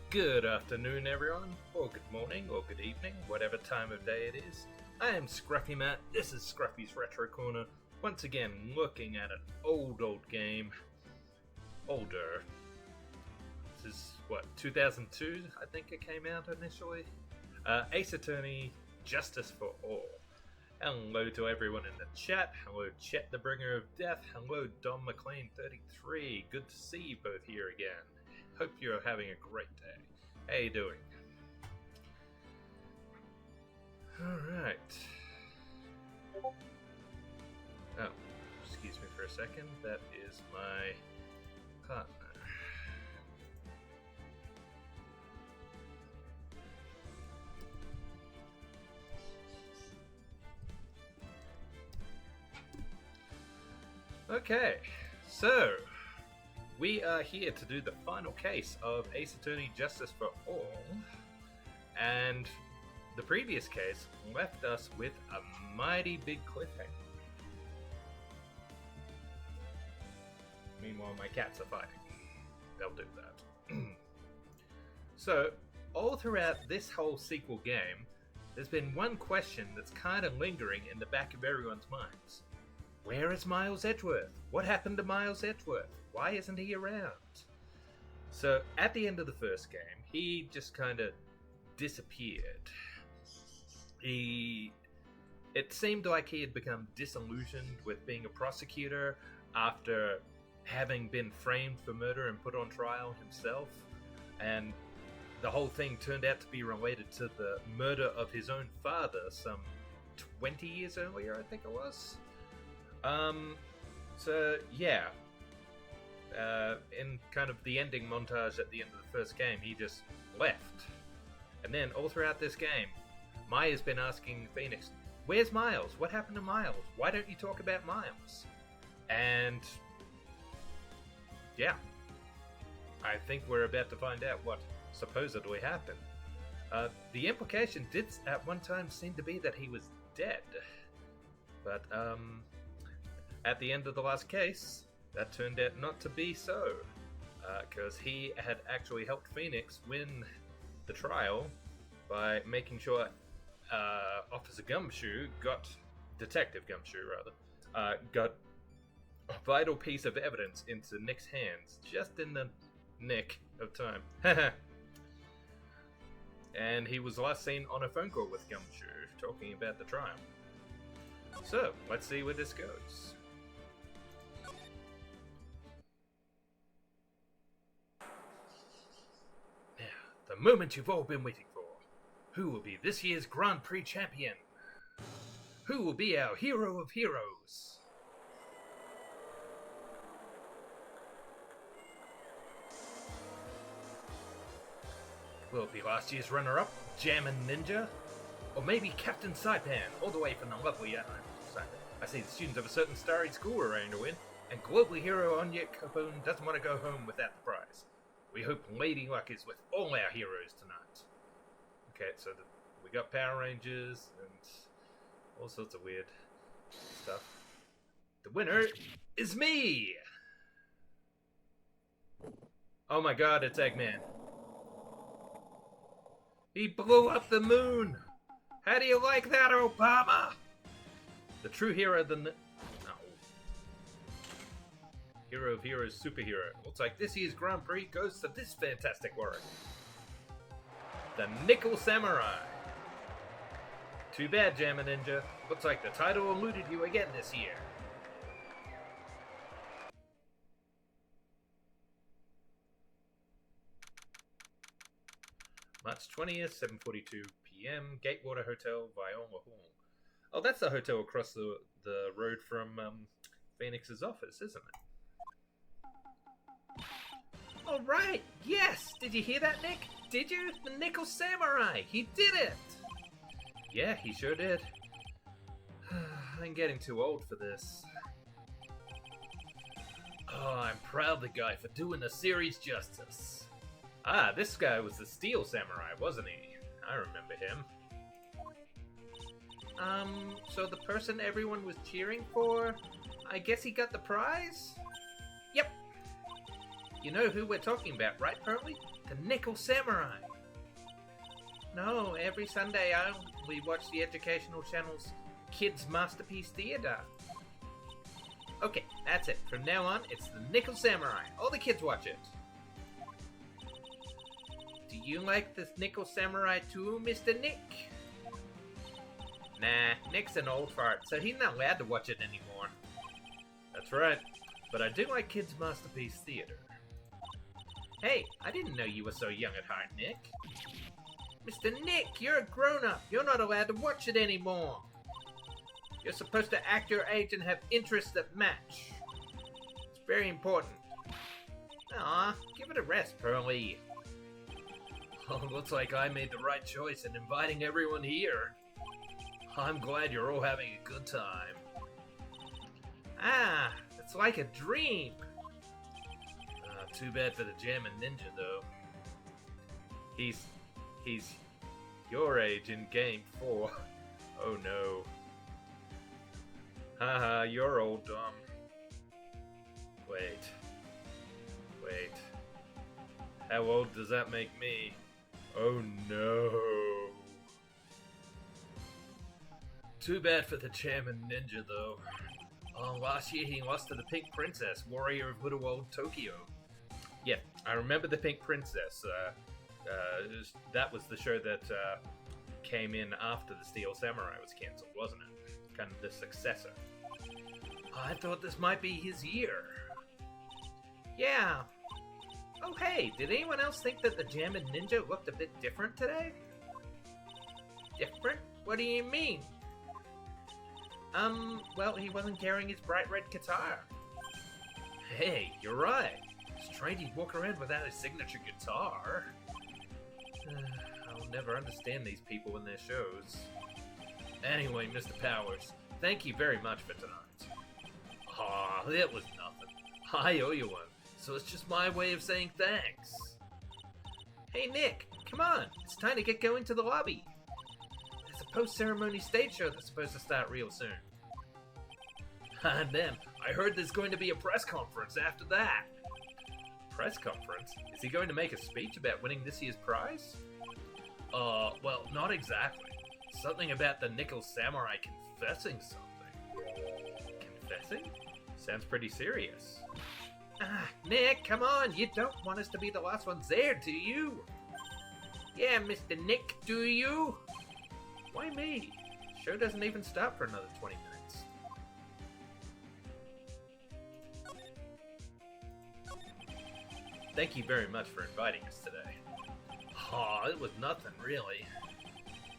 Good afternoon, everyone, or good morning, or good evening, whatever time of day it is. I am Scruffy Matt. This is Scruffy's Retro Corner. Once again, looking at an old game. Older. This is, 2002, I think it came out initially? Ace Attorney, Justice for All. Hello to everyone in the chat. Hello, Chet the Bringer of Death. Hello, Don McLean33. Good to see you both here again. Hope you're having a great day. How you doing? Alright. Oh, excuse me for a second. That is my partner. Okay, so we are here to do the final case of Ace Attorney Justice for All, and the previous case left us with a mighty big cliffhanger. Meanwhile, my cats are fighting. They'll do that. So, all throughout this whole sequel game, there's been one question that's kind of lingering in the back of everyone's minds. Where is Miles Edgeworth? What happened to Miles Edgeworth? Why isn't he around? So, at the end of the first game, he just kind of disappeared. It seemed like he had become disillusioned with being a prosecutor after having been framed for murder and put on trial himself. And the whole thing turned out to be related to the murder of his own father some 20 years earlier, I think it was. So, yeah. In kind of the ending montage at the end of the first game, he just left. And then, all throughout this game, Maya's been asking Phoenix, where's Miles? What happened to Miles? Why don't you talk about Miles? And, yeah. I think we're about to find out what supposedly happened. The implication did at one time seem to be that he was dead. But, at the end of the last case, that turned out not to be so, because he had actually helped Phoenix win the trial by making sure Detective Gumshoe got a vital piece of evidence into Nick's hands, just in the nick of time. And he was last seen on a phone call with Gumshoe, talking about the trial. So, let's see where this goes. The moment you've all been waiting for. Who will be this year's Grand Prix champion? Who will be our hero of heroes? Will it be last year's runner-up, Jammin' Ninja? Or maybe Captain Saipan, all the way from the lovely island. I see the students of a certain starry school are aiming to win, and global hero Anya Capone doesn't want to go home without the prize. We hope Lady Luck is with all our heroes tonight. Okay, so we got Power Rangers and all sorts of weird stuff. The winner is me! Oh my god, it's Eggman. He blew up the moon! How do you like that, Obama? The true hero of the... Hero of Heroes Superhero. Looks like this year's Grand Prix goes to this fantastic work. The Nickel Samurai. Too bad, Jammin' Ninja. Looks like the title eluded you again this year. March 20th, 7:42 p.m. Gatewater Hotel, Viola Hall. Oh, that's the hotel across the road from Phoenix's office, isn't it? All right, yes! Did you hear that, Nick? Did you? The Nickel Samurai! He did it! Yeah, he sure did. I'm getting too old for this. Oh, I'm proud of the guy for doing the series justice. Ah, this guy was the Steel Samurai, wasn't he? I remember him. So the person everyone was cheering for, I guess he got the prize? Yep. You know who we're talking about, right, Pearly? The Nickel Samurai. No, every Sunday we watch the educational channel's Kids Masterpiece Theater. Okay, that's it. From now on, it's the Nickel Samurai. All the kids watch it. Do you like the Nickel Samurai too, Mr. Nick? Nah, Nick's an old fart, so he's not allowed to watch it anymore. That's right, but I do like Kids Masterpiece Theater. Hey, I didn't know you were so young at heart, Nick. Mr. Nick, you're a grown-up. You're not allowed to watch it anymore. You're supposed to act your age and have interests that match. It's very important. Aw, give it a rest, Pearly. Oh, looks like I made the right choice in inviting everyone here. I'm glad you're all having a good time. Ah, it's like a dream. Too bad for the Jammin' Ninja, though. He's your age in Game 4. Oh no. Haha, you're all dumb. Wait. How old does that make me? Oh no. Too bad for the Jammin' Ninja, though. Last year he lost to the Pink Princess, warrior of little old Tokyo. Yeah, I remember the Pink Princess. That was the show that came in after the Steel Samurai was cancelled, wasn't it? Kind of the successor. I thought this might be his year. Yeah. Oh hey, did anyone else think that the Jammin' Ninja looked a bit different today? Different? What do you mean? Well, he wasn't carrying his bright red guitar. Hey, you're right. Strange he'd walk around without his signature guitar. I'll never understand these people and their shows. Anyway, Mr. Powers, thank you very much for tonight. Aw, that was nothing. I owe you one, so it's just my way of saying thanks. Hey Nick, come on, it's time to get going to the lobby. There's a post-ceremony stage show that's supposed to start real soon. And then, I heard there's going to be a press conference after that. Press conference? Is he going to make a speech about winning this year's prize? Well, not exactly. Something about the Nickel Samurai confessing something. Confessing? Sounds pretty serious. Ah, Nick, come on! You don't want us to be the last ones there, do you? Yeah, Mr. Nick, do you? Why me? Show doesn't even start for another 20 minutes. Thank you very much for inviting us today. Aw, it was nothing, really.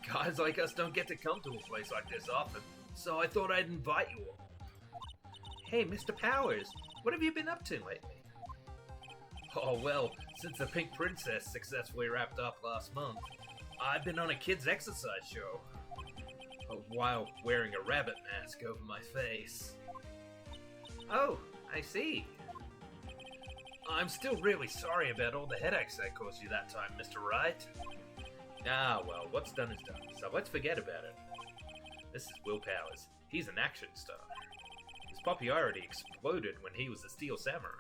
Guys like us don't get to come to a place like this often, so I thought I'd invite you all. Hey, Mr. Powers, what have you been up to lately? Oh, well, since the Pink Princess successfully wrapped up last month, I've been on a kids' exercise show. While wearing a rabbit mask over my face. Oh, I see. I'm still really sorry about all the headaches I caused you that time, Mr. Wright. Ah, well, what's done is done, so let's forget about it. This is Will Powers. He's an action star. His popularity exploded when he was the Steel Samurai.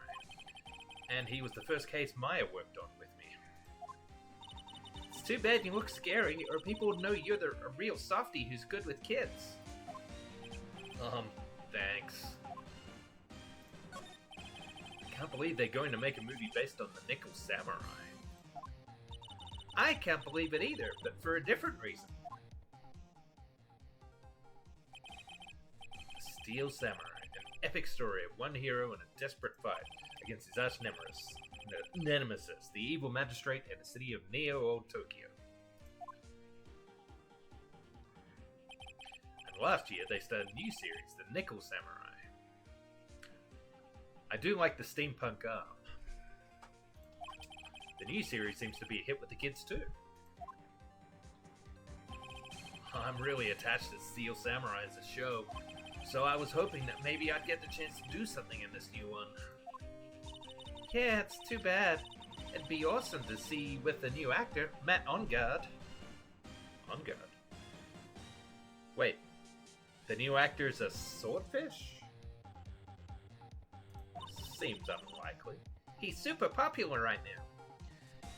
And he was the first case Maya worked on with me. It's too bad you look scary, or people would know you're a real softie who's good with kids. Thanks. I can't believe they're going to make a movie based on the Nickel Samurai. I can't believe it either, but for a different reason. The Steel Samurai, an epic story of one hero in a desperate fight against his arch nemesis, the evil magistrate in the city of Neo-Old Tokyo. And last year they started a new series, the Nickel Samurai. I do like the steampunk arm. The new series seems to be a hit with the kids too. I'm really attached to Steel Samurai as a show, so I was hoping that maybe I'd get the chance to do something in this new one. Yeah, it's too bad. It'd be awesome to see with the new actor, Matt Ongard. Ongard? Wait, the new actor's a swordfish? Seems unlikely. He's super popular right now.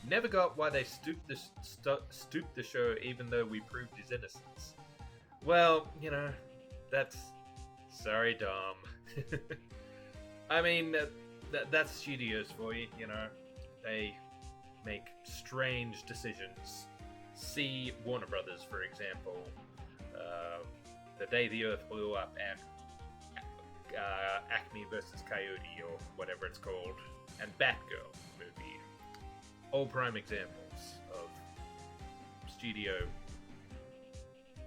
Never got why they stooped the show even though we proved his innocence. Well, you know, that's... Sorry, Dom. I mean, that's studios for you, you know. They make strange decisions. See Warner Brothers, for example. The Day the Earth Blew Up and Acme vs. Coyote, or whatever it's called, and Batgirl movie. All prime examples of studio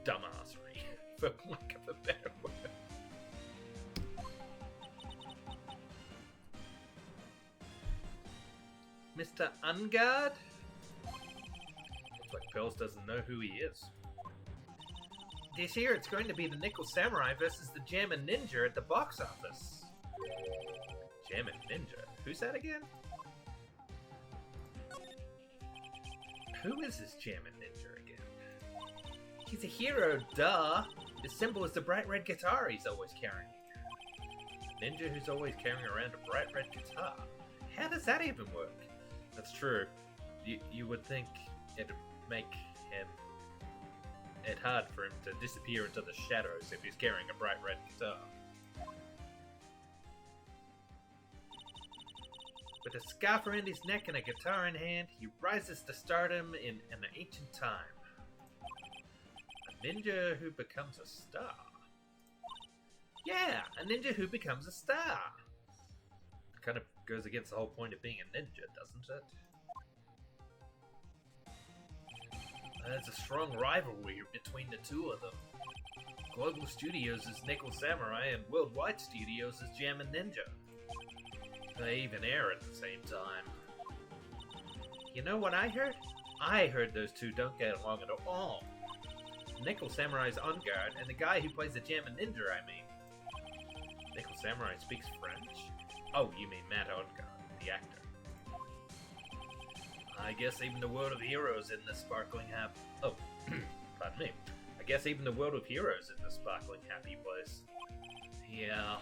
dumbassery, for lack of a better word. Mr. Ungard? Looks like Pearls doesn't know who he is. This year it's going to be the Nickel Samurai versus the Jammin' Ninja at the box office. Jammin' Ninja? Who's that again? Who is this Jammin' Ninja again? He's a hero, duh! His symbol is the bright red guitar he's always carrying. Ninja who's always carrying around a bright red guitar. How does that even work? That's true. You would think it'd make it hard for him to disappear into the shadows if he's carrying a bright red guitar. With a scarf around his neck and a guitar in hand, he rises to stardom in an ancient time. A ninja who becomes a star. Yeah, a ninja who becomes a star. Kind of goes against the whole point of being a ninja, doesn't it? There's a strong rivalry between the two of them. Global Studios is Nickel Samurai and Worldwide Studios is Jammin' Ninja. They even air at the same time. You know what I heard? I heard those two don't get along at all. Nickel Samurai's on guard, and the guy who plays the Jammin' Ninja, I mean. Nickel Samurai speaks French? Oh, you mean Matt Odgaard, the actor. I guess even the world of heroes in this sparkling happy... Oh, pardon me. I guess even the world of heroes in this sparkling happy place. Yeah.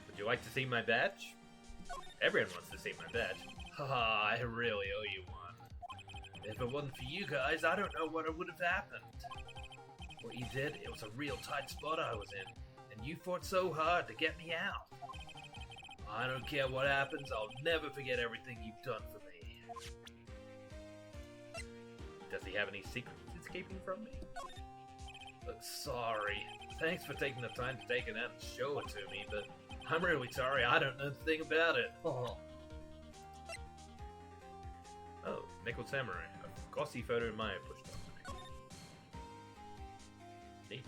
Would you like to see my badge? Everyone wants to see my badge. Haha, I really owe you one. If it wasn't for you guys, I don't know what would have happened. What you did, it was a real tight spot I was in, and you fought so hard to get me out. I don't care what happens, I'll never forget everything you've done for me. Does he have any secrets he's keeping from me? Sorry. Thanks for taking the time to take it out and show it to me, but I'm really sorry, I don't know a thing about it. Oh, Nickel Samurai. A glossy photo of Maya pushed up to me. Neat.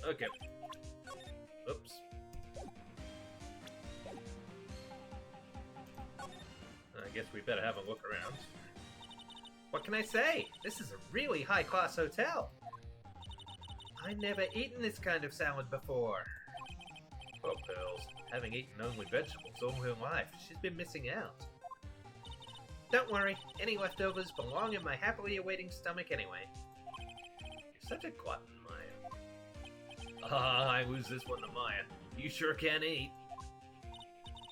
Okay. Oops. I guess we better have a look around. What can I say? This is a really high-class hotel. I've never eaten this kind of salad before. Oh, Pearls. Having eaten only vegetables all her life, she's been missing out. Don't worry, any leftovers belong in my happily awaiting stomach anyway. You're such a glutton, Maya. I lose this one to Maya. You sure can eat.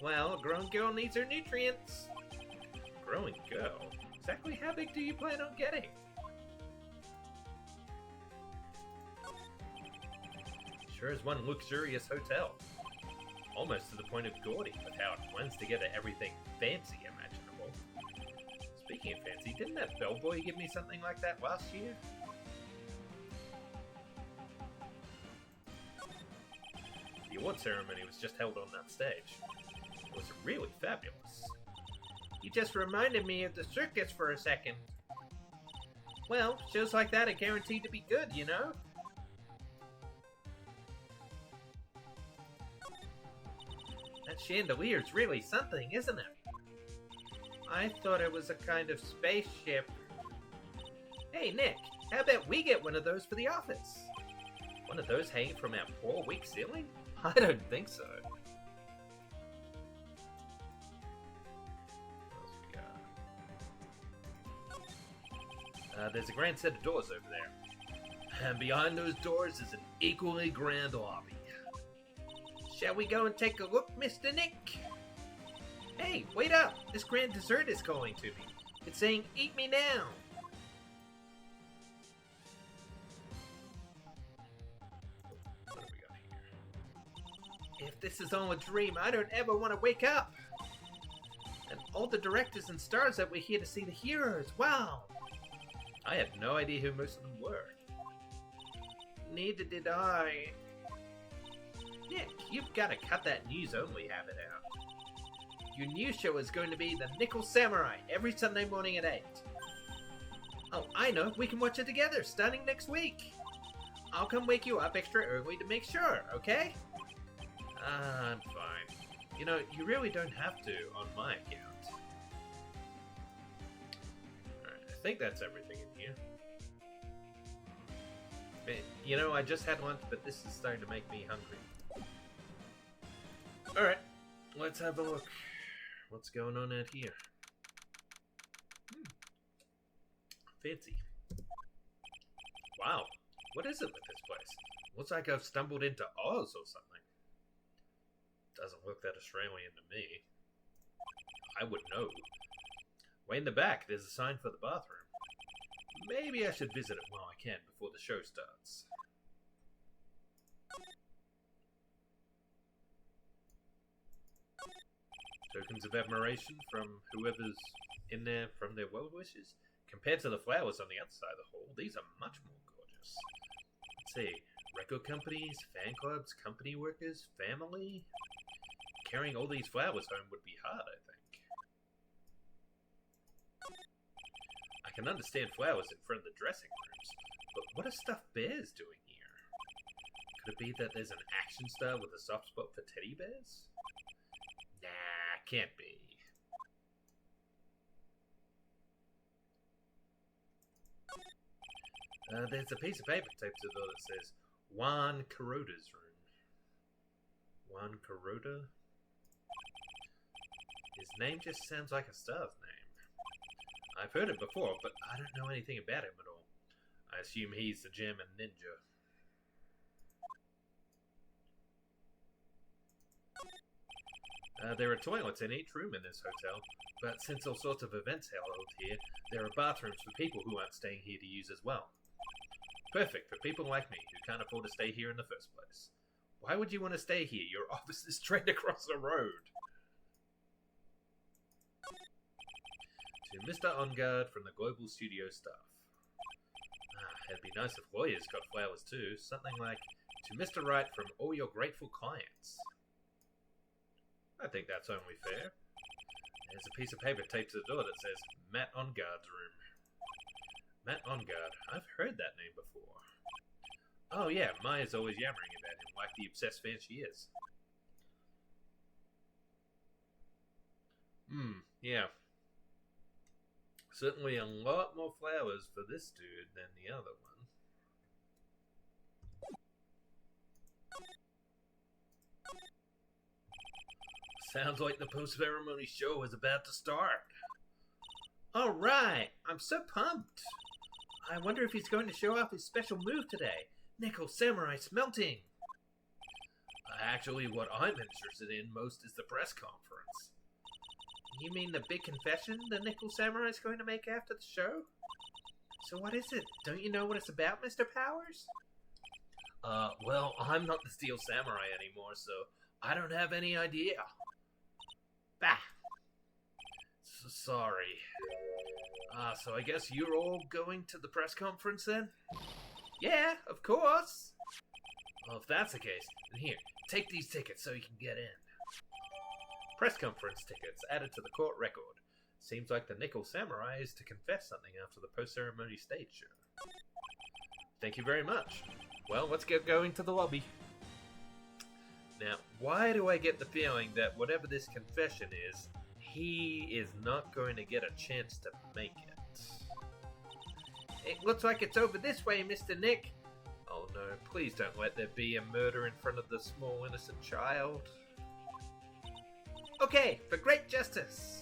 Well, a grown girl needs her nutrients. Growing girl? Exactly how big do you plan on getting? Sure is one luxurious hotel. Almost to the point of gaudy with how it blends together everything fancy imaginable. Speaking of fancy, didn't that bellboy give me something like that last year? The award ceremony was just held on that stage. It was really fabulous. You just reminded me of the circus for a second. Well, shows like that are guaranteed to be good, you know? That chandelier's really something, isn't it? I thought it was a kind of spaceship. Hey, Nick, how about we get one of those for the office? One of those hanging from our poor weak ceiling? I don't think so. What else we got? There's a grand set of doors over there. And behind those doors is an equally grand lobby. Shall we go and take a look, Mr. Nick? Hey, wait up! This grand dessert is calling to me. It's saying, eat me now! What have we got here? If this is all a dream, I don't ever want to wake up! And all the directors and stars that were here to see the heroes, wow! I had no idea who most of them were. Neither did I. Nick, you've got to cut that news-only habit out. Your news show is going to be The Nickel Samurai every Sunday morning at 8. Oh, I know. We can watch it together starting next week. I'll come wake you up extra early to make sure, okay? I'm fine. You know, you really don't have to on my account. Alright, I think that's everything in here. You know, I just had lunch, but this is starting to make me hungry. Alright, let's have a look. What's going on out here? Fancy. Wow, what is it with this place? Looks like I've stumbled into Oz or something. Doesn't look that Australian to me. I would know. Way in the back, there's a sign for the bathroom. Maybe I should visit it while I can before the show starts. Tokens of admiration from whoever's in there from their well wishes. Compared to the flowers on the outside of the hall, these are much more gorgeous. Let's see. Record companies, fan clubs, company workers, family. Carrying all these flowers home would be hard, I think. I can understand flowers in front of the dressing rooms, but what are stuffed bears doing here? Could it be that there's an action star with a soft spot for teddy bears? Nah, can't be. There's a piece of paper taped to the door that says Juan Kuroda's room. Juan Kuroda? His name just sounds like a star's name. I've heard it before, but I don't know anything about him at all. I assume he's the German ninja. There are toilets in each room in this hotel, but since all sorts of events are held here, there are bathrooms for people who aren't staying here to use as well. Perfect for people like me who can't afford to stay here in the first place. Why would you want to stay here? Your office is straight across the road. To Mr. OnGuard from the Global Studio staff. It'd be nice if lawyers got flowers too. Something like, to Mr. Wright from all your grateful clients. I think that's only fair. There's a piece of paper taped to the door that says, Matt OnGuard's room. Matt OnGuard. I've heard that name before. Oh yeah, Maya's always yammering about him like the obsessed fan she is. Yeah. Certainly a lot more flowers for this dude than the other one. Sounds like the post-ceremony show is about to start. Alright, I'm so pumped. I wonder if he's going to show off his special move today. Nickel Samurai Smelting. Actually, what I'm interested in most is the press conference. You mean the big confession the Nickel Samurai's going to make after the show? So what is it? Don't you know what it's about, Mr. Powers? Well, I'm not the Steel Samurai anymore, so I don't have any idea. Bah! Sorry. So I guess you're all going to the press conference then? Yeah, of course! Well, if that's the case, then here, take these tickets so you can get in. Press conference tickets added to the court record. Seems like the Nickel Samurai is to confess something after the post-ceremony stage show. Thank you very much. Well, let's get going to the lobby. Now, why do I get the feeling that whatever this confession is, he is not going to get a chance to make it? It looks like it's over this way, Mr. Nick. Oh no, please don't let there be a murder in front of the small innocent child. Okay, for great justice.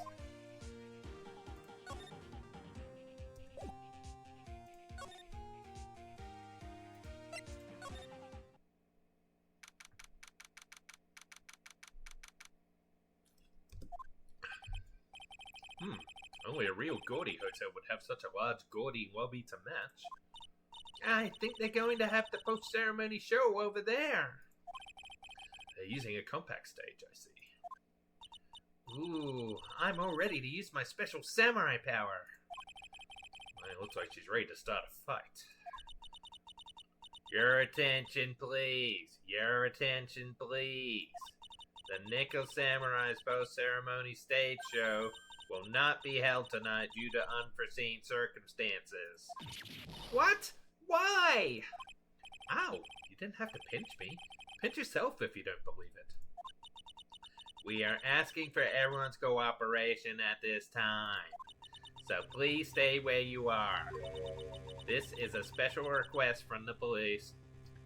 Only a real gaudy hotel would have such a large gaudy lobby to match. I think they're going to have the post-ceremony show over there. They're using a compact stage, I see. Ooh, I'm all ready to use my special samurai power. Well, it looks like she's ready to start a fight. Your attention, please. Your attention, please. The Nickel Samurai's post-ceremony stage show will not be held tonight due to unforeseen circumstances. What? Why? Ow, you didn't have to pinch me. Pinch yourself if you don't believe it. We are asking for everyone's cooperation at this time, so please stay where you are. This is a special request from the police.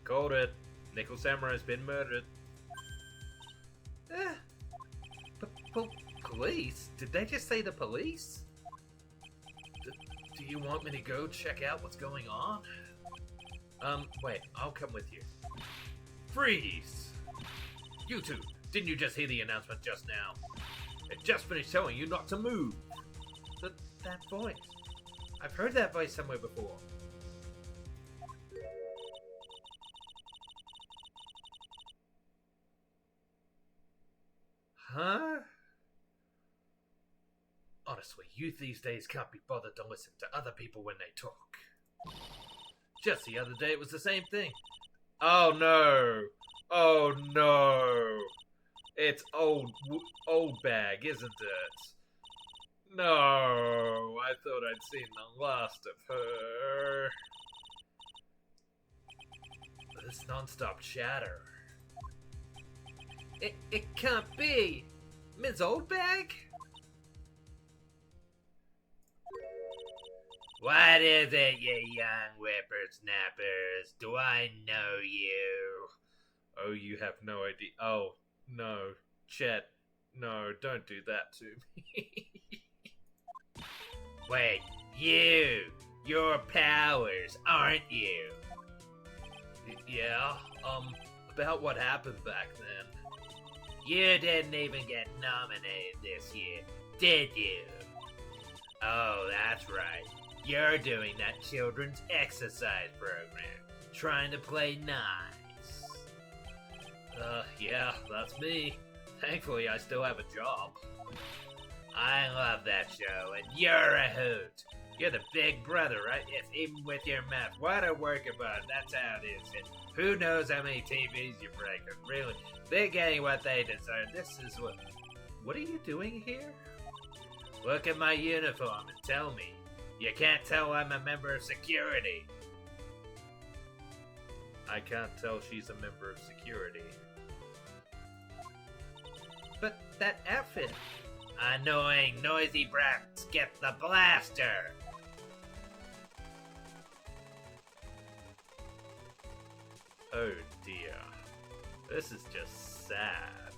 Called it. Nickel Samurai has been murdered. Police? Did they just say the police? Do you want me to go check out what's going on? Wait, I'll come with you. Freeze! You two, didn't you just hear the announcement just now? It just finished telling you not to move. That voice. I've heard that voice somewhere before. Huh? Honestly, youth these days can't be bothered to listen to other people when they talk. Just the other day it was the same thing. Oh no! Oh no! It's old bag, isn't it? No, I thought I'd seen the last of her. This non-stop chatter. It can't be! Ms. Oldbag? What is it, you young whippersnappers? Do I know you? Oh, you have no idea. Oh, no. Chet, no, don't do that to me. Wait, you! Your powers, aren't you? Yeah, about what happened back then. You didn't even get nominated this year, did you? Oh, that's right. You're doing that children's exercise program, trying to play nice. Yeah, that's me. Thankfully, I still have a job. I love that show, and you're a hoot. You're the big brother, right? Yes, even with your mouth. What a work of art. That's how it is. And who knows how many TVs you break? Really, they're getting what they deserve. This is what... What are you doing here? Look at my uniform and tell me. You can't tell I'm a member of security. I can't tell she's a member of security. But that outfit... Annoying, noisy brats, get the blaster! Oh dear. This is just sad.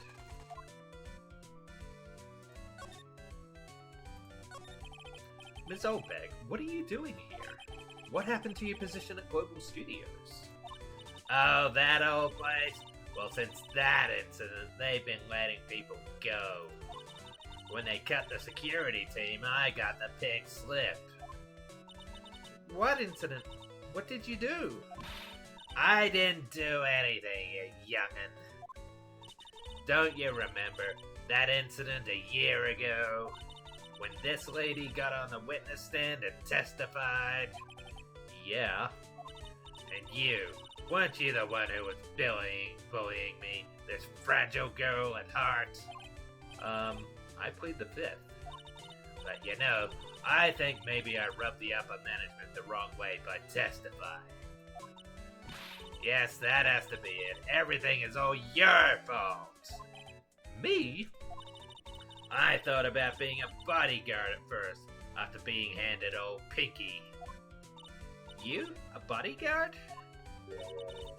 Ms. Oldbag, what are you doing here? What happened to your position at Global Studios? Oh, that old place? Well, since that incident, they've been letting people go. When they cut the security team, I got the pink slip. What incident? What did you do? I didn't do anything, you young'un. Don't you remember that incident a year ago? When this lady got on the witness stand and testified? Yeah. And you, weren't you the one who was bullying me? This fragile girl at heart? I plead the fifth. But you know, I think maybe I rubbed the upper management the wrong way by testifying. Yes, that has to be it. Everything is all your fault. Me? I thought about being a bodyguard at first, after being handed old Pinky. You? A bodyguard?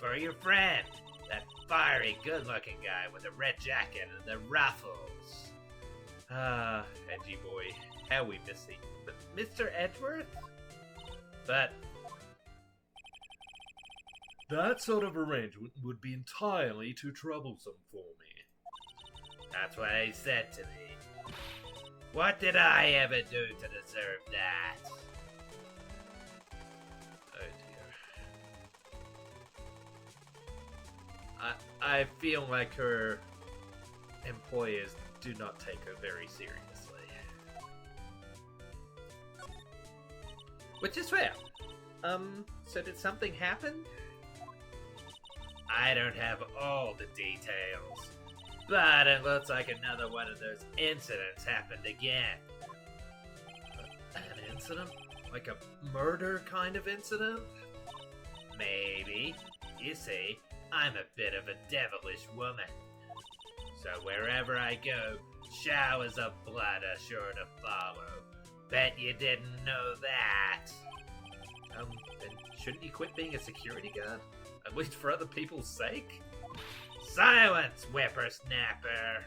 For your friend. That fiery, good-looking guy with the red jacket and the ruffles. Ah, edgy boy. How we miss him. But Mr. Edgeworth? But... that sort of arrangement would be entirely too troublesome for me. That's what he said to me. What did I ever do to deserve that? Oh dear. I feel like her employers do not take her very seriously. Which is fair. So did something happen? I don't have all the details, but it looks like another one of those incidents happened again. An incident? Like a murder kind of incident? Maybe. You see, I'm a bit of a devilish woman. So wherever I go, showers of blood are sure to follow. Bet you didn't know that. Then shouldn't you quit being a security guard? At least for other people's sake? Silence, whippersnapper!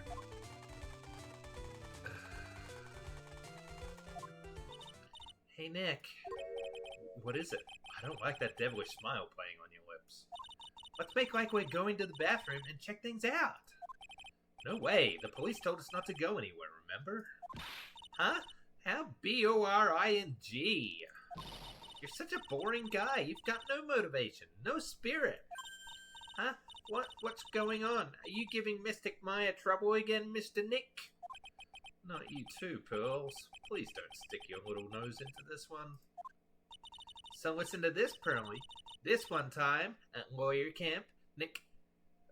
Hey, Nick. What is it? I don't like that devilish smile playing on your lips. Let's make like we're going to the bathroom and check things out. No way. The police told us not to go anywhere, remember? Huh? How B-O-R-I-N-G? You're such a boring guy. You've got no motivation, no spirit. Huh? What's going on? Are you giving Mystic Maya trouble again, Mr. Nick? Not you too, Pearls. Please don't stick your little nose into this one. So listen to this, Pearlie. This one time, at lawyer camp, Nick...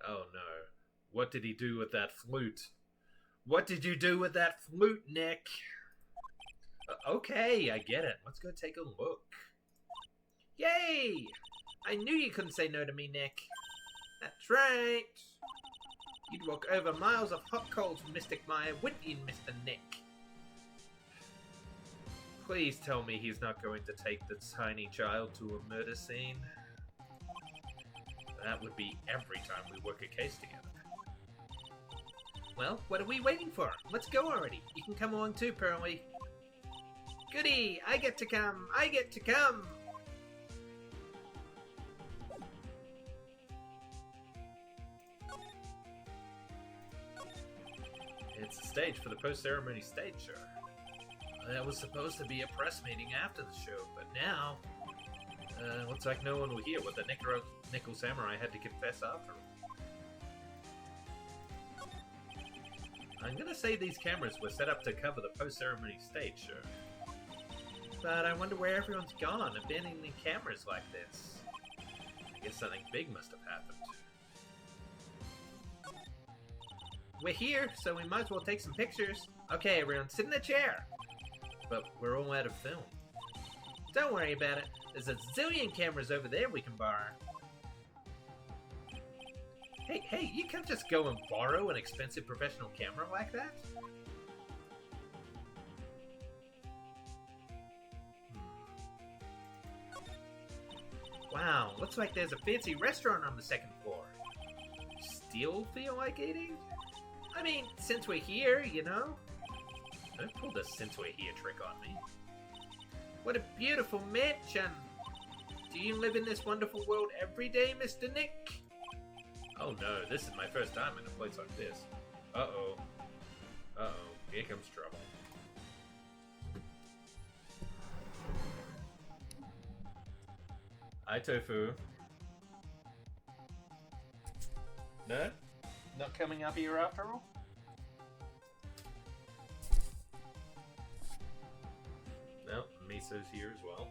Oh no. What did he do with that flute? What did you do with that flute, Nick? Okay, I get it. Let's go take a look. Yay! I knew you couldn't say no to me, Nick. That's right. You'd walk over miles of hot coals for Mystic Maya, wouldn't you, Mr. Nick? Please tell me he's not going to take the tiny child to a murder scene. That would be every time we work a case together. Well, what are we waiting for? Let's go already. You can come along too, Pearlie. Goody! I get to come! I get to come! It's a stage for the post-ceremony stage show. That was supposed to be a press meeting after the show, but now... looks like no one will hear what the Nickel Samurai had to confess after all. I'm gonna say these cameras were set up to cover the post-ceremony stage show. But I wonder where everyone's gone, abandoning cameras like this. I guess something big must have happened. We're here, so we might as well take some pictures. Okay, everyone, sit in a chair. But we're all out of film. Don't worry about it. There's a zillion cameras over there we can borrow. Hey, you can't just go and borrow an expensive professional camera like that. Wow, looks like there's a fancy restaurant on the second floor. Still feel like eating? I mean, since we're here, you know? Don't pull the since we're here trick on me. What a beautiful mansion! Do you live in this wonderful world every day, Mr. Nick? Oh no, this is my first time in a place like this. Uh-oh. Uh-oh, here comes trouble. Hi, Tofu. No? Not coming up here after all? No, Miso's here as well.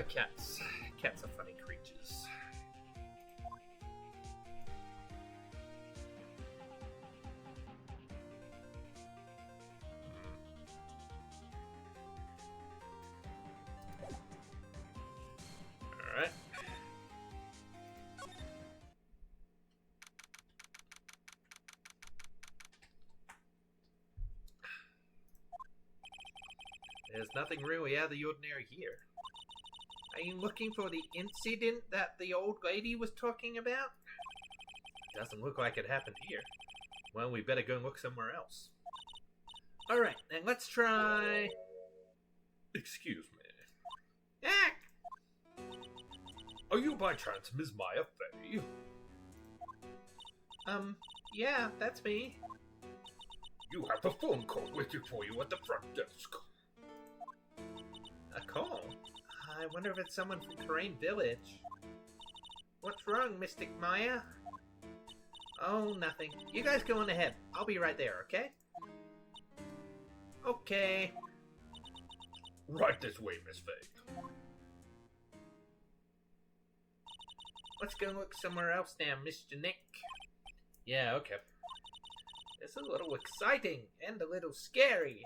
Cats. Cats are funny creatures. Alright. There's nothing really out of the ordinary here. Are you looking for the incident that the old lady was talking about? Doesn't look like it happened here. Well, we better go and look somewhere else. Alright, then let's try... Excuse me. Ah! Are you by chance Ms. Maya Fey? Yeah, that's me. You have a phone call waiting for you at the front desk. A call? I wonder if it's someone from Crane Village. What's wrong, Mystic Maya? Oh, nothing. You guys go on ahead. I'll be right there, okay? Okay. Right this way, Miss Faye. Let's go look somewhere else now, Mr. Nick. Yeah, okay. It's a little exciting and a little scary.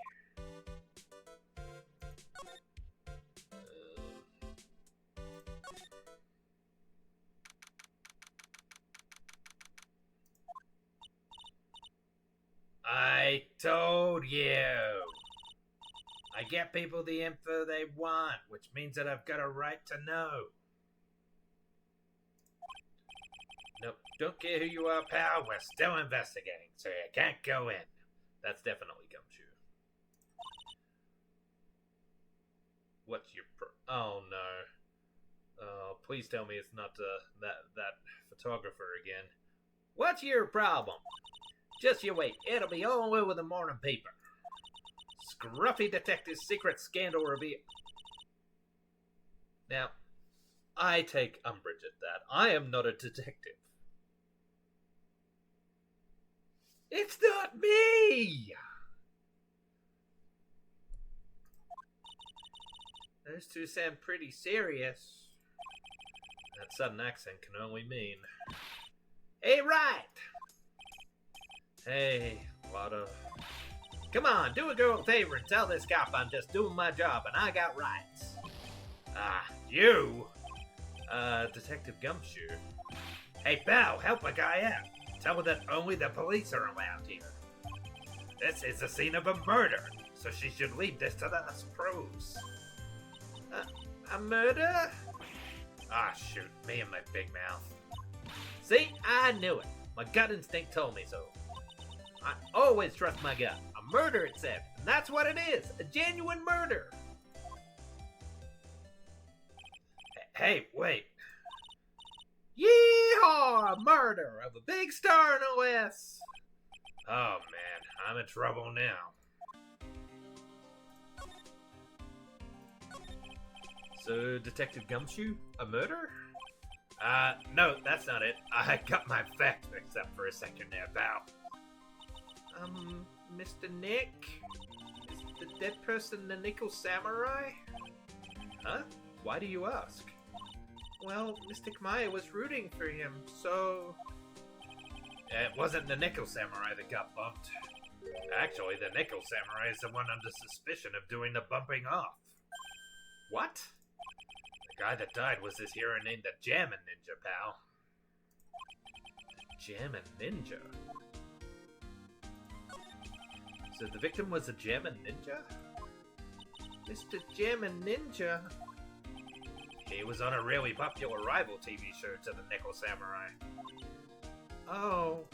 I told you. I get people the info they want, which means that I've got a right to know. Nope, don't care who you are, pal. We're still investigating, so you can't go in. That's definitely Gumshoe. What's your oh no. Oh, please tell me it's not that photographer again. What's your problem? Just you wait. It'll be all over the morning paper. Scruffy detective's secret scandal reveal. Now, I take umbrage at that. I am not a detective. It's not me! Those two sound pretty serious. That sudden accent can only mean... Hey, Wright! Hey, Lotto. Come on, do a girl a favor and tell this cop I'm just doing my job and I got rights. Ah, you? Detective Gumshoe. Hey, pal, help a guy out. Tell her that only the police are allowed here. This is the scene of a murder, so she should leave this to us pros. A murder? Ah, shoot, me and my big mouth. See, I knew it. My gut instinct told me so. I always trust my gut. A murder, it said. And that's what it is. A genuine murder. Hey, wait. Yeehaw! Murder of a big star, no less. Oh, man. I'm in trouble now. So, Detective Gumshoe? A murder? No, that's not it. I got my facts mixed up for a second there, pal. Mr. Nick? Is the dead person the Nickel Samurai? Huh? Why do you ask? Well, Mystic Maya was rooting for him, so... It wasn't the Nickel Samurai that got bumped. Actually, the Nickel Samurai is the one under suspicion of doing the bumping off. What? The guy that died was this hero named the Jammin' Ninja, pal. Jammin' Ninja? So the victim was a Jammin' Ninja? Mr. Jammin' Ninja? He was on a really popular rival TV show to the Nickel Samurai. Oh.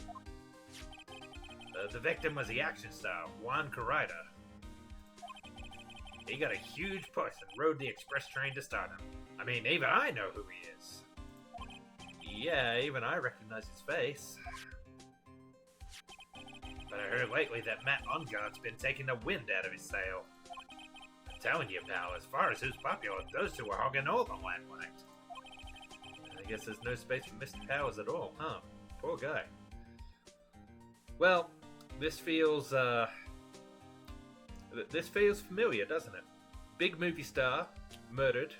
The victim was the action star, Juan Carida. He got a huge push and rode the express train to stardom. I mean, even I know who he is. Yeah, even I recognize his face. But I heard lately that Matt Onguard's been taking the wind out of his sail. I'm telling you, pal, as far as who's popular, those two are hogging all the limelight. I guess there's no space for Mr. Powers at all, huh? Poor guy. Well, this feels familiar, doesn't it? Big movie star, murdered.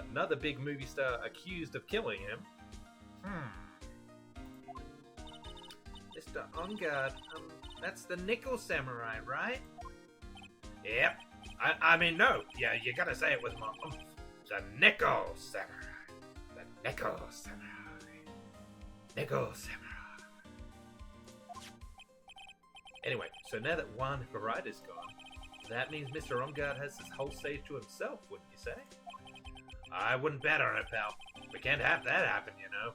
Another big movie star accused of killing him. Mr. Onguard, that's the Nickel Samurai, right? Yep. I mean, no. Yeah, you gotta say it with more oomph. The Nickel Samurai. The Nickel Samurai. Nickel Samurai. Anyway, so now that Juan Carida's gone, that means Mr. Onguard has this whole stage to himself, wouldn't you say? I wouldn't bet on it, pal. We can't have that happen, you know.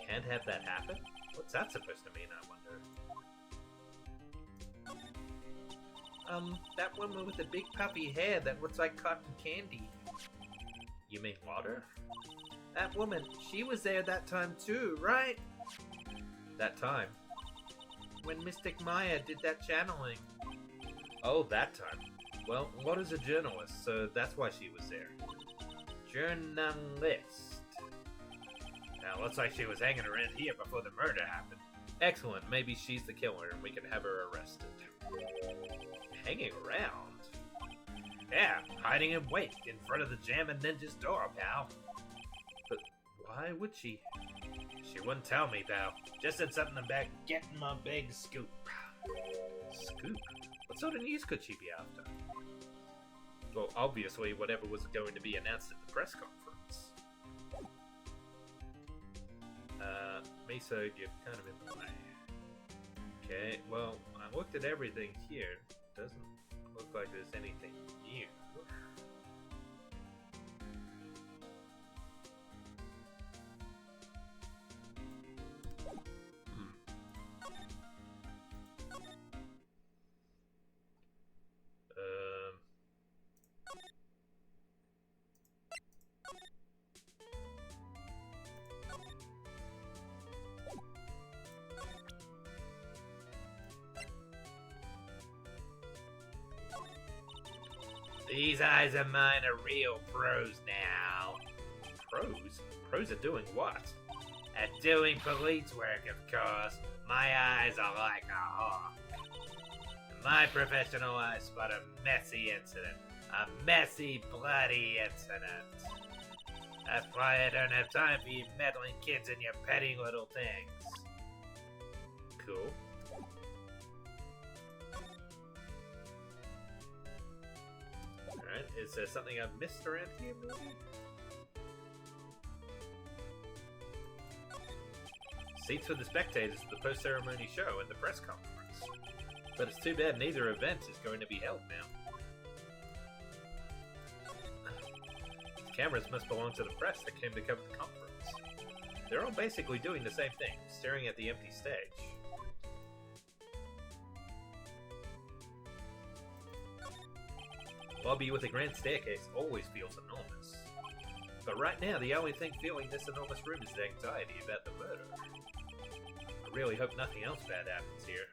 Can't have that happen? What's that supposed to mean, I wonder? That woman with the big puffy hair that looks like cotton candy. You mean water? That woman, she was there that time too, right? That time? when Mystic Maya did that channeling. Oh, that time. Well, what is a journalist, so that's why she was there. Journalist. Now, looks like she was hanging around here before the murder happened. Excellent, maybe she's the killer and we can have her arrested. Hanging around? Yeah, hiding in wait in front of the Jammin' Ninja's door, pal. But why would she? She wouldn't tell me, pal. Just said something about getting my big scoop. Scoop? What sort of news could she be after? Well, obviously, whatever was going to be announced at the press conference. Misa, you're kind of in the way. Okay, well, I looked at everything here. Doesn't look like there's anything new. These eyes of mine are real pros now. Pros? Pros at doing what? At doing police work, of course. My eyes are like a hawk. In my professional eye spot a messy incident. A messy, bloody incident. That's why I don't have time for you meddling kids and your petty little things. Cool. Alright, is there something I've missed around here, maybe? Seats for the spectators at the post-ceremony show and the press conference. But it's too bad neither event is going to be held now. The cameras must belong to the press that came to cover the conference. They're all basically doing the same thing, staring at the empty stage. The lobby with a grand staircase always feels enormous. But right now, the only thing filling this enormous room is the anxiety about the murder. I really hope nothing else bad happens here.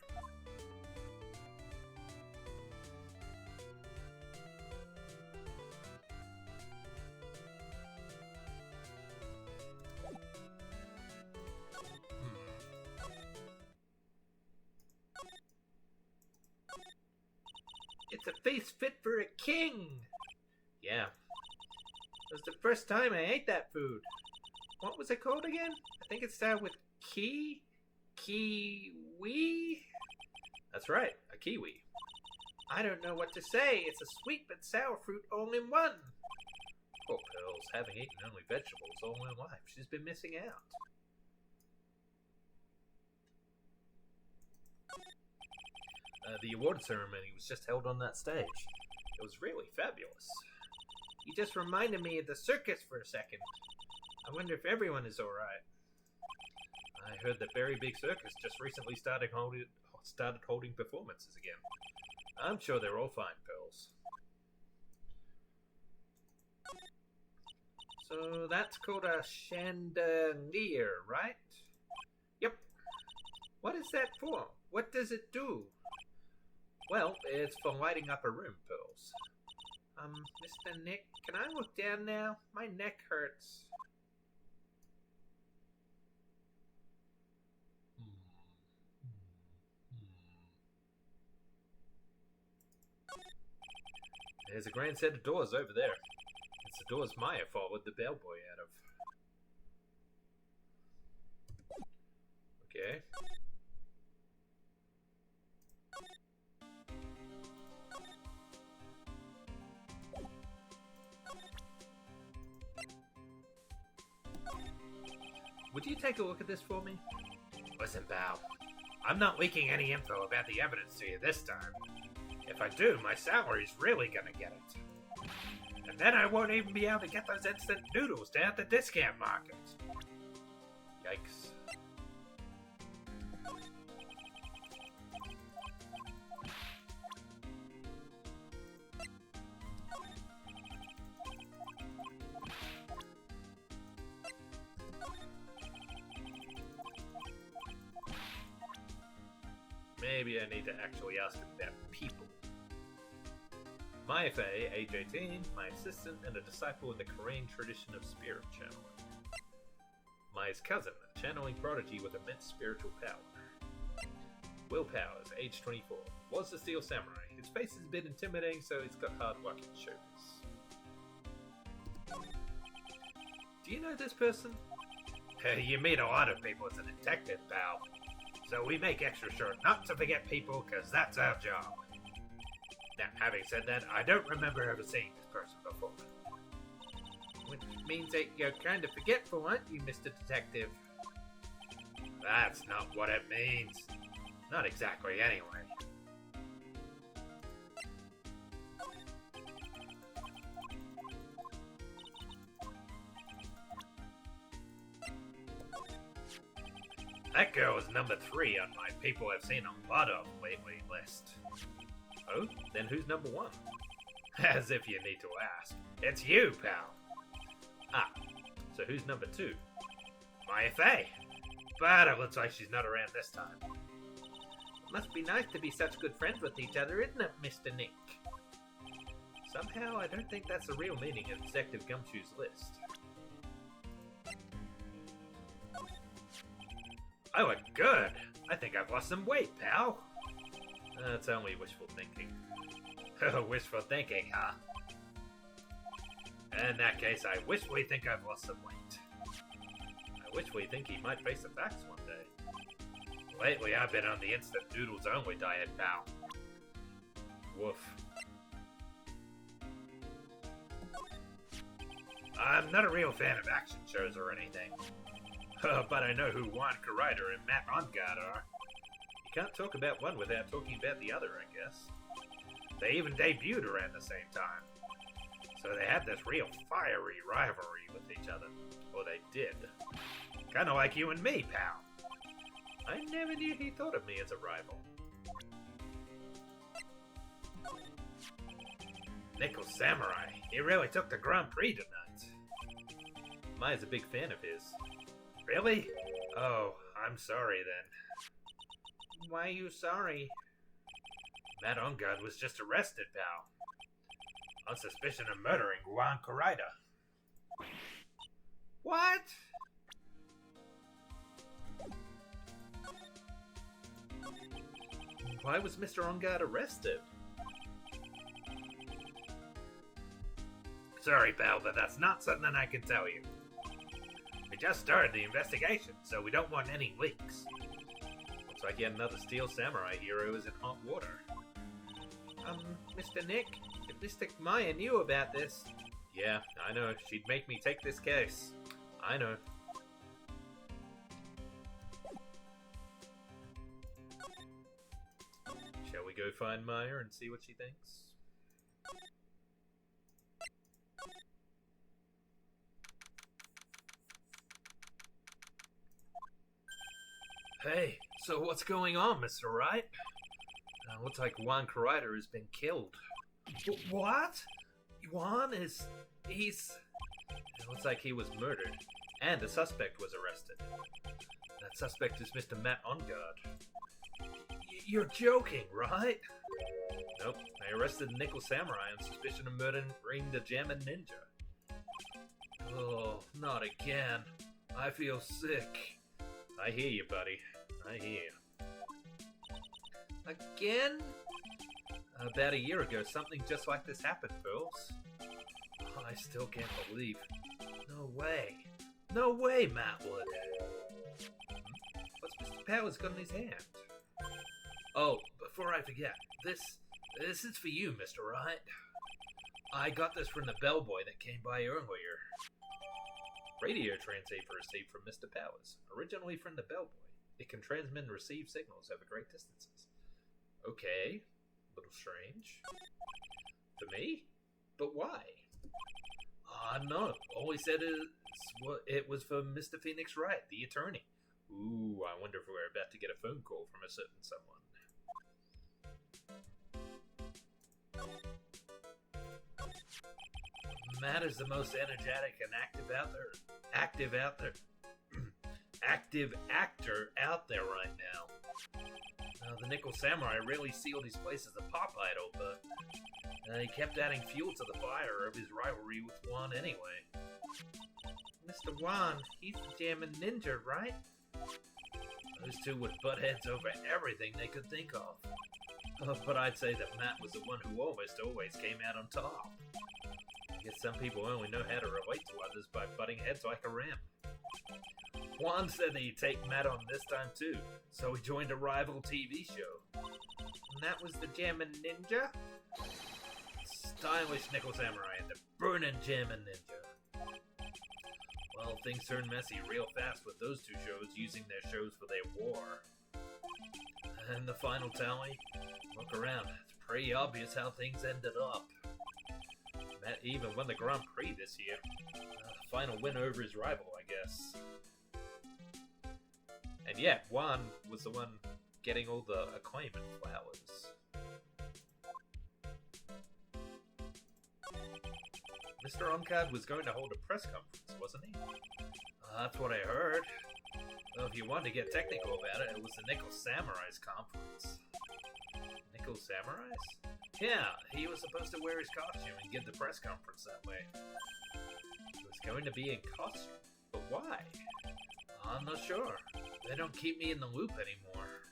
It's a feast fit for a king! Yeah. It was the first time I ate that food. What was it called again? I think it started with kiwi? That's right, a kiwi. I don't know what to say. It's a sweet but sour fruit all in one. Poor Pearl's having eaten only vegetables all her life. She's been missing out. The award ceremony was just held on that stage. It was really fabulous. You just reminded me of the circus for a second. I wonder if everyone is alright. I heard that Very Big Circus just recently started holding performances again. I'm sure they're all fine, Pearls. So that's called a chandelier, right? Yep. What is that for? What does it do? Well, it's for lighting up a room, Pearls. Mr. Nick, can I look down now? My neck hurts. There's a grand set of doors over there. It's the doors Maya followed the bellboy out of. Okay. Would you take a look at this for me? Listen, pal. I'm not leaking any info about the evidence to you this time. If I do, my salary's really gonna get it. And then I won't even be able to get those instant noodles down at the discount market. Yikes. maybe I need to actually ask him about people. Maya Fey, age 18, my assistant and a disciple of the Korean tradition of spirit channeling. Maya's cousin, a channeling prodigy with immense spiritual power. Will Powers, age 24, was a steel samurai. His face is a bit intimidating, so he's got hard-working shoulders. Do you know this person? You meet a lot of people as a detective, pal. So we make extra sure not to forget people, because that's our job. Now, having said that, I don't remember ever seeing this person before. Which means that you're kind of forgetful, aren't you, Mr. Detective? That's not what it means. Not exactly, anyway. That girl is number 3 on my people I've seen a lot of lately list. Oh, then who's number 1? As if you need to ask. It's you, pal. Ah, so who's number 2? Maya Fey. But it looks like she's not around this time. Must be nice to be such good friends with each other, isn't it, Mr. Nick? Somehow, I don't think that's the real meaning of Detective Gumshoe's list. I look good. I think I've lost some weight, pal. That's only wishful thinking. Wishful thinking, huh? In that case, I wishfully think I've lost some weight. I wishfully think he might face the facts one day. Lately, I've been on the instant noodles only diet, pal. Woof. I'm not a real fan of action shows or anything. But I know who Juan Carrider and Matt Ongard are. You can't talk about one without talking about the other, I guess. They even debuted around the same time. So they had this real fiery rivalry with each other. Or they did. Kinda like you and me, pal. I never knew he thought of me as a rival. Nickel Samurai. He really took the Grand Prix tonight. Maya's a big fan of his. Really? Oh, I'm sorry then. Why are you sorry? Matt Ongard was just arrested, pal. On suspicion of murdering Juan Carrider. What? Why was Mr. Ongard arrested? Sorry, pal, but that's not something I can tell you. We just started the investigation, so we don't want any leaks. Looks like yet another Steel Samurai hero is in hot water. Mr. Nick, if Mr. Maya knew about this... Yeah, I know. She'd make me take this case. I know. Shall we go find Maya and see what she thinks? Hey, so what's going on, Mr. Wright? Looks like Juan Carrider has been killed. What? Juan is... he's... It looks like he was murdered, and the suspect was arrested. That suspect is Mr. Matt Ongard. You're joking, right? Nope, they arrested Nickel Samurai on suspicion of murdering the German ninja. Oh, not again. I feel sick. I hear you, buddy. I hear you. Again? About a year ago, something just like this happened, Pearls. Oh, I still can't believe. No way. No way, Matt would. What's Mr. Powers got in his hand? Oh, before I forget, this is for you, Mr. Wright. I got this from the bellboy that came by earlier. Radio transceiver received from Mr. Powers, originally from the bellboy. It can transmit and receive signals over great distances. Okay, a little strange. For me? But why? No. All he said is it was for Mr. Phoenix Wright, the attorney. Ooh, I wonder if we're about to get a phone call from a certain someone. Matt is the most energetic and active actor out there right now. The Nickel Samurai really sealed his place as a pop idol, but he kept adding fuel to the fire of his rivalry with Juan anyway. Mr. Juan, he's the Jammin' Ninja, right? Those two would butt heads over everything they could think of. But I'd say that Matt was the one who almost always came out on top. I guess some people only know how to relate to others by butting heads like a ram. Juan said that he'd take Matt on this time too, so he joined a rival TV show. And that was the Jammin' Ninja? Stylish Nickel Samurai and the burnin' Jammin' Ninja. Well, things turned messy real fast with those two shows using their shows for their war. And the final tally? Look around, it's pretty obvious how things ended up. Matt even won the Grand Prix this year. The final win over his rival, I guess. And yeah, Juan was the one getting all the acclaim and flowers. Mr. Oncard was going to hold a press conference, wasn't he? That's what I heard. Well, if you want to get technical about it, it was the Nickel Samurai's conference. Nickel Samurai's? Yeah, he was supposed to wear his costume and give the press conference that way. He was going to be in costume, but why? I'm not sure. They don't keep me in the loop anymore.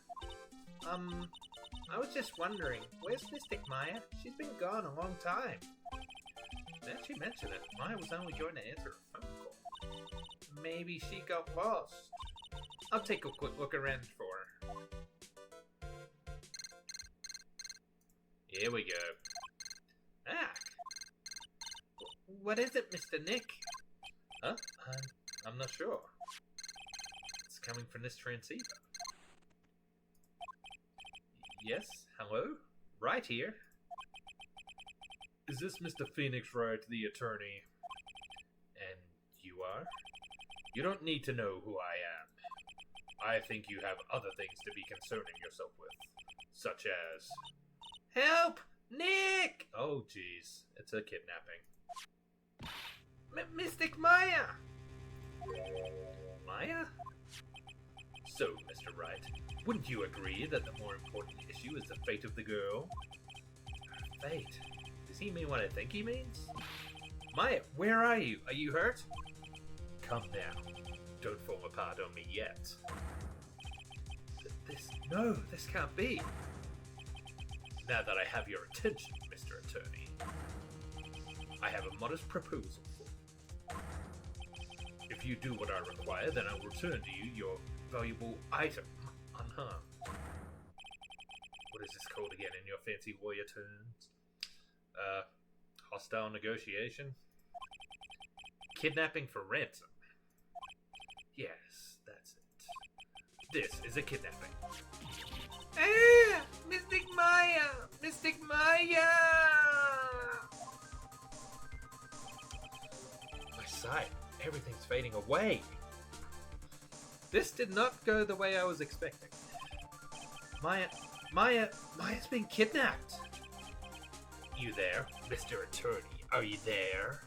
I was just wondering, where's Mystic Maya? She's been gone a long time. Now she mentioned it, Maya was only going to answer a phone call. Maybe she got lost. I'll take a quick look around for her. Here we go. Ah! What is it, Mr. Nick? Huh? I'm not sure. It's coming from this transceiver. Yes? Hello? Right here. Is this Mr. Phoenix Wright, the attorney? And you are? You don't need to know who I am. I think you have other things to be concerning yourself with. Such as... Help! Nick! Oh, jeez. It's a kidnapping. Mystic Maya! Maya? So, Mr. Wright, wouldn't you agree that the more important issue is the fate of the girl? Fate? Does he mean what I think he means? Maya, where are you? Are you hurt? Come down. Don't fall apart on me yet. This can't be. Now that I have your attention, Mr. Attorney, I have a modest proposal for you. If you do what I require, then I'll return to you your valuable item unharmed. What is this called again in your fancy lawyer terms? Hostile negotiation? Kidnapping for ransom. Yes, that's it. This is a kidnapping. Ah! Mystic Maya! Mystic Maya! My sight, everything's fading away. This did not go the way I was expecting. Maya's been kidnapped. You there, Mr. Attorney? Are you there?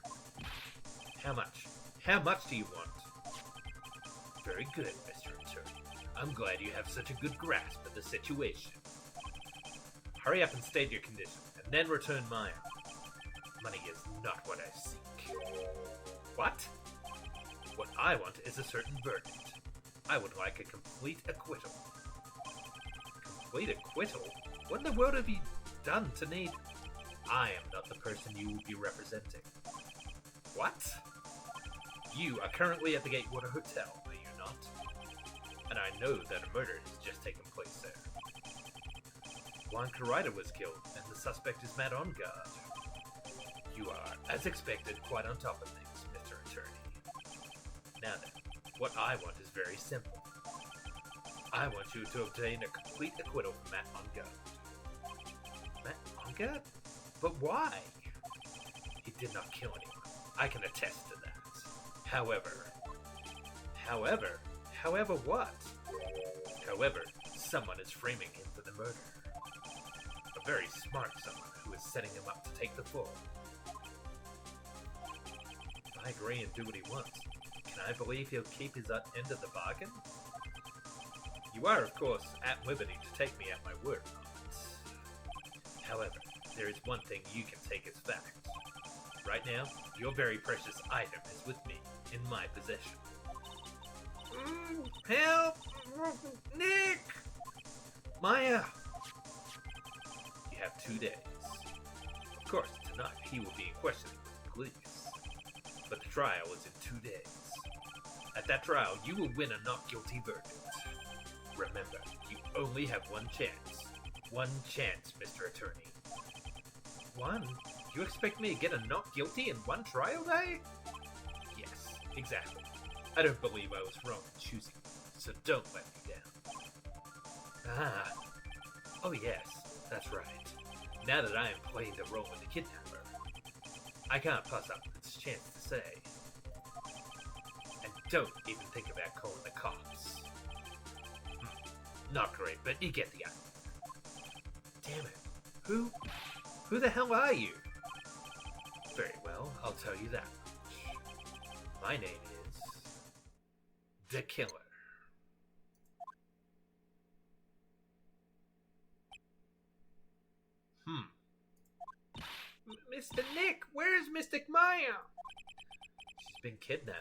How much? How much do you want? Very good, Mr. Attorney. I'm glad you have such a good grasp of the situation. Hurry up and state your condition, and then return Maya. Money is not what I seek. What? What I want is a certain verdict. I would like a complete acquittal. Complete acquittal? What in the world have you done to need... I am not the person you would be representing. What? You are currently at the Gatewater Hotel, are you not? And I know that a murder has just taken place there. Juan Carida was killed, and the suspect is Matt on guard. You are, as expected, quite on top of things, Mr. Attorney. Now then, what I want is very simple. I want you to obtain a complete acquittal from Matt on guard. Matt on guard? But why? He did not kill anyone. I can attest to that. However what? However, someone is framing him for the murder. A very smart someone who is setting him up to take the fall. If I agree and do what he wants, can I believe he'll keep his end of the bargain? You are, of course, at liberty to take me at my word on it. However, there is one thing you can take as fact. Right now, your very precious item is with me, in my possession. Help! Nick! Maya! You have 2 days. Of course, tonight he will be in questioning with the police. But the trial is in 2 days. At that trial, you will win a not guilty verdict. Remember, you only have one chance. One chance, Mr. Attorney. One? You expect me to get a not guilty in one trial day? Yes, exactly. I don't believe I was wrong in choosing you, so don't let me down. Ah. Oh yes, that's right. Now that I am playing the role of the kidnapper, I can't pass up this chance to say. And don't even think about calling the cops. Not great, but you get the idea. Damn it. Who the hell are you? Very well, I'll tell you that much. My name is... The Killer. Mr. Nick, where's Mystic Maya? She's been kidnapped.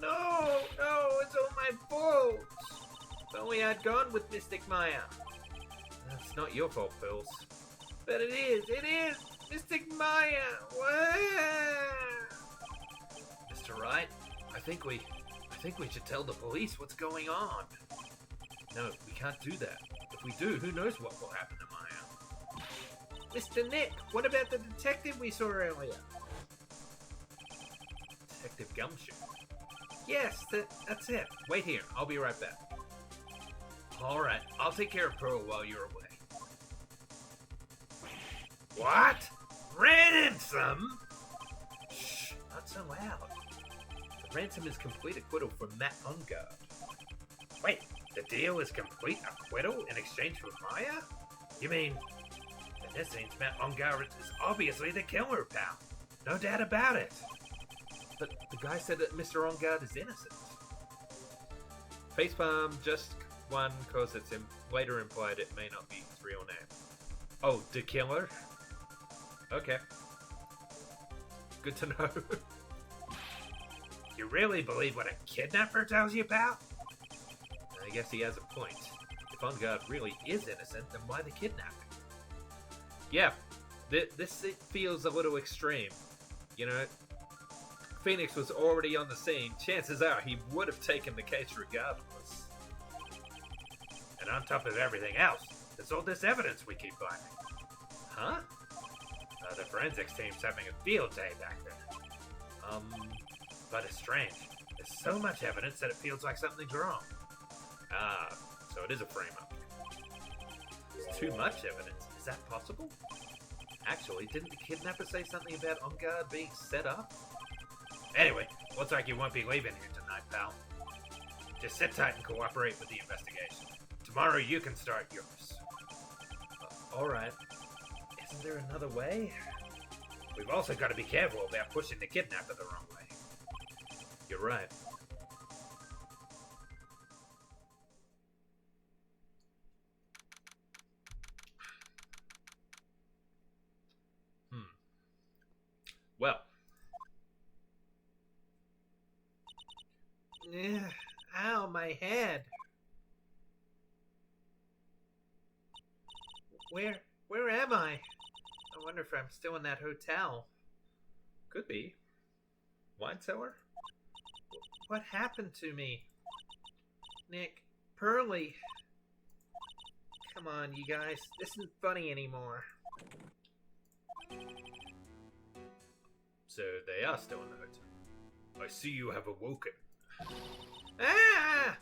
No, it's all my fault. If only I'd gone with Mystic Maya. That's not your fault, Pills. But it is! Mystic Maya! What? Mr. Wright, I think we should tell the police what's going on. No, we can't do that. If we do, who knows what will happen to Maya. Mr. Nick, what about the detective we saw earlier? Detective Gumshoe? Yes, that's it. Wait here, I'll be right back. Alright, I'll take care of Pearl while you're away. What? Ransom? Shh, not so loud. The ransom is complete acquittal from Matt Ungard. Wait, the deal is complete acquittal in exchange for Maya? You mean... This means Matt Ungard is obviously the killer, pal. No doubt about it. But the guy said that Mr. Ungard is innocent. Facepalm just won because it's later implied it may not be his real name. Oh, the killer? Okay. Good to know. You really believe what a kidnapper tells you, pal? I guess he has a point. If Ungard really is innocent, then why the kidnapping? Yeah, this feels a little extreme. You know, Phoenix was already on the scene. Chances are he would have taken the case regardless. And on top of everything else, there's all this evidence we keep finding. Huh? The forensics team's having a field day back there. But it's strange. There's so much evidence that it feels like something's wrong. Ah, so it is a frame-up. There's too much evidence. Is that possible? Actually, didn't the kidnapper say something about Ungard being set up? Anyway, looks like you won't be leaving here tonight, pal. Just sit tight and cooperate with the investigation. Tomorrow you can start yours. Alright. Isn't there another way? We've also got to be careful about pushing the kidnapper the wrong way. You're right. Well. Ow, my head. Where am I? I wonder if I'm still in that hotel. Could be. Wine cellar? What happened to me? Nick, Pearly. Come on, you guys. This isn't funny anymore. So they are still in the hotel. I see you have awoken. Ah!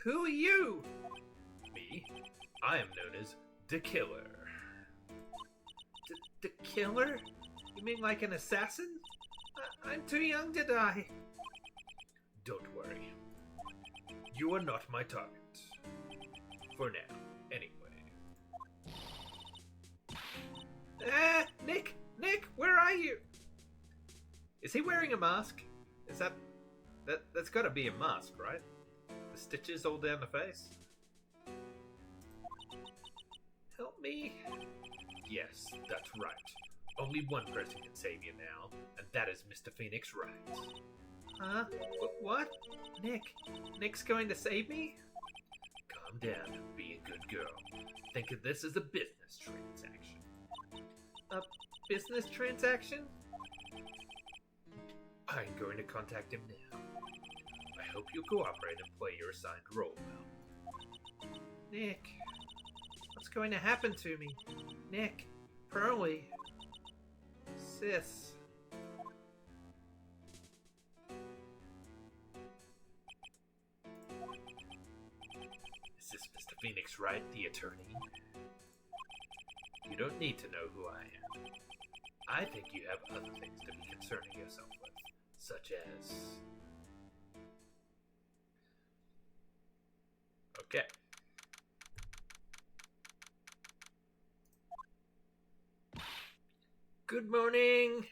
Who are you? Me? I am known as the Killer. The Killer? You mean like an assassin? I'm too young to die. Don't worry. You are not my target. For now, anyway. Ah! Nick, where are you? Is he wearing a mask? Is that's gotta be a mask, right? The stitches all down the face? me? Yes, that's right. Only one person can save you now, and that is Mr. Phoenix Wright. Huh? What? Nick's going to save me? Calm down and be a good girl. Think of this as a business transaction. A business transaction? I'm going to contact him now. I hope you'll cooperate and play your assigned role well. Nick, what's going to happen to me? Nick, Pearlie, Sis. Is this Mr. Phoenix Wright, the attorney? You don't need to know who I am. I think you have other things to be concerning yourself with, such as... Okay. Good morning!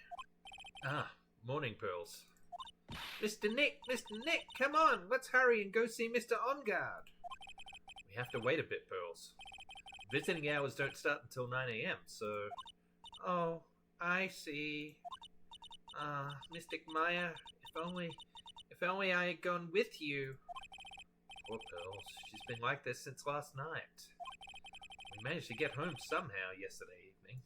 Ah, morning, Pearls. Mr. Nick, come on! Let's hurry and go see Mr. On Guard. We have to wait a bit, Pearls. Visiting hours don't start until 9 a.m., so... Oh, I see. Mystic Maya, if only I had gone with you. Poor Pearls, she's been like this since last night. We managed to get home somehow yesterday evening.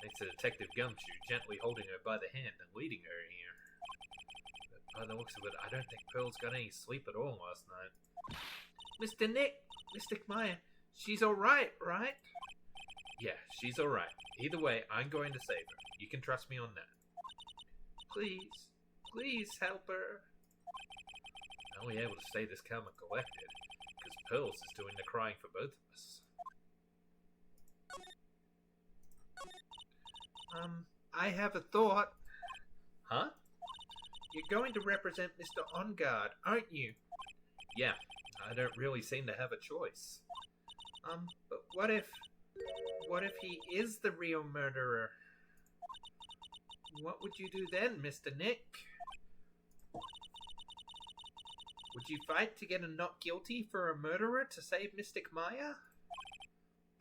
Thanks to Detective Gumshoe gently holding her by the hand and leading her here. But by the looks of it, I don't think Pearls got any sleep at all last night. Mr. Nick, Mystic Maya, she's alright, right? Yeah, she's alright. Either way, I'm going to save her. You can trust me on that. Please help her. I'm only able to stay this calm and collected because Pearls is doing the crying for both of us. I have a thought. Huh? You're going to represent Mr. On Guard, aren't you? Yeah, I don't really seem to have a choice. But what if he is the real murderer? What would you do then, Mr. Nick? Would you fight to get a not guilty for a murderer to save Mystic Maya?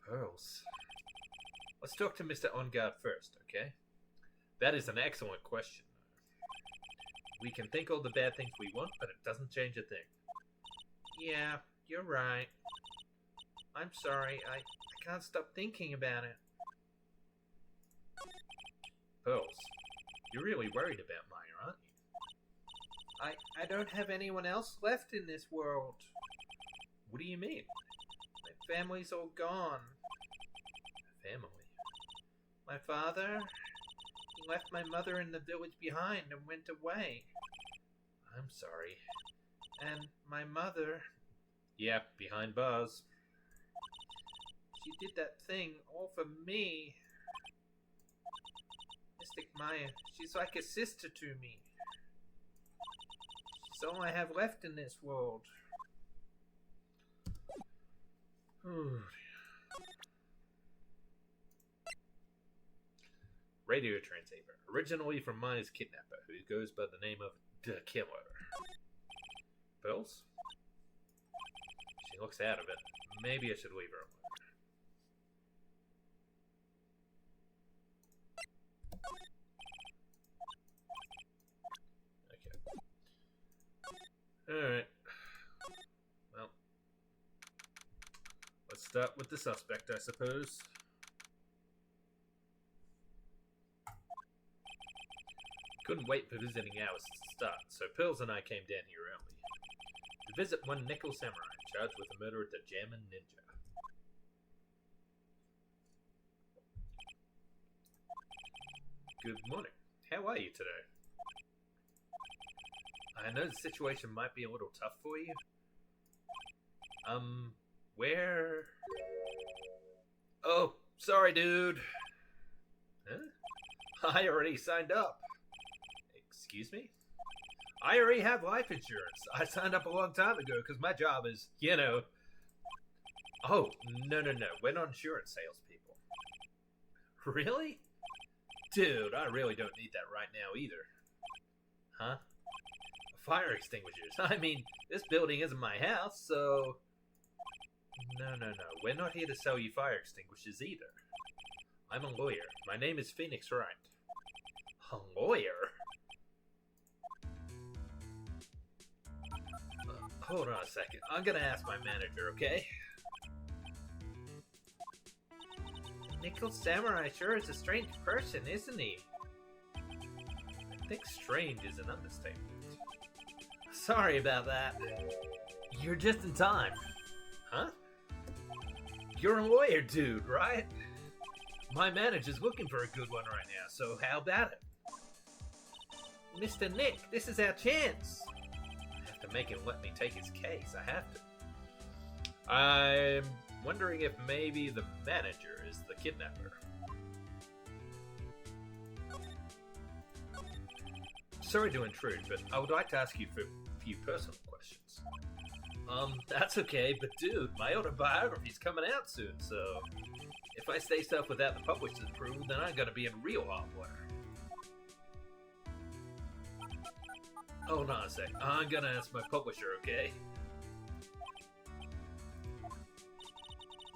Pearls. Let's talk to Mr. On Guard first, okay? That is an excellent question. We can think all the bad things we want, but it doesn't change a thing. Yeah, you're right. I'm sorry, I can't stop thinking about it. Pearls, you're really worried about Maya, aren't you? I don't have anyone else left in this world. What do you mean? My family's all gone. Family? My father? He left my mother in the village behind and went away. I'm sorry. And my mother... Yeah, behind bars. She did that thing all for me. Mystic Maya, she's like a sister to me. She's all I have left in this world. Radio transceiver, originally from Maya's kidnapper, who goes by the name of The Killer. Pearls? She looks out of it. Maybe I should leave her alone. Okay. Alright. Well. Let's start with the suspect, I suppose. Couldn't wait for visiting hours to start, so Pearls and I came down here early. To visit one nickel samurai charged with the murder of the German ninja. Good morning. How are you today? I know the situation might be a little tough for you. Where... Oh, sorry, dude. Huh? I already signed up. Excuse me? I already have life insurance. I signed up a long time ago because my job is, you know... Oh, no. We're not insurance salespeople. Really? Dude, I really don't need that right now either. Huh? Fire extinguishers. I mean, this building isn't my house, so... No. We're not here to sell you fire extinguishers either. I'm a lawyer. My name is Phoenix Wright. A lawyer? Hold on a second. I'm gonna ask my manager, okay? Nickel Samurai sure is a strange person, isn't he? I think strange is an understatement. Sorry about that. You're just in time. Huh? You're a lawyer dude, right? My manager's looking for a good one right now, so how about it? Mr. Nick, this is our chance. I have to make him let me take his case. I have to. I'm wondering if maybe the manager is the kidnapper. Sorry to intrude, but I would like to ask you for a few personal questions. That's okay, but dude, my autobiography's coming out soon, so if I say stuff without the publisher's approval, then I'm gonna be in real hot water. Hold on a sec. I'm gonna ask my publisher, okay?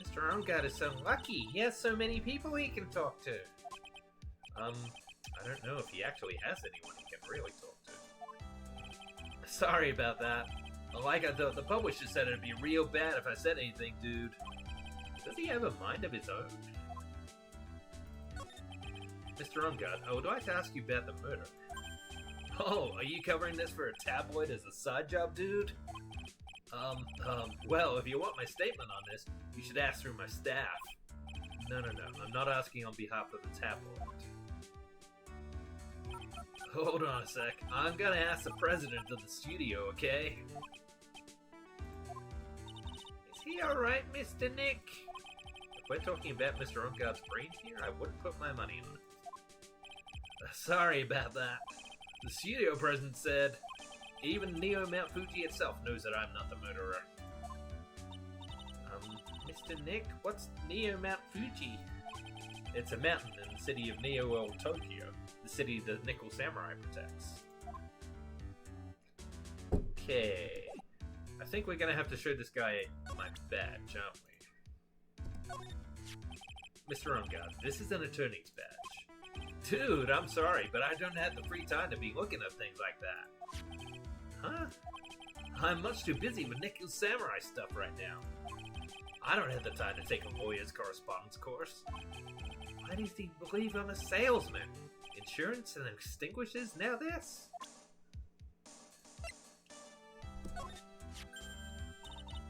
Mr. Armgard is so lucky. He has so many people he can talk to. I don't know if he actually has anyone he can really talk to. Sorry about that. Like I thought, the publisher said it'd be real bad if I said anything, dude. Does he have a mind of his own? Mr. Armgard, I would like to ask you about the murder. Oh, are you covering this for a tabloid as a side job, dude? Well, if you want my statement on this, you should ask through my staff. No, I'm not asking on behalf of the tabloid. Hold on a sec. I'm gonna ask the president of the studio, okay? Is he alright, Mr. Nick? If we're talking about Mr. Armgard's brain here, I wouldn't put my money on it. Sorry about that. The studio president said, even Neo Mount Fuji itself knows that I'm not the murderer. Mr. Nick, what's Neo Mount Fuji? It's a mountain in the city of Neo Old Tokyo, the city the Nickel Samurai protects. Okay. I think we're gonna have to show this guy my badge, aren't we? Mr. Armgard, this is an attorney's badge. Dude, I'm sorry, but I don't have the free time to be looking at things like that. Huh? I'm much too busy with Nickel Samurai stuff right now. I don't have the time to take a lawyer's correspondence course. Why does he believe I'm a salesman? Insurance and extinguishers, now this?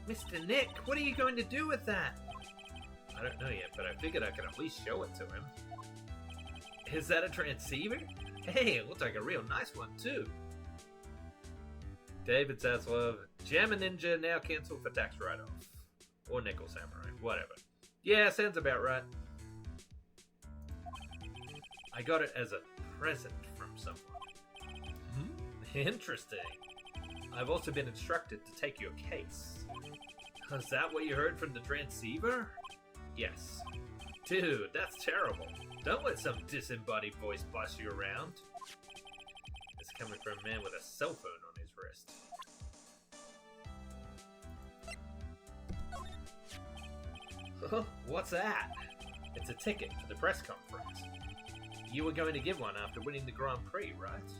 Mr. Nick, what are you going to do with that? I don't know yet, but I figured I could at least show it to him. Is that a transceiver? Hey, it looks like a real nice one, too. David Zaslav, Jam and Ninja now canceled for tax write-off. Or Nickel Samurai, whatever. Yeah, sounds about right. I got it as a present from someone. Interesting. I've also been instructed to take your case. Is that what you heard from the transceiver? Yes. Dude, that's terrible. Don't let some disembodied voice boss you around. It's coming from a man with a cell phone on his wrist. Huh? What's that? It's a ticket for the press conference. You were going to give one after winning the Grand Prix, right?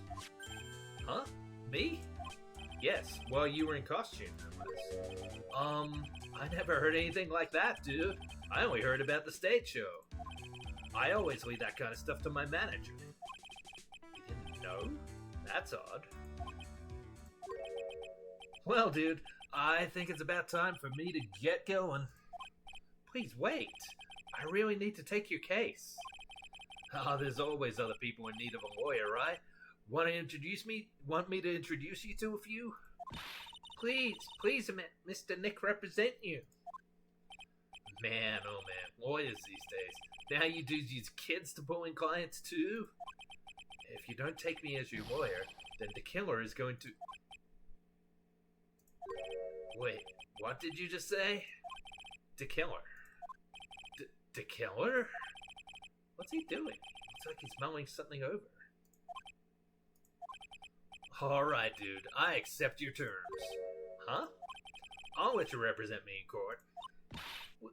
Huh? Me? Yes, well, you were in costume, no less. I never heard anything like that, dude. I only heard about the stage show. I always leave that kind of stuff to my manager. You didn't know? That's odd. Well, dude, I think it's about time for me to get going. Please wait. I really need to take your case. Oh, there's always other people in need of a lawyer, right? Want me to introduce you to a few? Please, Mr. Nick represent you. Man, oh man, lawyers these days. Now you do use kids to pull in clients too? If you don't take me as your lawyer, then the killer is going to... Wait, what did you just say? The killer. The killer? What's he doing? Looks like he's mulling something over. Alright, dude. I accept your terms. Huh? I'll let you represent me in court.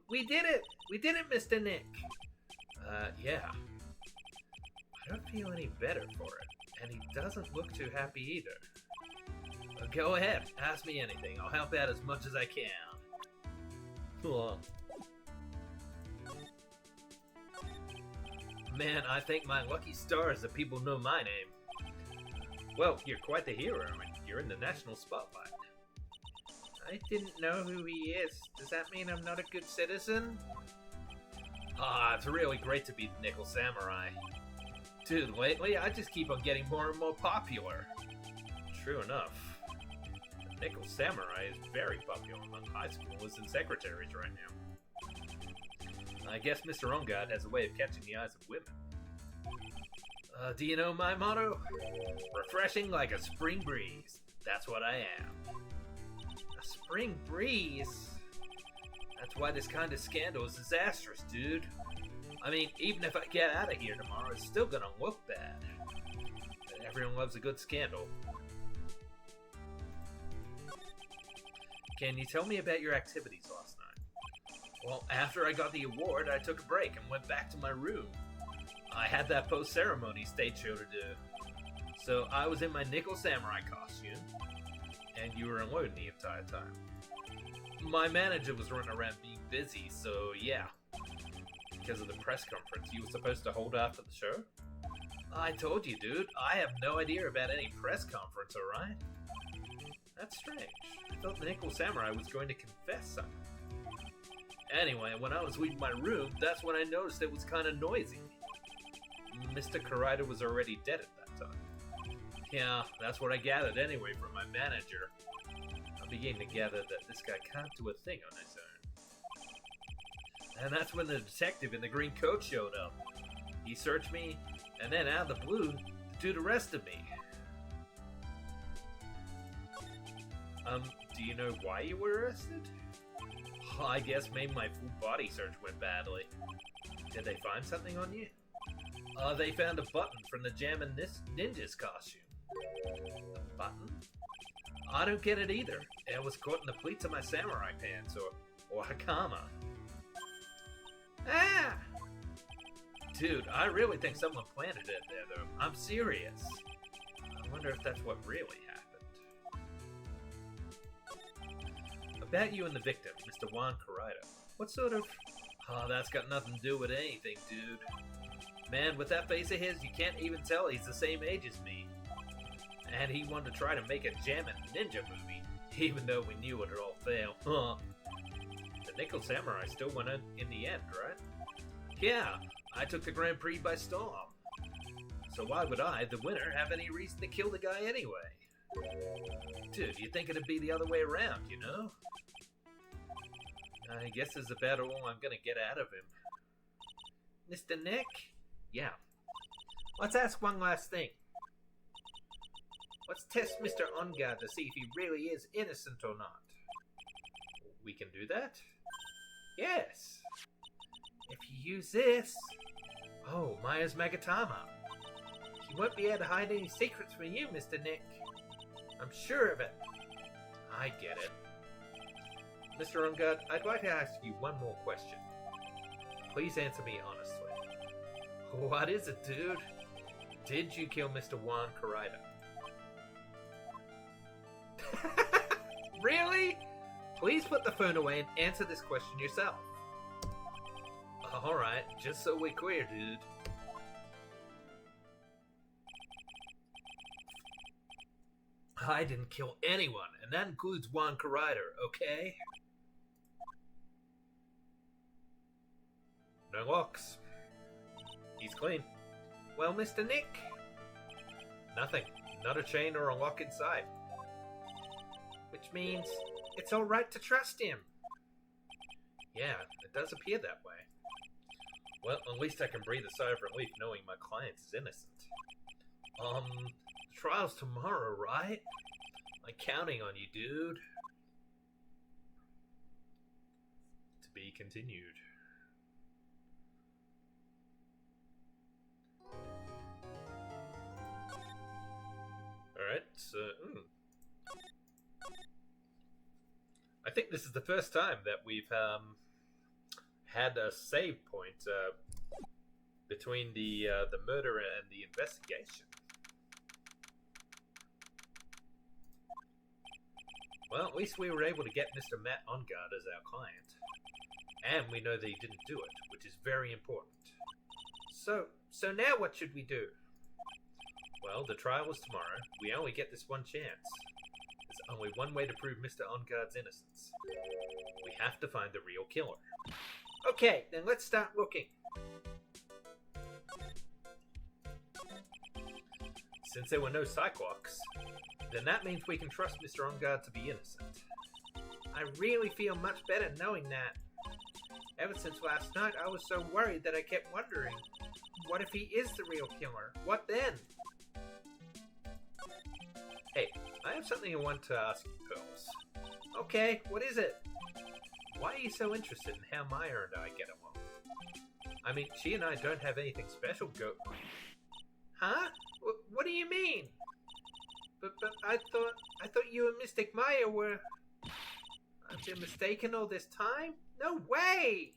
We did it! We did it, Mr. Nick! Yeah. I don't feel any better for it, and he doesn't look too happy either. Go ahead, ask me anything. I'll help out as much as I can. Man, I thank my lucky stars that people know my name. Well, you're quite the hero, and you're in the national spotlight. I didn't know who he is. Does that mean I'm not a good citizen? It's really great to be the Nickel Samurai. Dude, lately I just keep on getting more and more popular. True enough. The Nickel Samurai is very popular among high schoolers and secretaries right now. I guess Mr. Ongard has a way of catching the eyes of women. Do you know my motto? Refreshing like a spring breeze. That's what I am. A spring breeze? That's why this kind of scandal is disastrous, dude. I mean, even if I get out of here tomorrow, it's still gonna look bad. Everyone loves a good scandal. Can you tell me about your activities last night? Well, after I got the award, I took a break and went back to my room. I had that post-ceremony stage show to do. So I was in my Nickel Samurai costume, and you were alone the entire time. My manager was running around being busy, so yeah. Because of the press conference you were supposed to hold after the show? I told you, dude, I have no idea about any press conference, alright? That's strange. I thought the Nickel Samurai was going to confess something. Anyway, when I was leaving my room, that's when I noticed it was kind of noisy. Mr. Karaita was already dead at that time. Yeah, that's what I gathered anyway from my manager. I began to gather that this guy can't do a thing on his own. And that's when the detective in the green coat showed up. He searched me, and then out of the blue, the dude arrested me. Do you know why you were arrested? I guess maybe my full body search went badly. Did they find something on you? They found a button from the Jammin' Ninja's costume. A button? I don't get it either. It was caught in the pleats of my samurai pants, or hakama. Ah! Dude, I really think someone planted it there, though. I'm serious. I wonder if that's what really happened. About you and the victim, Mr. Juan Karaita. What sort of... Oh, that's got nothing to do with anything, dude. Man, with that face of his, you can't even tell he's the same age as me. And he wanted to try to make a Jammin' Ninja movie, even though we knew it would all fail. The Nickel Samurai still won in the end, right? Yeah, I took the Grand Prix by storm. So why would I, the winner, have any reason to kill the guy anyway? Dude, you'd think it'd be the other way around, you know? I guess it's about all I'm gonna get out of him. Mr. Nick? Yeah. Let's ask one last thing. Let's test Mr. Ongard to see if he really is innocent or not. We can do that? Yes. If you use this... Oh, Maya's Magatama. He won't be able to hide any secrets from you, Mr. Nick. I'm sure of it. I get it. Mr. Ongard, I'd like to ask you one more question. Please answer me honestly. What is it, dude? Did you kill Mr. Juan Karaita? Really? Please put the phone away and answer this question yourself. Alright, just so we're clear, dude. I didn't kill anyone, and that includes Juan Karaita, okay? No locks. He's clean. Well, Mr. Nick? Nothing. Not a chain or a lock inside. Which means it's alright to trust him. Yeah, it does appear that way. Well, at least I can breathe a sigh of relief knowing my client is innocent. The trial's tomorrow, right? I'm counting on you, dude. To be continued. Alright, so... I think this is the first time that we've had a save point between the murderer and the investigation. Well, at least we were able to get Mr. Matt on guard as our client. And we know that he didn't do it, which is very important. So now what should we do? Well, the trial is tomorrow. We only get this one chance. There's only one way to prove Mr. On-Guard's innocence. We have to find the real killer. Okay, then let's start looking. Since there were no sidewalks, then that means we can trust Mr. On-Guard to be innocent. I really feel much better knowing that. Ever since last night, I was so worried that I kept wondering, what if he is the real killer? What then? Hey, I have something I want to ask you, Pearls. Okay, what is it? Why are you so interested in how Maya and I get along? I mean, she and I don't have anything special go... Huh? What do you mean? But I thought you and Mystic Maya were... I've been mistaken all this time? No way!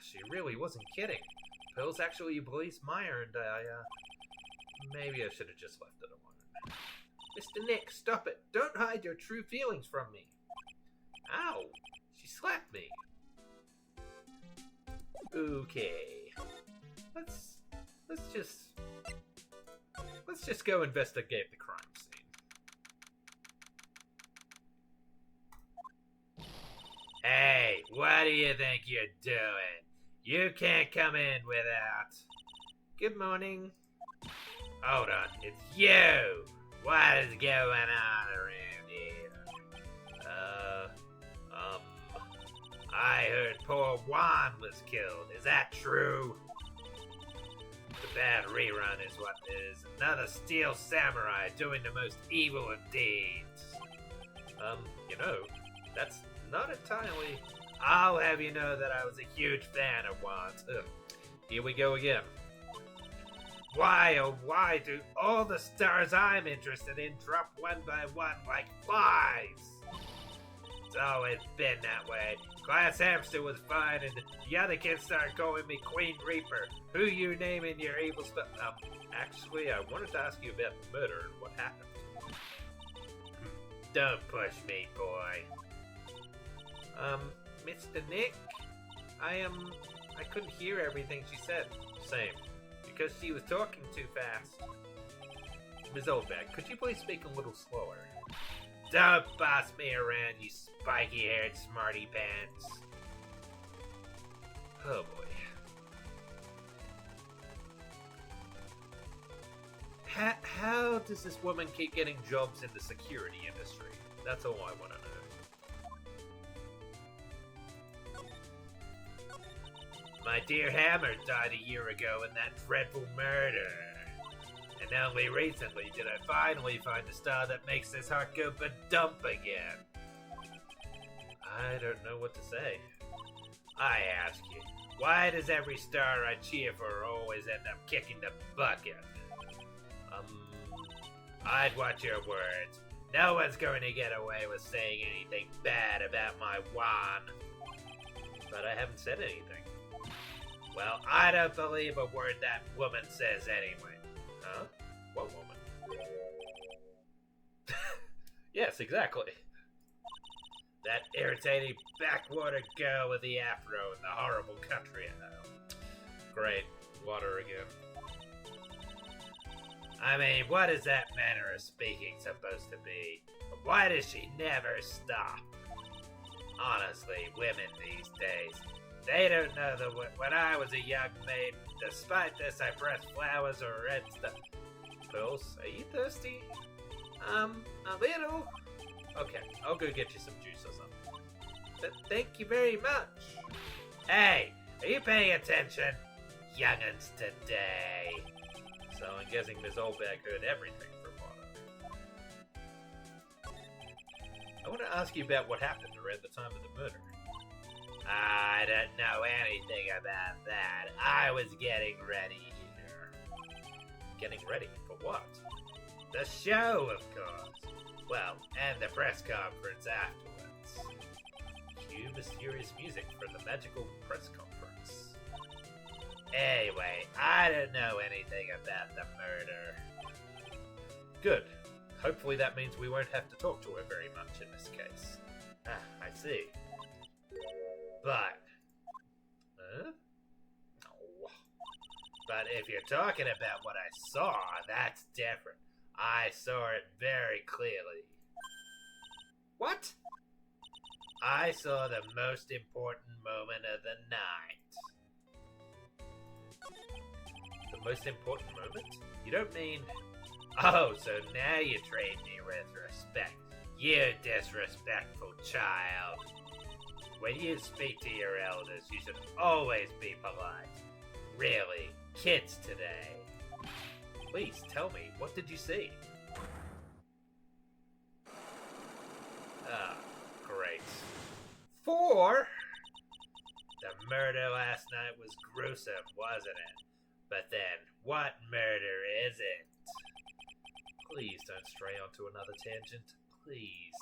She really wasn't kidding. Pearls actually believes Maya and maybe I should have just left it alone. Mr. Nick, stop it. Don't hide your true feelings from me. Ow! She slapped me. Okay. Let's just go investigate the crime scene. Hey, what do you think you're doing? You can't come in without... Good morning. Hold on, it's you! What is going on around here? I heard poor Juan was killed. Is that true? The bad rerun is what is. Another steel samurai doing the most evil of deeds. You know, that's not entirely... I'll have you know that I was a huge fan of Juan's. Here we go again. Why, oh why do all the stars I'm interested in drop one by one like flies? It's always been that way. Glass Hamster was fine and the other kids started calling me Queen Reaper. Who you naming your evil stuff? Actually, I wanted to ask you about the murder and what happened. Don't push me, boy. Mr. Nick? I couldn't hear everything she said. Same. Because she was talking too fast. Ms. Oldback, could you please speak a little slower? Don't boss me around, you spiky-haired smarty pants. Oh boy. How does this woman keep getting jobs in the security industry? That's all I want to know. My dear Hammer died a year ago in that dreadful murder. And only recently did I finally find the star that makes this heart go ba-dump again. I don't know what to say. I ask you, why does every star I cheer for always end up kicking the bucket? I'd watch your words. No one's going to get away with saying anything bad about my Juan. But I haven't said anything. Well, I don't believe a word that woman says anyway. Huh? What woman? Yes, exactly. That irritating backwater girl with the afro in the horrible country I know. Great. Water again. I mean, what is that manner of speaking supposed to be? Why does she never stop? Honestly, women these days, they don't know that when I was a young maid, despite this, I pressed flowers or red stuff. Pearls, are you thirsty? A little. Okay, I'll go get you some juice or something. Thank you very much. Hey, are you paying attention? Young'uns today. So I'm guessing Ms. Oldback heard everything from Mono. I want to ask you about what happened around the time of the murder. I don't know anything about that. I was getting ready here. Getting ready for what? The show, of course. Well, and the press conference afterwards. cue mysterious music for the magical press conference. Anyway, I don't know anything about the murder. Good. Hopefully that means we won't have to talk to her very much in this case. Ah, I see. But... Huh? No. But if you're talking about what I saw, that's different. I saw it very clearly. What? I saw the most important moment of the night. The most important moment? You don't mean... Oh, so now you treat me with respect. You disrespectful child. When you speak to your elders, you should always be polite. Really, kids today. Please tell me, what did you see? Ah, great. 4? The murder last night was gruesome, wasn't it? But then, what murder is it? Please don't stray onto another tangent. Please.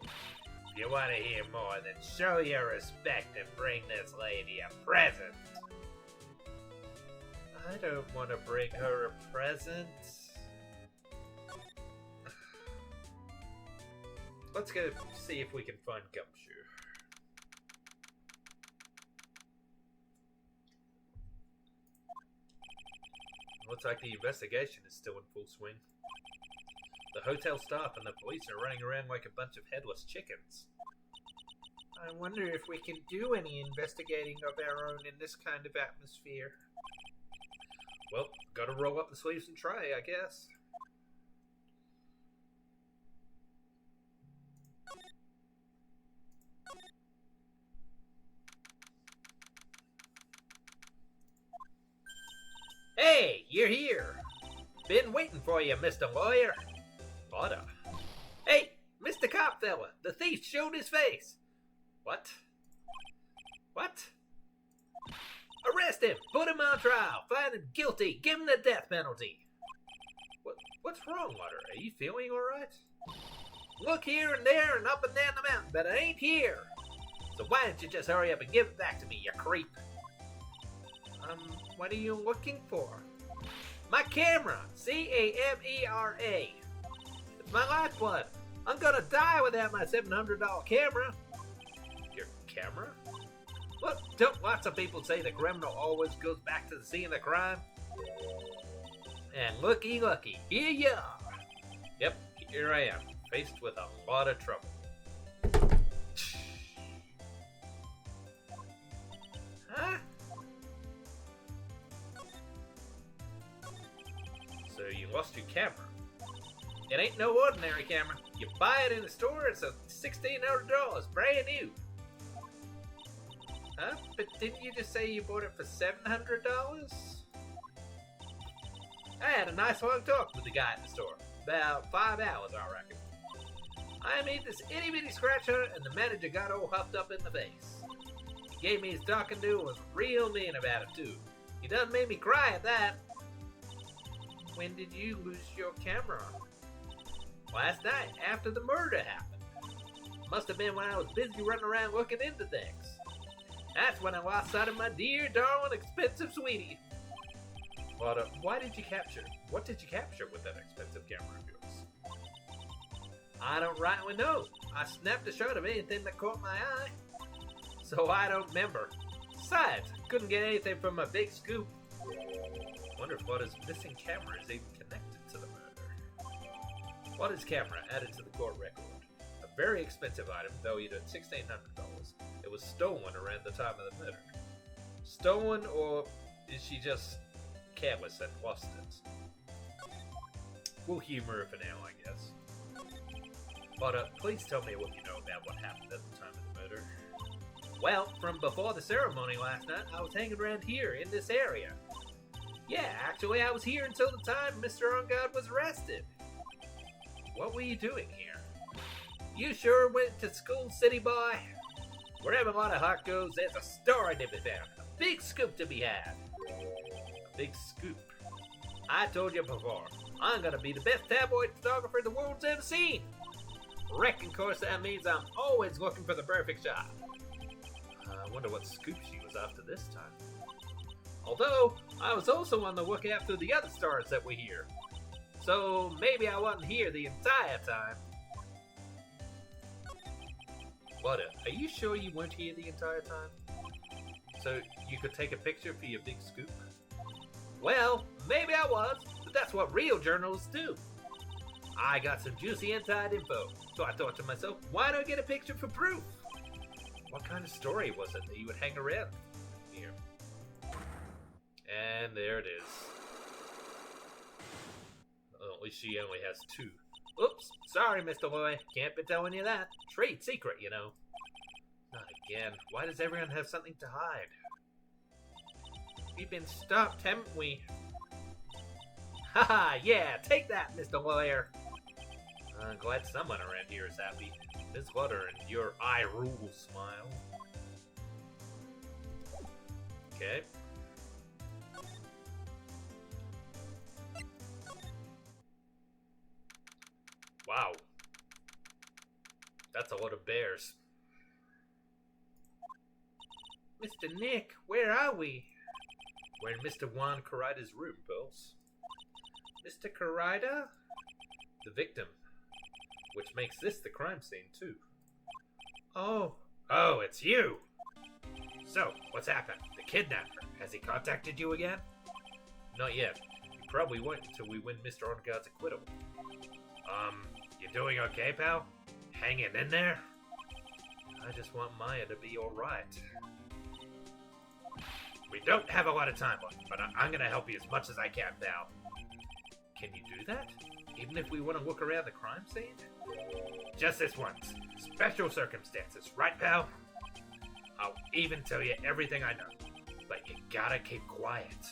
If you want to hear more, then show your respect and bring this lady a present. I don't want to bring her a present. Let's go see if we can find Gumshoe. Looks like the investigation is still in full swing. The hotel staff and the police are running around like a bunch of headless chickens. I wonder if we can do any investigating of our own in this kind of atmosphere. Well, gotta roll up the sleeves and try, I guess. Hey, you're here! Been waiting for you, Mr. Lawyer. Potter. Hey, Mr. Cop fella, the thief showed his face. What? What? Arrest him! Put him on trial! Find him guilty! Give him the death penalty! What's wrong, Potter? Are you feeling alright? Look here and there and up and down the mountain, but it ain't here! So why don't you just hurry up and give it back to me, you creep? What are you looking for? My camera! C-A-M-E-R-A! It's my lifeblood! I'm gonna die without my $700 camera! Your camera? Look, don't lots of people say the criminal always goes back to the scene of the crime? And looky, here you are! Yep, here I am, faced with a lot of trouble. Huh? So you lost your camera. It ain't no ordinary camera. You buy it in the store, it's a $1,600, brand new. Huh? But didn't you just say you bought it for $700? I had a nice long talk with the guy at the store. About 5 hours, I reckon. I made this itty-bitty scratch on it, and the manager got all huffed up in the face. He gave me his talking to and was real mean about it, too. He done made me cry at that. When did you lose your camera? Last night, after the murder happened. Must have been when I was busy running around looking into things. That's when I lost sight of my dear, darling, expensive sweetie. But what did you capture with that expensive camera of yours? I don't rightly know. I snapped a shot of anything that caught my eye. So I don't remember. Besides, couldn't get anything from my big scoop. Wonder if Lotte's missing camera is even connected to the murder. Lotte's camera added to the court record. A very expensive item valued at $1,600. It was stolen around the time of the murder. Stolen, or is she just careless and lost it? We'll humor her for now, I guess. But please tell me what you know about what happened at the time of the murder. Well, from before the ceremony last night, I was hanging around here in this area. Yeah, actually, I was here until the time Mr. On Guard was arrested. What were you doing here? You sure went to school, city boy. Wherever a lot of heart goes, there's a story to be found. A big scoop to be had. A big scoop. I told you before, I'm gonna be the best tabloid photographer the world's ever seen. Reckon course that means I'm always looking for the perfect shot. I wonder what scoop she was after this time. Although, I was also on the lookout for the other stars that were here. So, maybe I wasn't here the entire time. What? Are you sure you weren't here the entire time? So, you could take a picture for your big scoop? Well, maybe I was, but that's what real journalists do. I got some juicy inside info, so I thought to myself, why not get a picture for proof? What kind of story was it that you would hang around here? And there it is. Well, at least she only has 2. Oops, sorry, Mr. Loy. Can't be telling you that. Trade secret, you know. Not again. Why does everyone have something to hide? We've been stopped, haven't we? Haha, yeah, take that, Mr. Lawyer. I'm glad someone around here is happy. Ms. Lutter and your I rule smile. Okay. Wow. That's a lot of bears. Mr. Nick, where are we? We're in Mr. Juan Carida's room, Pearls. Mr. Carida? The victim. Which makes this the crime scene, too. Oh. Oh, it's you! So, what's happened? The kidnapper. Has he contacted you again? Not yet. He probably won't until we win Mr. Onguard's acquittal. You doing okay, pal? Hanging in there? I just want Maya to be alright. We don't have a lot of time left, but I'm gonna help you as much as I can, pal. Can you do that? Even if we want to look around the crime scene? Just this once. Special circumstances, right, pal? I'll even tell you everything I know, but you gotta keep quiet.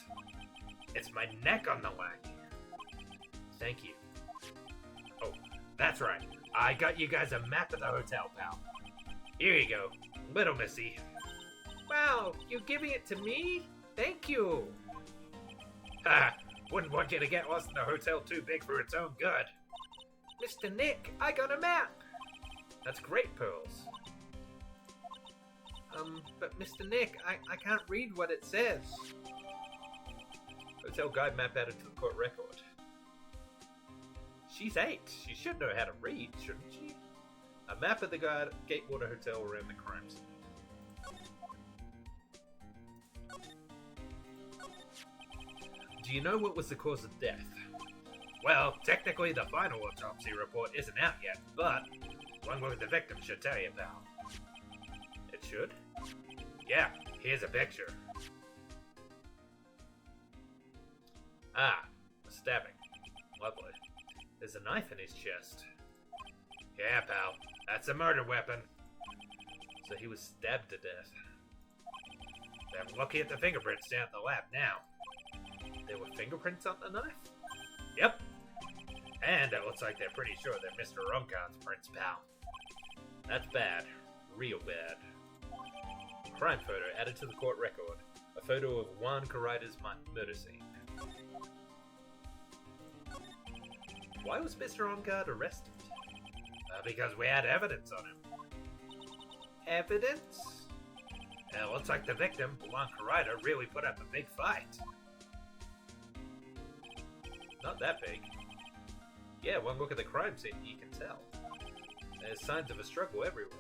It's my neck on the line. Thank you. Oh, that's right. I got you guys a map of the hotel, pal. Here you go, little missy. Wow, you're giving it to me? Thank you. Ha! Wouldn't want you to get lost in the hotel too big for its own good. Mr. Nick, I got a map. That's great, Pearls. But Mr. Nick, I can't read what it says. Hotel guide map added to the court record. She's 8. She should know how to read, shouldn't she? A map of the Gatewater Hotel around the crime scene. Do you know what was the cause of death? Well, technically the final autopsy report isn't out yet, but one look at the victim should tell you about. It should? Yeah, here's a picture. Ah, a stabbing. Lovely. There's a knife in his chest. Yeah, pal, that's a murder weapon. So he was stabbed to death. I'm looking at the fingerprints down at the lab now. There were fingerprints on the knife? Yep. And it looks like they're pretty sure they're Mr. Onguard's prints, pal. That's bad. Real bad. Crime photo added to the court record. A photo of Juan Carida's murder scene. Why was Mr. Onguard arrested? Because we had evidence on him. Evidence? It looks like the victim, Juan Carida, really put up a big fight. Not that big. Yeah, one look at the crime scene, you can tell. There's signs of a struggle everywhere.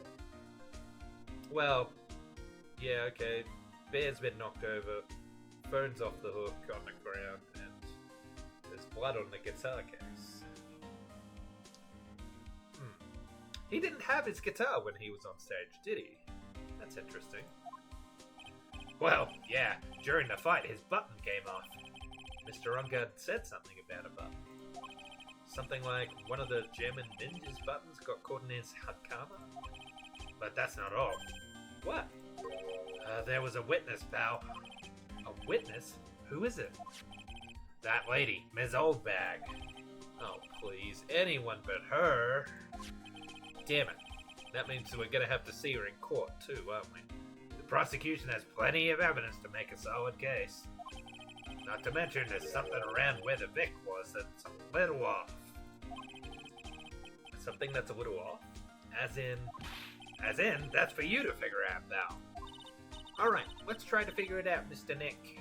Well, yeah, okay. Bear's been knocked over, phone's off the hook on the ground, and there's blood on the guitar case. He didn't have his guitar when he was on stage, did he? That's interesting. Well, yeah, during the fight his button came off. Mr. Onguard said something about a button. Something like one of the German ninjas' buttons got caught in his hakama? But that's not all. What? There was a witness, pal. A witness? Who is it? That lady, Ms. Oldbag. Oh, please, anyone but her. Damn it. That means we're gonna have to see her in court, too, aren't we? The prosecution has plenty of evidence to make a solid case. Not to mention there's something around where the Vic was that's a little off. It's Something that's a little off? As in, that's for you to figure out, pal. Alright, let's try to figure it out, Mr. Nick.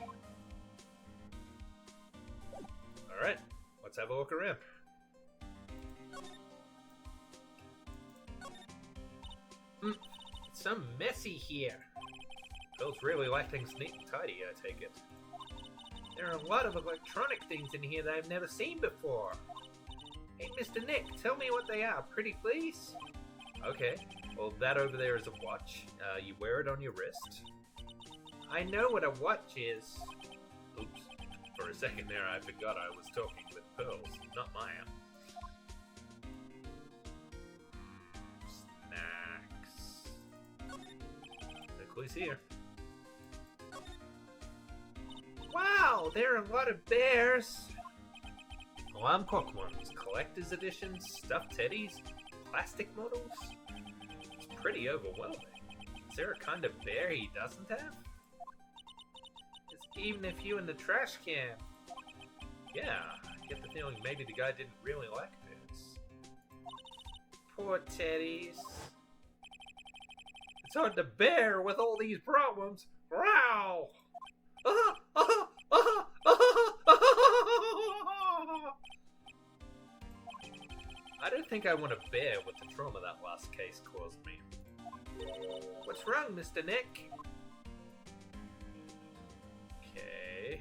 Alright, let's have a look around. It's so messy here. Feels really like things neat and tidy, I take it. There are a lot of electronic things in here that I've never seen before. Hey, Mr. Nick, tell me what they are, pretty please? Okay, well, that over there is a watch. You wear it on your wrist. I know what a watch is. Oops. For a second there, I forgot I was talking with Pearls, not Maya. Snacks. No clues here. Wow, there are a lot of bears. Alarm clock ones, collector's editions, stuffed teddies, plastic models. It's pretty overwhelming. Is there a kind of bear he doesn't have? There's even a few in the trash can. Yeah, I get the feeling maybe the guy didn't really like bears. Poor teddies. It's hard to bear with all these problems. Wow! I don't think I want to bear what the trauma that last case caused me. What's wrong, Mr. Nick? Okay.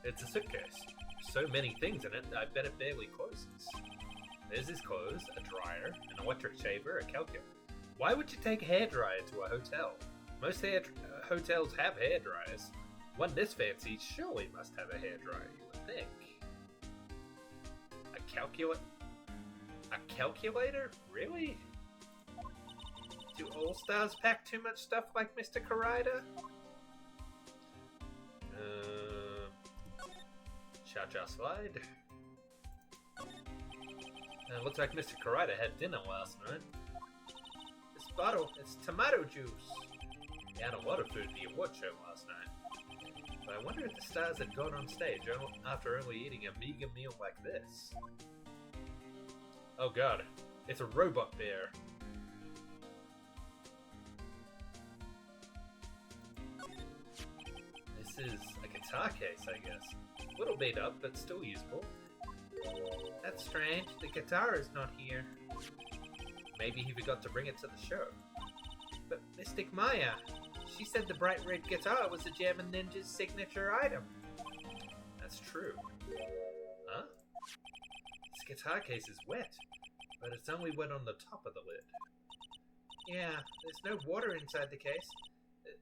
It's a suitcase. So many things in it that I bet it barely closes. There's his clothes, a dryer, an electric shaver, a calculator. Why would you take a hairdryer to a hotel? Most hotels have hairdryers. One this fancy surely must have a hairdryer, you would think. A calculator? Really? Do All-Stars pack too much stuff like Mr. Karaida? Cha-cha slide. Looks like Mr. Karaida had dinner last night. This bottle, it's tomato juice. He had a lot of food at the award show last night. But I wonder if the stars had gone on stage after only eating a meager meal like this. Oh god, it's a robot bear. This is a guitar case, I guess. A little beat up, but still usable. That's strange. The guitar is not here. Maybe he forgot to bring it to the show. But Mystic Maya, she said the bright red guitar was the Jammin' Ninja's signature item. That's true. Huh? This guitar case is wet, but it's only wet on the top of the lid. Yeah, there's no water inside the case.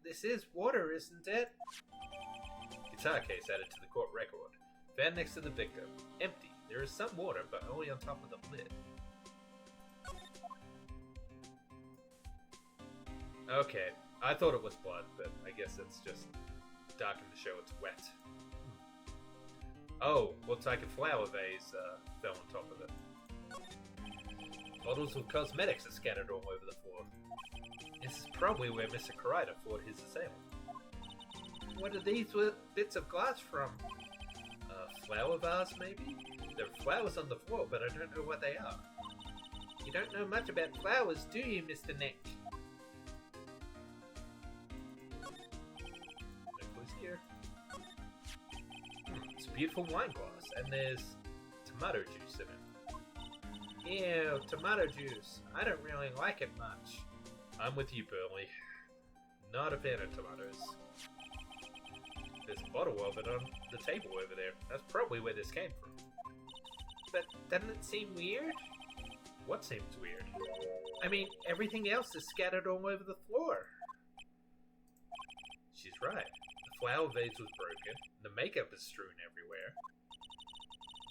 This is water, isn't it? Guitar case added to the court record. Found next to the victim. Empty. There is some water, but only on top of the lid. Okay, I thought it was blood, but I guess it's just darkened to show it's wet. Oh, looks like a flower vase fell on top of it. Bottles of cosmetics are scattered all over the floor. This is probably where Mr. Karaida fought his assailant. What are these bits of glass from? A flower vase, maybe? There are flowers on the floor, but I don't know what they are. You don't know much about flowers, do you, Mr. Nick? No clues here. It's a beautiful wine glass, and there's tomato juice in it. Ew, tomato juice. I don't really like it much. I'm with you, Burley. Not a fan of tomatoes. There's a bottle of it on the table over there. That's probably where this came from. But doesn't it seem weird? What seems weird? I mean, everything else is scattered all over the floor. She's right. The flower vase was broken. The makeup is strewn everywhere.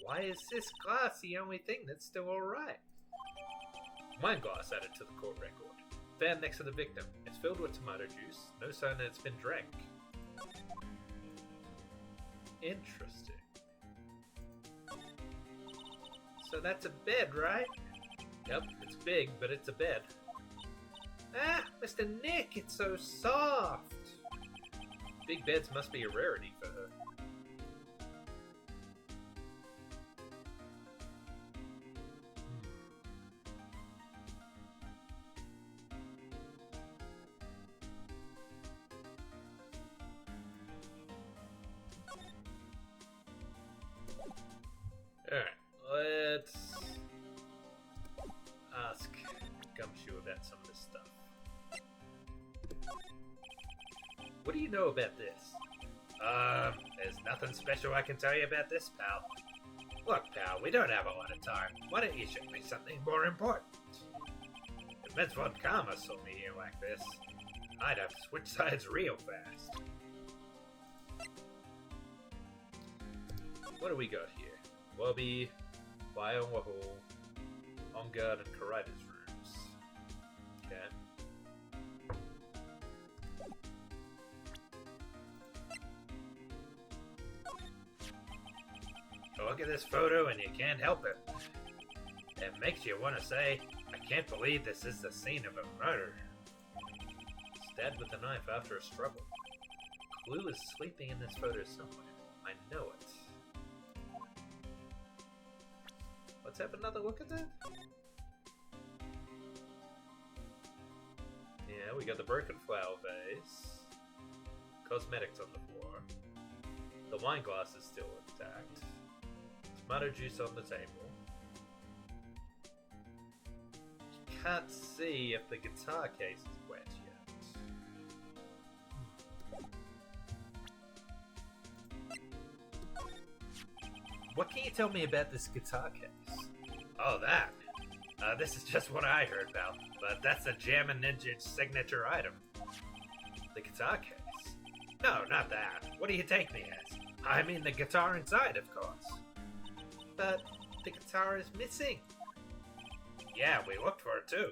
Why is this glass the only thing that's still alright? Wine glass added to the court record. Found next to the victim. It's filled with tomato juice. No sign that it's been drank. Interesting. So that's a bed, right? Yep, it's big, but it's a bed. Ah, Mr. Nick, it's so soft. Big beds must be a rarity for her. Alright, let's ask Gumshoe about some of this stuff. What do you know about this? There's nothing special I can tell you about this, pal. Look, pal, we don't have a lot of time. Why don't you show me something more important? If Ms. Von Karma saw me here like this, I'd have to switch sides real fast. What do we got here? Lobby, Bio Hall, On Guard, and Karaita's rooms. Okay. Look at this photo and you can't help it. It makes you want to say, I can't believe this is the scene of a murder. Stabbed with a knife after a struggle. Clue is sleeping in this photo somewhere. I know it. Let's have another look at that. Yeah, we got the broken flower vase. Cosmetics on the floor. The wine glass is still intact. Tomato juice on the table. Can't see if the guitar case is wet yet. What can you tell me about this guitar case? Oh, that. This is just what I heard about, but that's a Jammin' Ninja's signature item. The guitar case? No, not that. What do you take me as? I mean the guitar inside, of course. But the guitar is missing. Yeah, we looked for it too.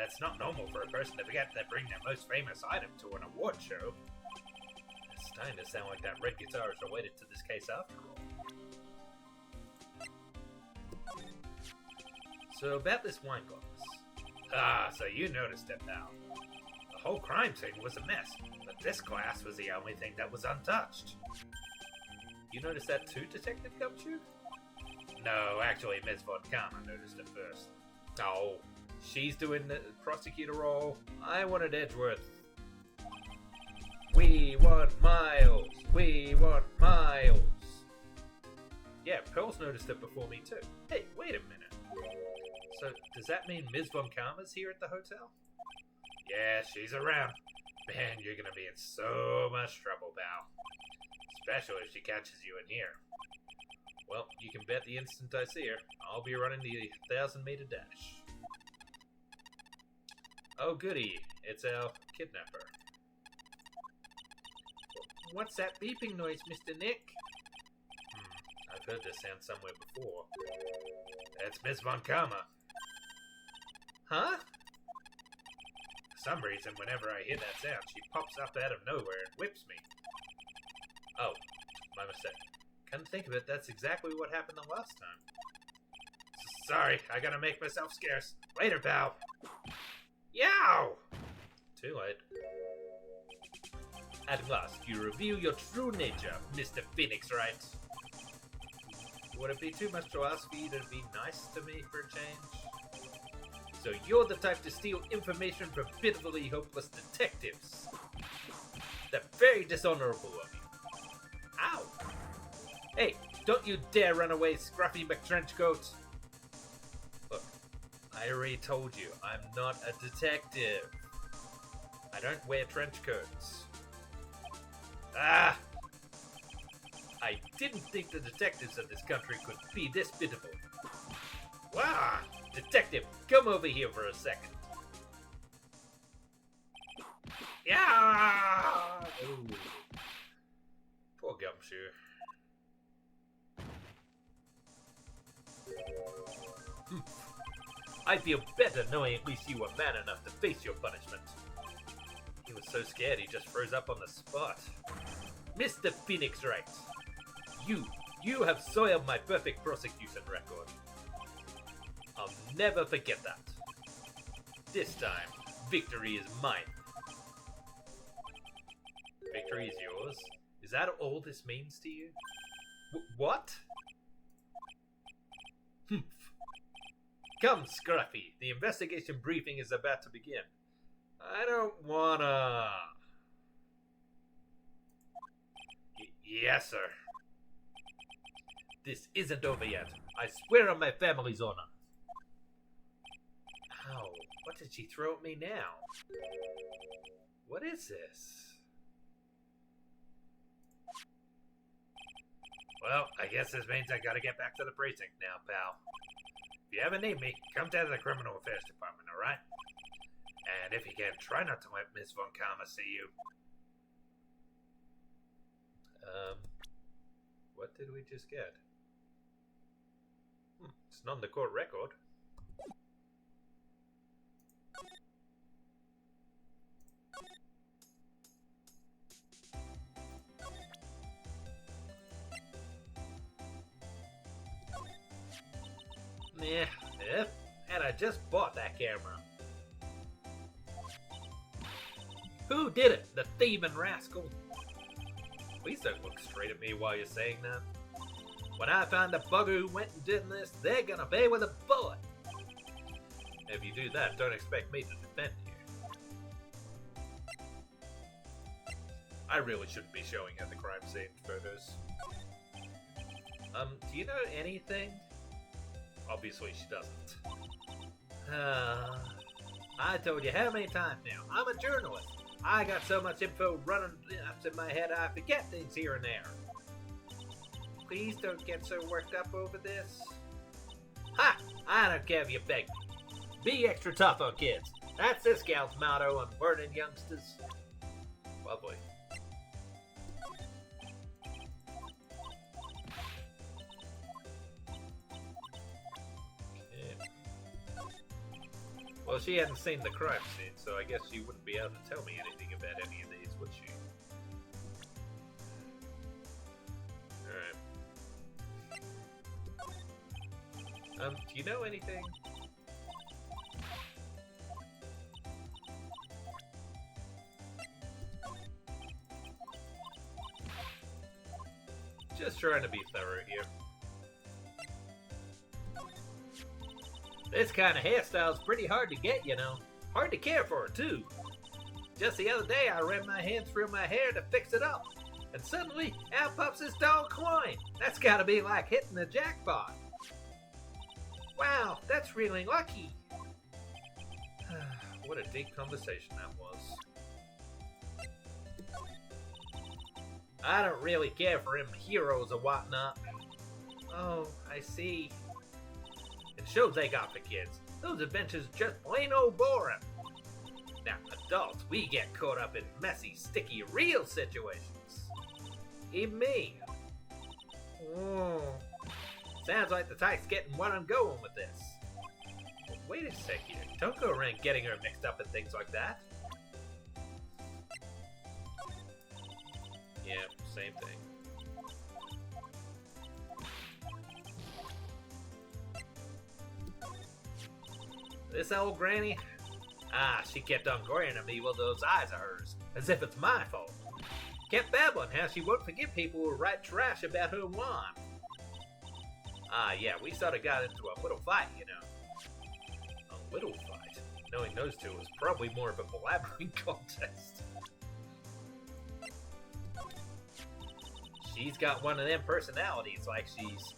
It's not normal for a person to forget to bring their most famous item to an award show. It's starting to sound like that red guitar is related to this case after all. So about this wine glass. Ah, so you noticed it now. The whole crime scene was a mess, but this glass was the only thing that was untouched. You noticed that too, Detective Gumshoe? No, actually, Ms. Von Karma noticed it first. Oh, she's doing the prosecutor role. I wanted Edgeworth. We want Miles. We want Miles. Yeah, Pearl's noticed it before me too. Hey, wait a minute. So, does that mean Ms. Von Karma's here at the hotel? Yeah, she's around. Man, you're gonna be in so much trouble, pal. Especially if she catches you in here. Well, you can bet the instant I see her, I'll be running the 1,000-meter dash. Oh goody, it's our kidnapper. What's that beeping noise, Mr. Nick? I've heard this sound somewhere before. It's Ms. Von Karma. Huh? For some reason, whenever I hear that sound, she pops up out of nowhere and whips me. Oh, my mistake. Come to think of it, that's exactly what happened the last time. Sorry, I gotta make myself scarce. Later, pal. Yow! Too late. At last, you reveal your true nature, Mr. Phoenix Wright. Would it be too much to ask for you to be nice to me for a change? So you're the type to steal information from pitifully hopeless detectives. That's very dishonorable of you. Ow! Hey, don't you dare run away, Scruffy McTrenchcoat! Look, I already told you, I'm not a detective. I don't wear trench coats. Ah! I didn't think the detectives of this country could be this pitiful. Wow! Detective, come over here for a second. Yeah! Ooh. Poor Gumshoe. I feel better knowing at least you were man enough to face your punishment. He was so scared he just froze up on the spot. Mr. Phoenix Wright, you have soiled my perfect prosecution record. I'll never forget that. This time, victory is mine. Victory tree is yours. Is that all this means to you? What? Humph. Come, Scruffy. The investigation briefing is about to begin. I don't wanna... Yes, sir. This isn't over yet. I swear on my family's honor. Ow, what did she throw at me now? What is this? Well, I guess this means I gotta get back to the precinct now, pal. If you ever need me, come down to the Criminal Affairs Department, alright? And if you can, try not to let Miss Von Karma see you. What did we just get? It's not on the court record. Yeah, and I just bought that camera. Who did it? The thieving rascal. Please don't look straight at me while you're saying that. When I find the bugger who went and did this, they're gonna pay with a bullet. If you do that, don't expect me to defend you. I really shouldn't be showing her the crime scene photos. Do you know anything? Obviously she doesn't. I told you how many times now, I'm a journalist. I got so much info running up in my head I forget things here and there. Please don't get so worked up over this. Ha! I don't care if you beg me. Be extra tough on kids. That's this gal's motto on burning youngsters. Lovely. Well, she hadn't seen the crime scene, so I guess she wouldn't be able to tell me anything about any of these, would she? Alright. Do you know anything? Just trying to be thorough here. This kind of hairstyle's pretty hard to get, you know. Hard to care for, too. Just the other day, I ran my hands through my hair to fix it up. And suddenly, out pops this dull coin. That's gotta be like hitting the jackpot. Wow, that's really lucky. What a deep conversation that was. I don't really care for them heroes or whatnot. Oh, I see. And shows they got for kids. Those adventures just plain old boring. Now, adults, we get caught up in messy, sticky, real situations. Even me. Oh. Sounds like the type's getting what I'm going with this. Well, wait a sec here. Don't go around getting her mixed up in things like that. Yeah, same thing. This old granny? Ah, she kept on glaring at me with those eyes of hers, as if it's my fault. Kept babbling how she won't forgive people who write trash about her lawn. Ah, yeah, we sort of got into a little fight, you know. A little fight? Knowing those two was probably more of a blabbering contest. She's got one of them personalities like she's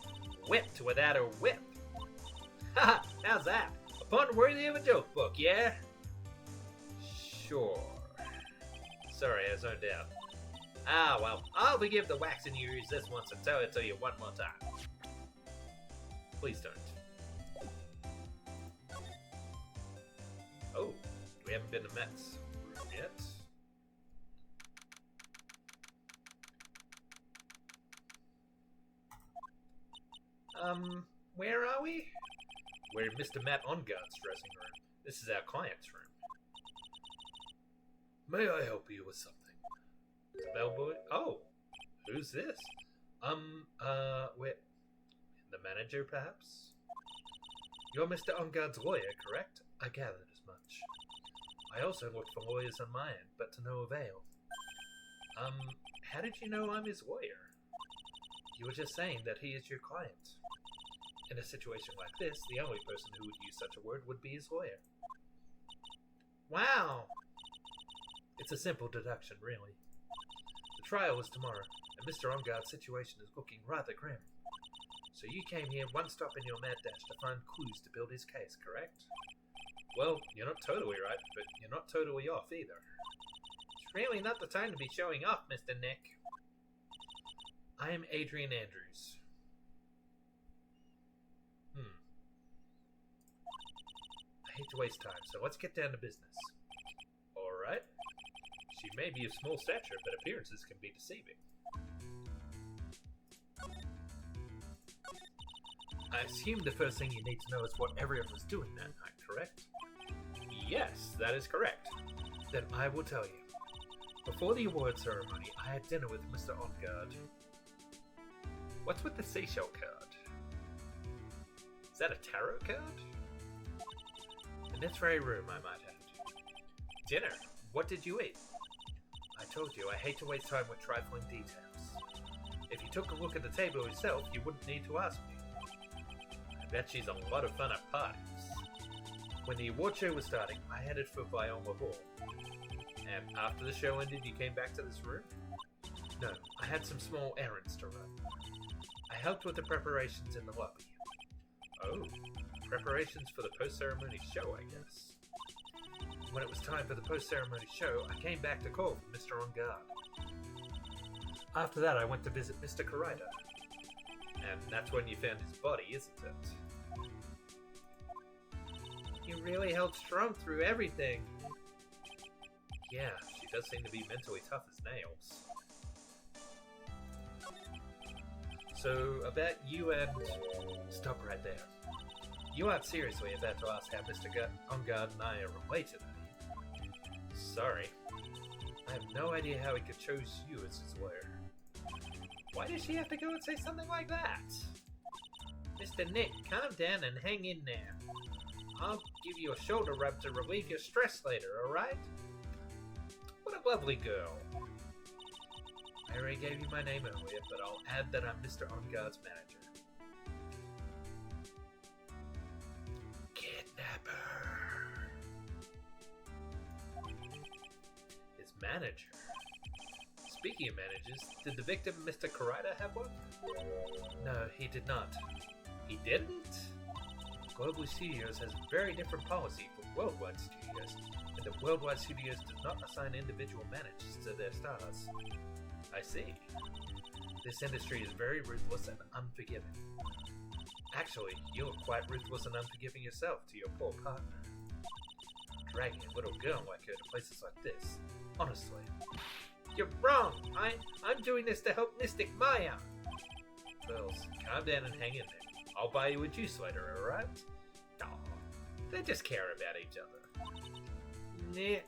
whipped without her whip. Haha, how's that? A pun worthy of a joke book, yeah? Sure. Sorry, I zoned out. Ah, well, I'll forgive the wax in your ears this once and tell it to you one more time. Please don't. Oh, we haven't been to Matt's room yet. Where are we? We're in Mr. Matt Onguard's dressing room. This is our client's room. May I help you with something? The bellboy? Oh, who's this? Wait. The manager, perhaps? You're Mr. Onguard's lawyer, correct? I gathered as much. I also looked for lawyers on my end, but to no avail. How did you know I'm his lawyer? You were just saying that he is your client. In a situation like this, the only person who would use such a word would be his lawyer. Wow! It's a simple deduction, really. The trial is tomorrow, and Mr. Onguard's situation is looking rather grim. So you came here one stop in your mad dash to find clues to build his case, correct? Well, you're not totally right, but you're not totally off either. It's really not the time to be showing off, Mr. Nick. I am Adrian Andrews. I hate to waste time, so let's get down to business. Alright. She may be of small stature, but appearances can be deceiving. I assume the first thing you need to know is what everyone was doing that night, correct? Yes, that is correct. Then I will tell you. Before the award ceremony, I had dinner with Mr. Onguard. What's with the seashell card? Is that a tarot card? In this very room, I might add. Dinner? What did you eat? I told you, I hate to waste time with trifling details. If you took a look at the table yourself, you wouldn't need to ask me. I bet she's a lot of fun at parties. When the award show was starting, I headed for Viola Hall. And after the show ended, you came back to this room? No, I had some small errands to run. I helped with the preparations in the lobby. Oh, preparations for the post-ceremony show, I guess. When it was time for the post-ceremony show, I came back to call for Mr. Onguard. After that, I went to visit Mr. Karaita. And that's when you found his body, isn't it? You really held strong through everything. Yeah, she does seem to be mentally tough as nails. So, about you and... Stop right there. You aren't seriously about to ask how Mr. Onguard and I are related, are you? Sorry. I have no idea how he could choose you as his lawyer. Why does she have to go and say something like that? Mr. Nick, calm down and hang in there. I'll give you a shoulder rub to relieve your stress later, alright? What a lovely girl. I already gave you my name earlier, but I'll add that I'm Mr. Onguard's manager. Kidnapper. His manager? Speaking of managers, did the victim, Mr. Karaita, have one? No, he did not. He didn't? Global Studios has a very different policy from Worldwide Studios, and the Worldwide Studios does not assign individual managers to their stars. I see. This industry is very ruthless and unforgiving. Actually, you're quite ruthless and unforgiving yourself to your poor partner. Dragging a little girl like her to places like this, honestly. You're wrong! I'm doing this to help Mystic Maya! Girls, calm down and hang in there. I'll buy you a juice later, alright? Aw, they just care about each other. Nah.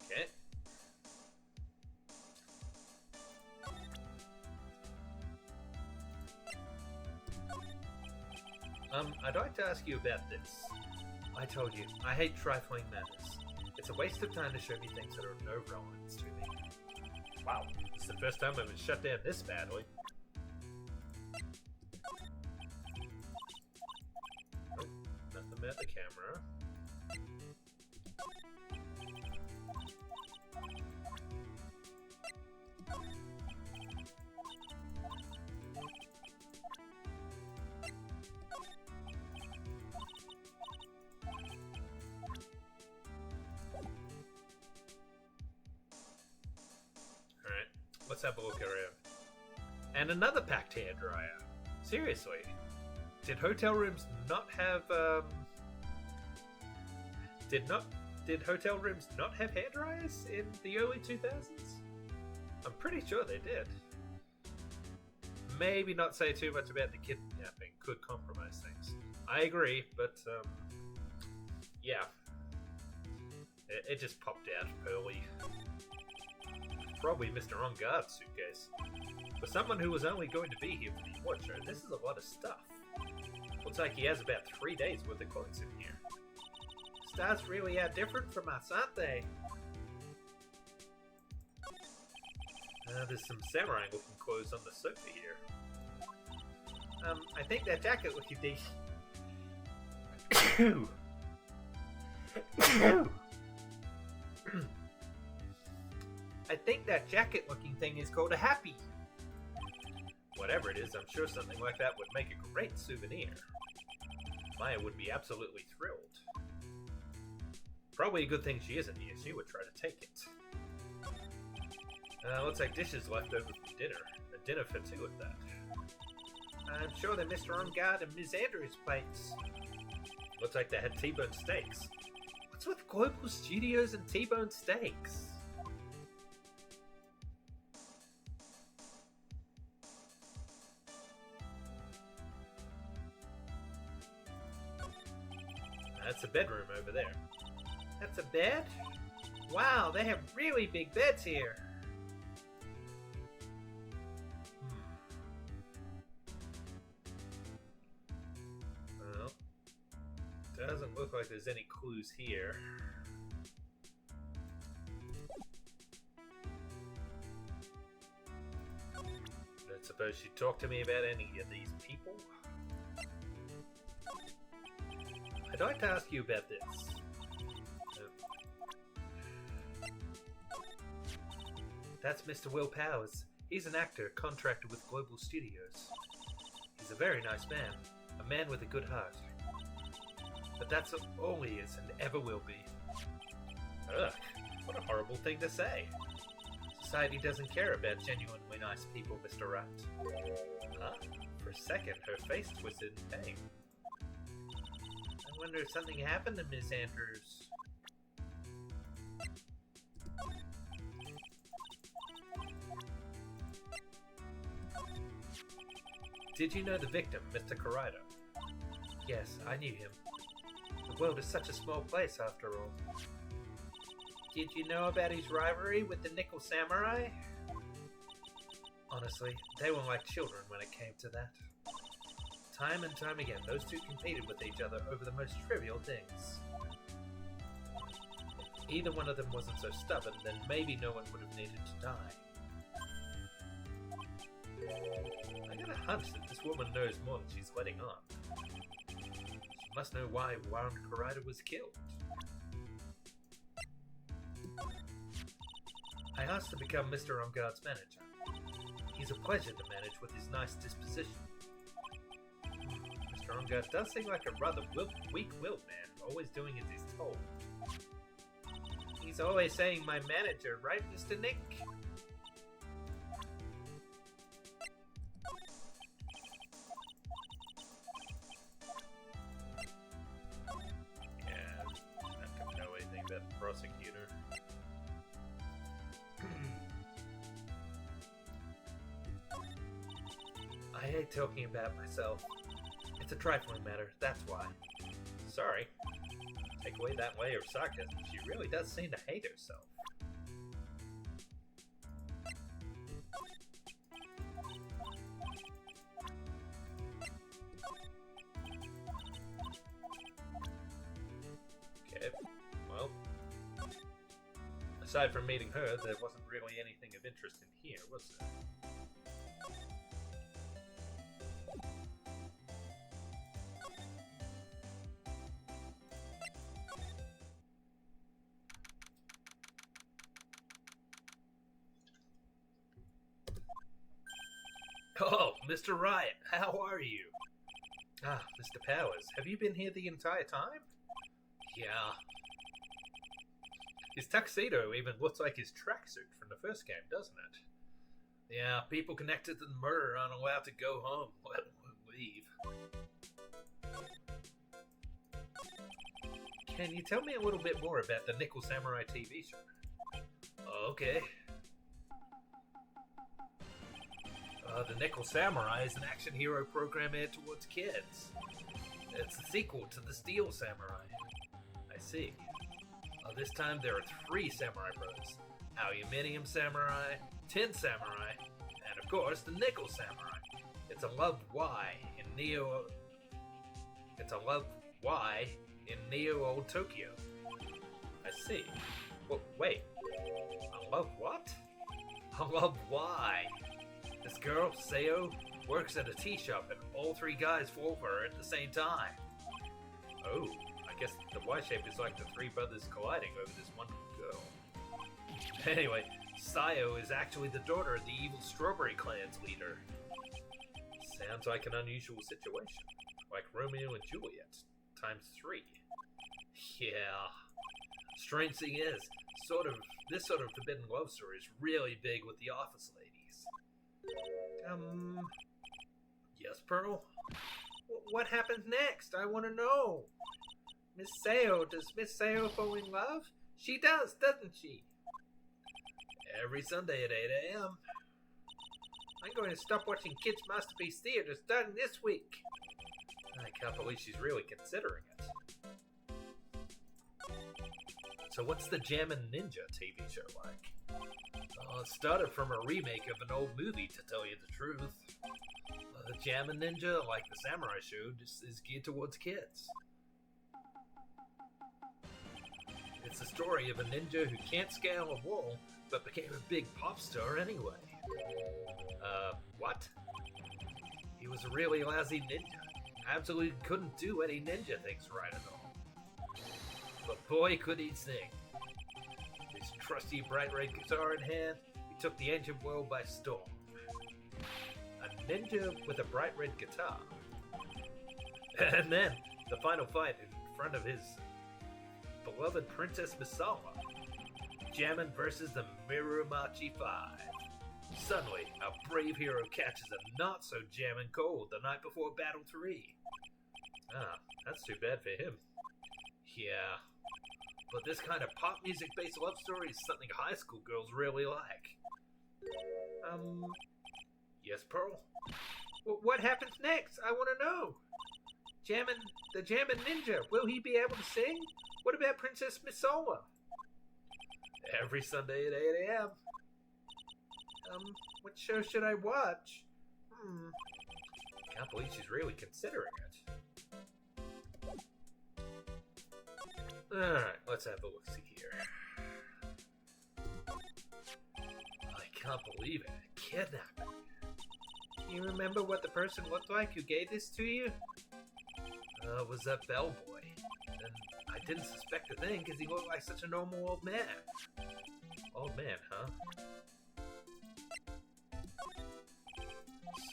Okay. I'd like to ask you about this. I told you, I hate trifling matters. It's a waste of time to show me things that are of no relevance to me. Wow, it's the first time I've been shut down this badly. Nope, nothing about the camera. Let's have a look around. And another packed hairdryer. Seriously. Did hotel rooms not have, Did hotel rooms not have hairdryers in the early 2000s? I'm pretty sure they did. Maybe not say too much about the kidnapping. Could compromise things. I agree, but, yeah. It just popped out early. Probably Mr. Onguard's suitcase. For someone who was only going to be here for the award show, this is a lot of stuff. Looks like he has about 3 days worth of clothes in here. Stars really are different from us, aren't they? There's some samurai-looking clothes on the sofa here. I think that jacket looking thing... I think that jacket-looking thing is called a happy. Whatever it is, I'm sure something like that would make a great souvenir. Maya would be absolutely thrilled. Probably a good thing she isn't here. She would try to take it. Looks like dishes left over from dinner. A dinner for two at that. I'm sure they're Mr. Ungard and Ms. Andrews' plates. Looks like they had T-bone steaks. What's with Global Studios and T-bone steaks? That's a bedroom over there. That's a bed? Wow, they have really big beds here. Well, doesn't look like there's any clues here. Don't suppose she'd talk to me about any of these people? I'd like to ask you about this. That's Mr. Will Powers. He's an actor contracted with Global Studios. He's a very nice man. A man with a good heart. But that's all he is and ever will be. Ugh, what a horrible thing to say. Society doesn't care about genuinely nice people, Mr. Wright. Huh? For a second, her face twisted in pain. I wonder if something happened to Miss Andrews. Did you know the victim, Mr. Karaito? Yes, I knew him. The world is such a small place, after all. Did you know about his rivalry with the Nickel Samurai? Honestly, they were like children when it came to that. Time and time again, those two competed with each other over the most trivial things. If either one of them wasn't so stubborn, then maybe no one would have needed to die. I got a hunch that this woman knows more than she's letting on. She must know why Warren Karaita was killed. I asked to become Mr. Ungard's manager. He's a pleasure to manage with his nice disposition. Mr. Ungard does seem like a rather weak-willed man, always doing as he's told. He's always saying my manager, right, Mr. Nick? Yeah, not gonna know anything about the prosecutor. I hate talking about myself. It's a trifling matter, that's why. Sorry. Take away that layer of sarcasm, she really does seem to hate herself. Okay, well, aside from meeting her, there wasn't really anything of interest in here, was there? Oh, Mr. Wright, how are you? Ah, Mr. Powers, have you been here the entire time? Yeah. His tuxedo even looks like his tracksuit from the first game, doesn't it? Yeah, people connected to the murder aren't allowed to go home, let alone leave. Can you tell me a little bit more about the Nickel Samurai TV show? Okay. The Nickel Samurai is an action hero program aired towards kids. It's a sequel to the Steel Samurai. I see. This time there are 3 Samurai Brothers. Aluminium Samurai, Tin Samurai, and of course the Nickel Samurai. It's a Love Y in Neo Old Tokyo. I see. Well, wait. A love what? Well, why? This girl, Sayo, works at a tea shop and all three guys fall for her at the same time. Oh, I guess the Y-shape is like the three brothers colliding over this one girl. Anyway, Sayo is actually the daughter of the evil Strawberry Clan's leader. Sounds like an unusual situation. Like Romeo and Juliet, times 3. Yeah. Strange thing is, this sort of forbidden love story is really big with the office ladies. Yes, Pearl? What happens next? I want to know. Miss Sayo, does Miss Sayo fall in love? She does, doesn't she? Every Sunday at 8 a.m. I'm going to stop watching Kids Masterpiece Theater starting this week. I can't believe she's really considering it. So what's the Jammin' Ninja TV show like? It started from a remake of an old movie, to tell you the truth. The Jammin' Ninja, like the Samurai show, just is geared towards kids. It's the story of a ninja who can't scale a wall, but became a big pop star anyway. What? He was a really lousy ninja. Absolutely couldn't do any ninja things right at all. But boy, could he sing. His trusty bright red guitar in hand, he took the ancient world by storm. A ninja with a bright red guitar. And then, the final fight in front of his beloved Princess Misawa. Jammin' versus the Mirumachi 5. Suddenly, a brave hero catches a not-so-jammin' cold the night before Battle 3. Ah, that's too bad for him. Yeah, but this kind of pop music-based love story is something high school girls really like. Yes, Pearl? What happens next? I want to know. The Jammin' Ninja, will he be able to sing? What about Princess Misawa? Every Sunday at 8 a.m. What show should I watch? Can't believe she's really considering it. Alright, let's have a look-see here. I can't believe it. A kidnapping. Do you remember what the person looked like who gave this to you? It was that bellboy. And I didn't suspect a thing because he looked like such a normal old man. Old man, huh?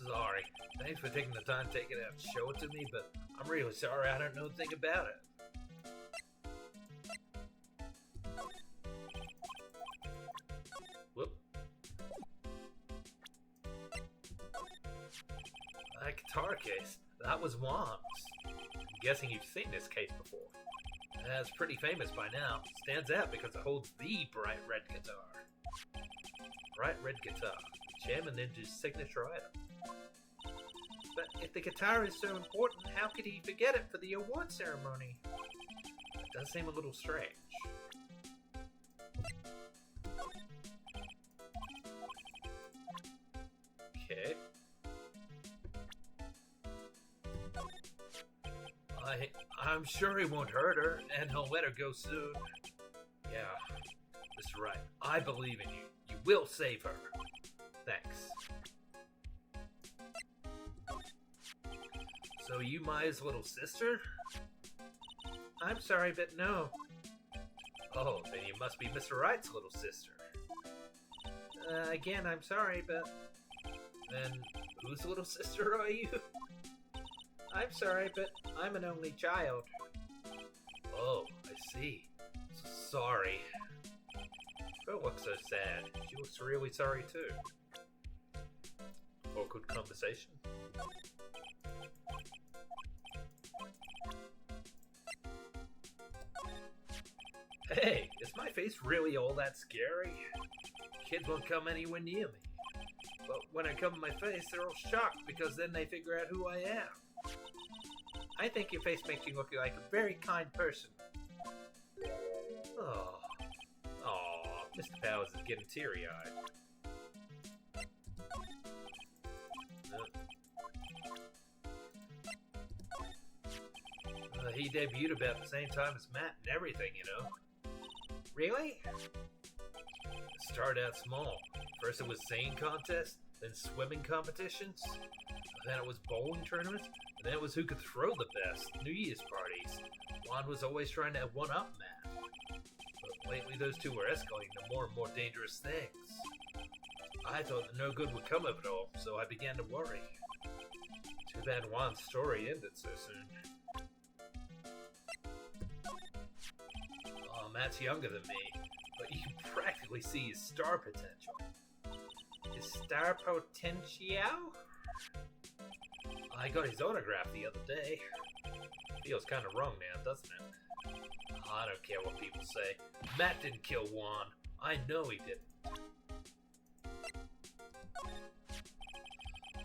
Sorry. Thanks for taking the time to take it out and show it to me, but I'm really sorry I don't know a thing about it. Whoop. That guitar case. That was Wong's. I'm guessing you've seen this case before. It's pretty famous by now. Stands out because it holds the bright red guitar. Bright red guitar. Jammin' Ninja's signature item. But if the guitar is so important, how could he forget it for the award ceremony? It does seem a little strange. Okay. I'm sure he won't hurt her, and he'll let her go soon. Yeah, Mr. Wright, I believe in you. You will save her. Thanks. So you Maya's little sister? I'm sorry, but no. Oh, then you must be Mr. Wright's little sister. Again, I'm sorry, but... Then, whose little sister are you? I'm sorry, but I'm an only child. Oh, I see. Sorry. Don't look so sad. She looks really sorry too. Awkward conversation. Hey, is my face really all that scary? Kids won't come anywhere near me. But when I cover my face, they're all shocked because then they figure out who I am. I think your face makes you look like a very kind person. Oh, Mr. Powers is getting teary-eyed. He debuted about the same time as Matt and everything, you know. Really? It started out small. First it was singing contests, then swimming competitions, then it was bowling tournaments, and then it was who could throw the best, New Year's parties. Juan was always trying to one-up Matt. But lately those two were escalating to more and more dangerous things. I thought that no good would come of it all, so I began to worry. Too bad Juan's story ended so soon. Oh, Matt's younger than me, but you can practically see his star potential. His star potential? I got his autograph the other day. Feels kind of wrong now, doesn't it? I don't care what people say. Matt didn't kill Juan. I know he didn't.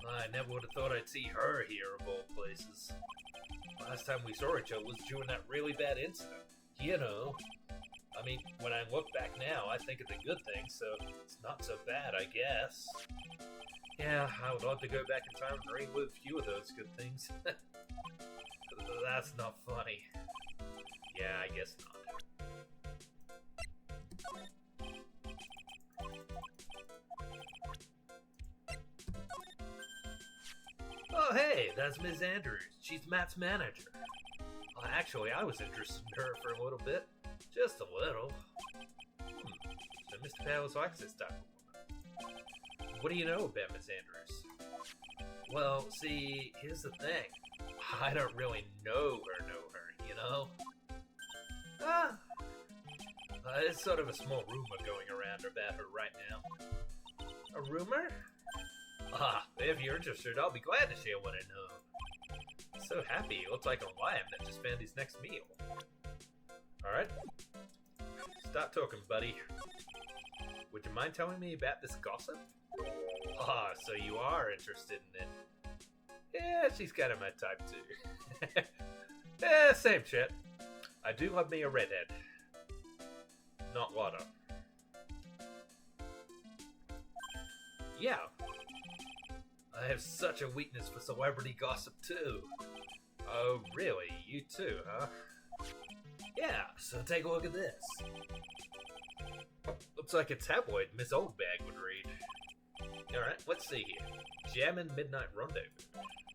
I never would have thought I'd see her here of all places. Last time we saw each other was during that really bad incident. You know. I mean, when I look back now, I think it's a good thing, so it's not so bad, I guess. Yeah, I would love to go back in time and relive a few of those good things. That's not funny. Yeah, I guess not. Oh, hey, that's Ms. Andrews. She's Matt's manager. Well, actually, I was interested in her for a little bit. Just a little. So Mr. Powers likes this type of woman. What do you know about Ms. Andrews? Well, see, here's the thing. I don't really know her, you know? There's sort of a small rumor going around about her right now. A rumor? If you're interested, I'll be glad to share what I know. So happy, he looks like a lion that just found his next meal. Alright. Stop talking, buddy. Would you mind telling me about this gossip? So you are interested in it. Yeah, she's kind of my type too. Yeah, same shit. I do love me a redhead. Not Lotta. Yeah. I have such a weakness for celebrity gossip too. Oh, really? You too, huh? Yeah, so take a look at this. Looks like a tabloid Miss Oldbag would read. Alright, let's see here. Jammin' Midnight Rendezvous.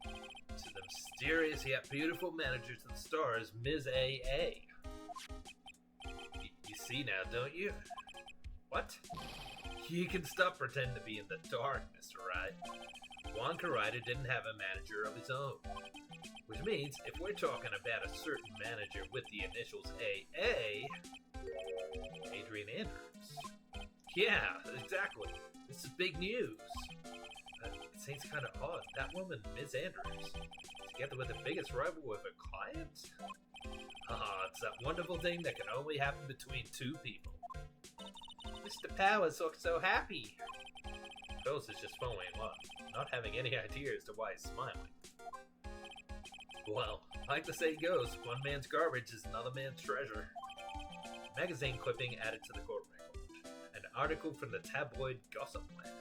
To the mysterious yet beautiful manager to the stars, Ms. A.A. You see now, don't you? What? You can stop pretending to be in the dark, Mr. Wright. Juan Carida didn't have a manager of his own. Which means, if we're talking about a certain manager with the initials AA, Adrian Andrews. Yeah, exactly. This is big news. It seems kind of odd. That woman, Ms. Andrews, together with the biggest rival of her client? It's that wonderful thing that can only happen between two people. Mr. Powers looks so happy. Phyllis is just falling in love, not having any idea as to why he's smiling. Well, like the saying goes, one man's garbage is another man's treasure. Magazine clipping added to the court record. An article from the tabloid Gossip Land.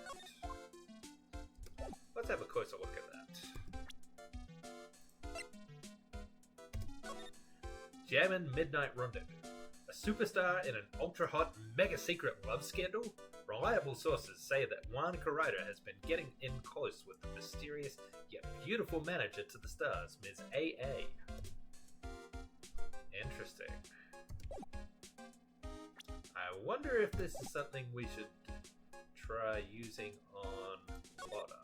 Let's have a closer look at that. Jammin' Midnight Rendezvous. A superstar in an ultra-hot, mega-secret love scandal? Reliable sources say that Juan Carida has been getting in close with the mysterious yet beautiful manager to the stars, Ms. A.A. Interesting. I wonder if this is something we should try using on Lotta.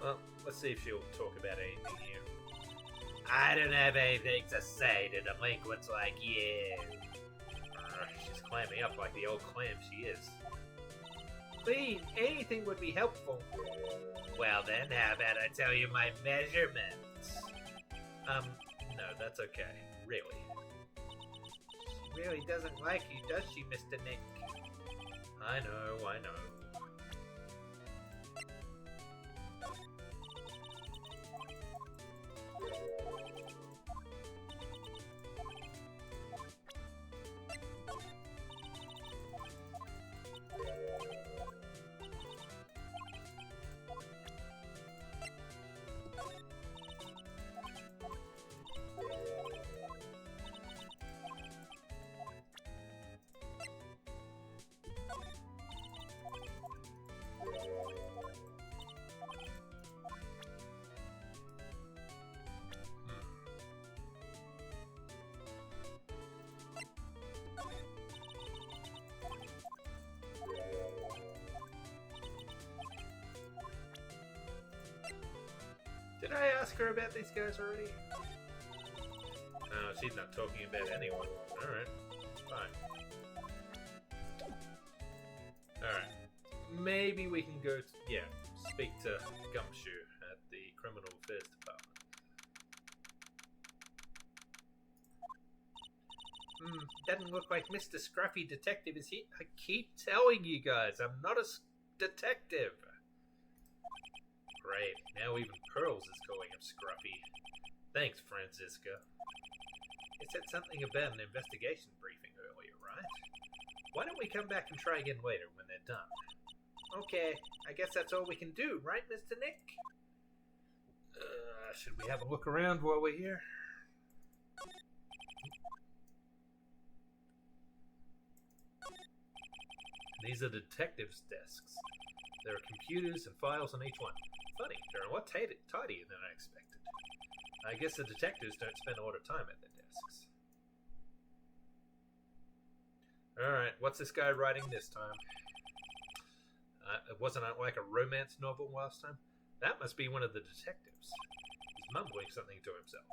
Well, let's see if she'll talk about anything here. I don't have anything to say to delinquents like you. She's clamming up like the old clam she is. Please, anything would be helpful. Well then, how about I tell you my measurements? No, that's okay. Really. She really doesn't like you, does she, Mr. Nick? I know, I know. Did I ask her about these guys already? No, she's not talking about anyone. Alright, fine. Alright. Maybe we can go to, speak to Gumshoe at the Criminal Affairs Department. Doesn't look like Mr. Scruffy Detective is here. I keep telling you guys, I'm not a detective. Great, now even Pearls is calling him Scruffy. Thanks, Francisca. You said something about an investigation briefing earlier, right? Why don't we come back and try again later when they're done? Okay, I guess that's all we can do, right, Mr. Nick? Should we have a look around while we're here? These are detectives' desks. There are computers and files on each one. Funny, they're a lot tidier than I expected. I guess the detectives don't spend a lot of time at their desks. Alright, what's this guy writing this time? It wasn't like a romance novel last time? That must be one of the detectives. He's mumbling something to himself.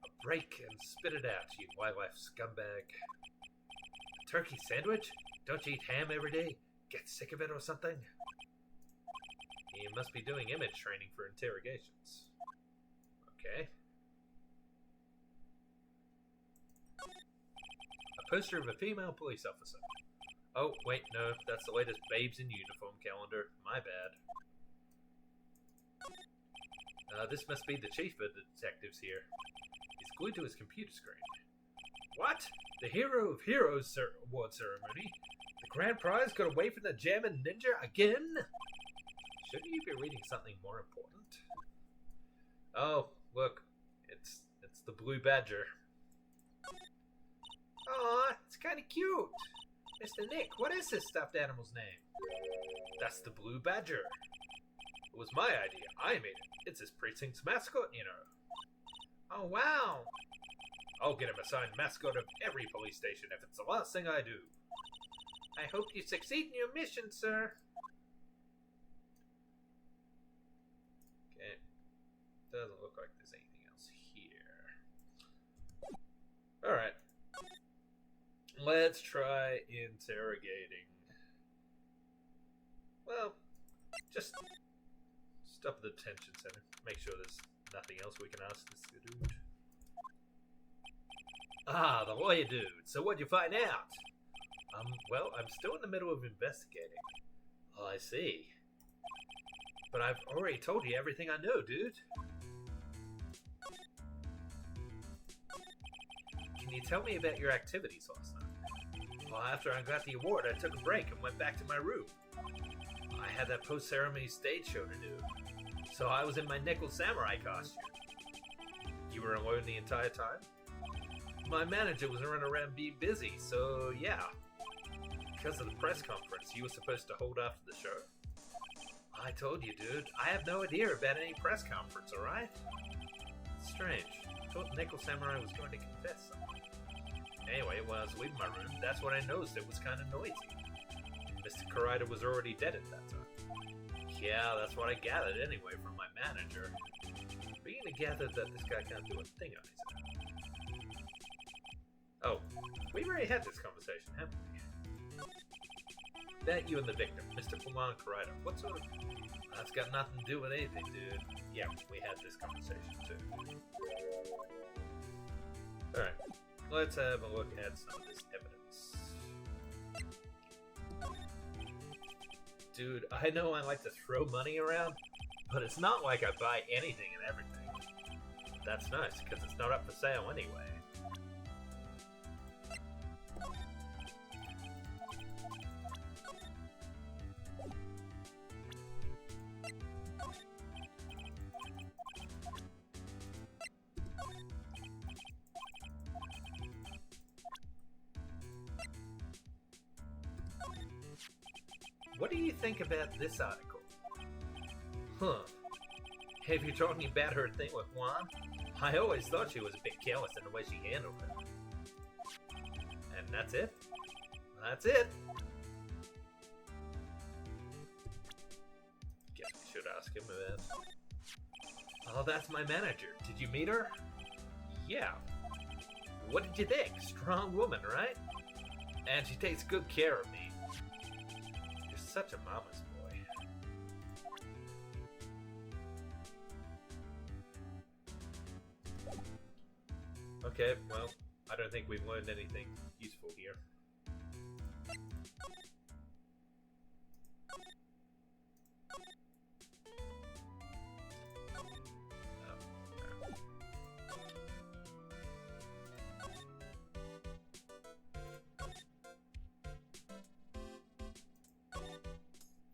A break and spit it out, you wildlife scumbag. A turkey sandwich? Don't you eat ham every day? Get sick of it or something? He must be doing image training for interrogations. Okay. A poster of a female police officer. Oh, wait, no, that's the latest Babes in Uniform calendar. My bad. This must be the chief of the detectives here. He's glued to his computer screen. What? The Hero of Heroes award ceremony? The grand prize got away from the Jammin' Ninja again? Shouldn't you be reading something more important? Oh, look. It's the Blue Badger. Aw, it's kinda cute. Mr. Nick, what is this stuffed animal's name? That's the Blue Badger. It was my idea. I made it. It's his precinct's mascot, you know. Oh, wow. I'll get him assigned mascot of every police station if it's the last thing I do. I hope you succeed in your mission, sir. Okay. Doesn't look like there's anything else here. Alright. Let's try interrogating. Well, just stop at the detention center. Make sure there's nothing else we can ask this dude. Ah, the lawyer dude. So what'd you find out? Well, I'm still in the middle of investigating. Oh, I see. But I've already told you everything I know, dude. Can you tell me about your activities last night? Well, after I got the award, I took a break and went back to my room. I had that post-ceremony stage show to do, so I was in my nickel samurai costume. You were alone the entire time? My manager was running around being busy, so yeah. Because of the press conference you were supposed to hold after the show. I told you, dude, I have no idea about any press conference, alright? Strange. I thought Nickel Samurai was going to confess something. Anyway, when I was leaving my room, that's when I noticed it was kind of noisy. Mr. Karaita was already dead at that time. Yeah, that's what I gathered anyway from my manager. Beginning to gather that this guy can't do a thing on his own. Oh, we've already had this conversation, haven't we? That you and the victim, Mr. Fulan Karaita. What sort of... That's got nothing to do with anything, dude. Yeah, we had this conversation too. Alright. Let's have a look at some of this evidence. Dude, I know I like to throw money around, but it's not like I buy anything and everything. That's nice, because it's not up for sale anyway. What do you think about this article? Huh. Have you talking about her thing with Juan? I always thought she was a bit careless in the way she handled it. And that's it? That's it! Guess we should ask him about... Oh, that's my manager. Did you meet her? Yeah. What did you think? Strong woman, right? And she takes good care of me. You're such a mama's boy. Okay, well, I don't think we've learned anything useful here.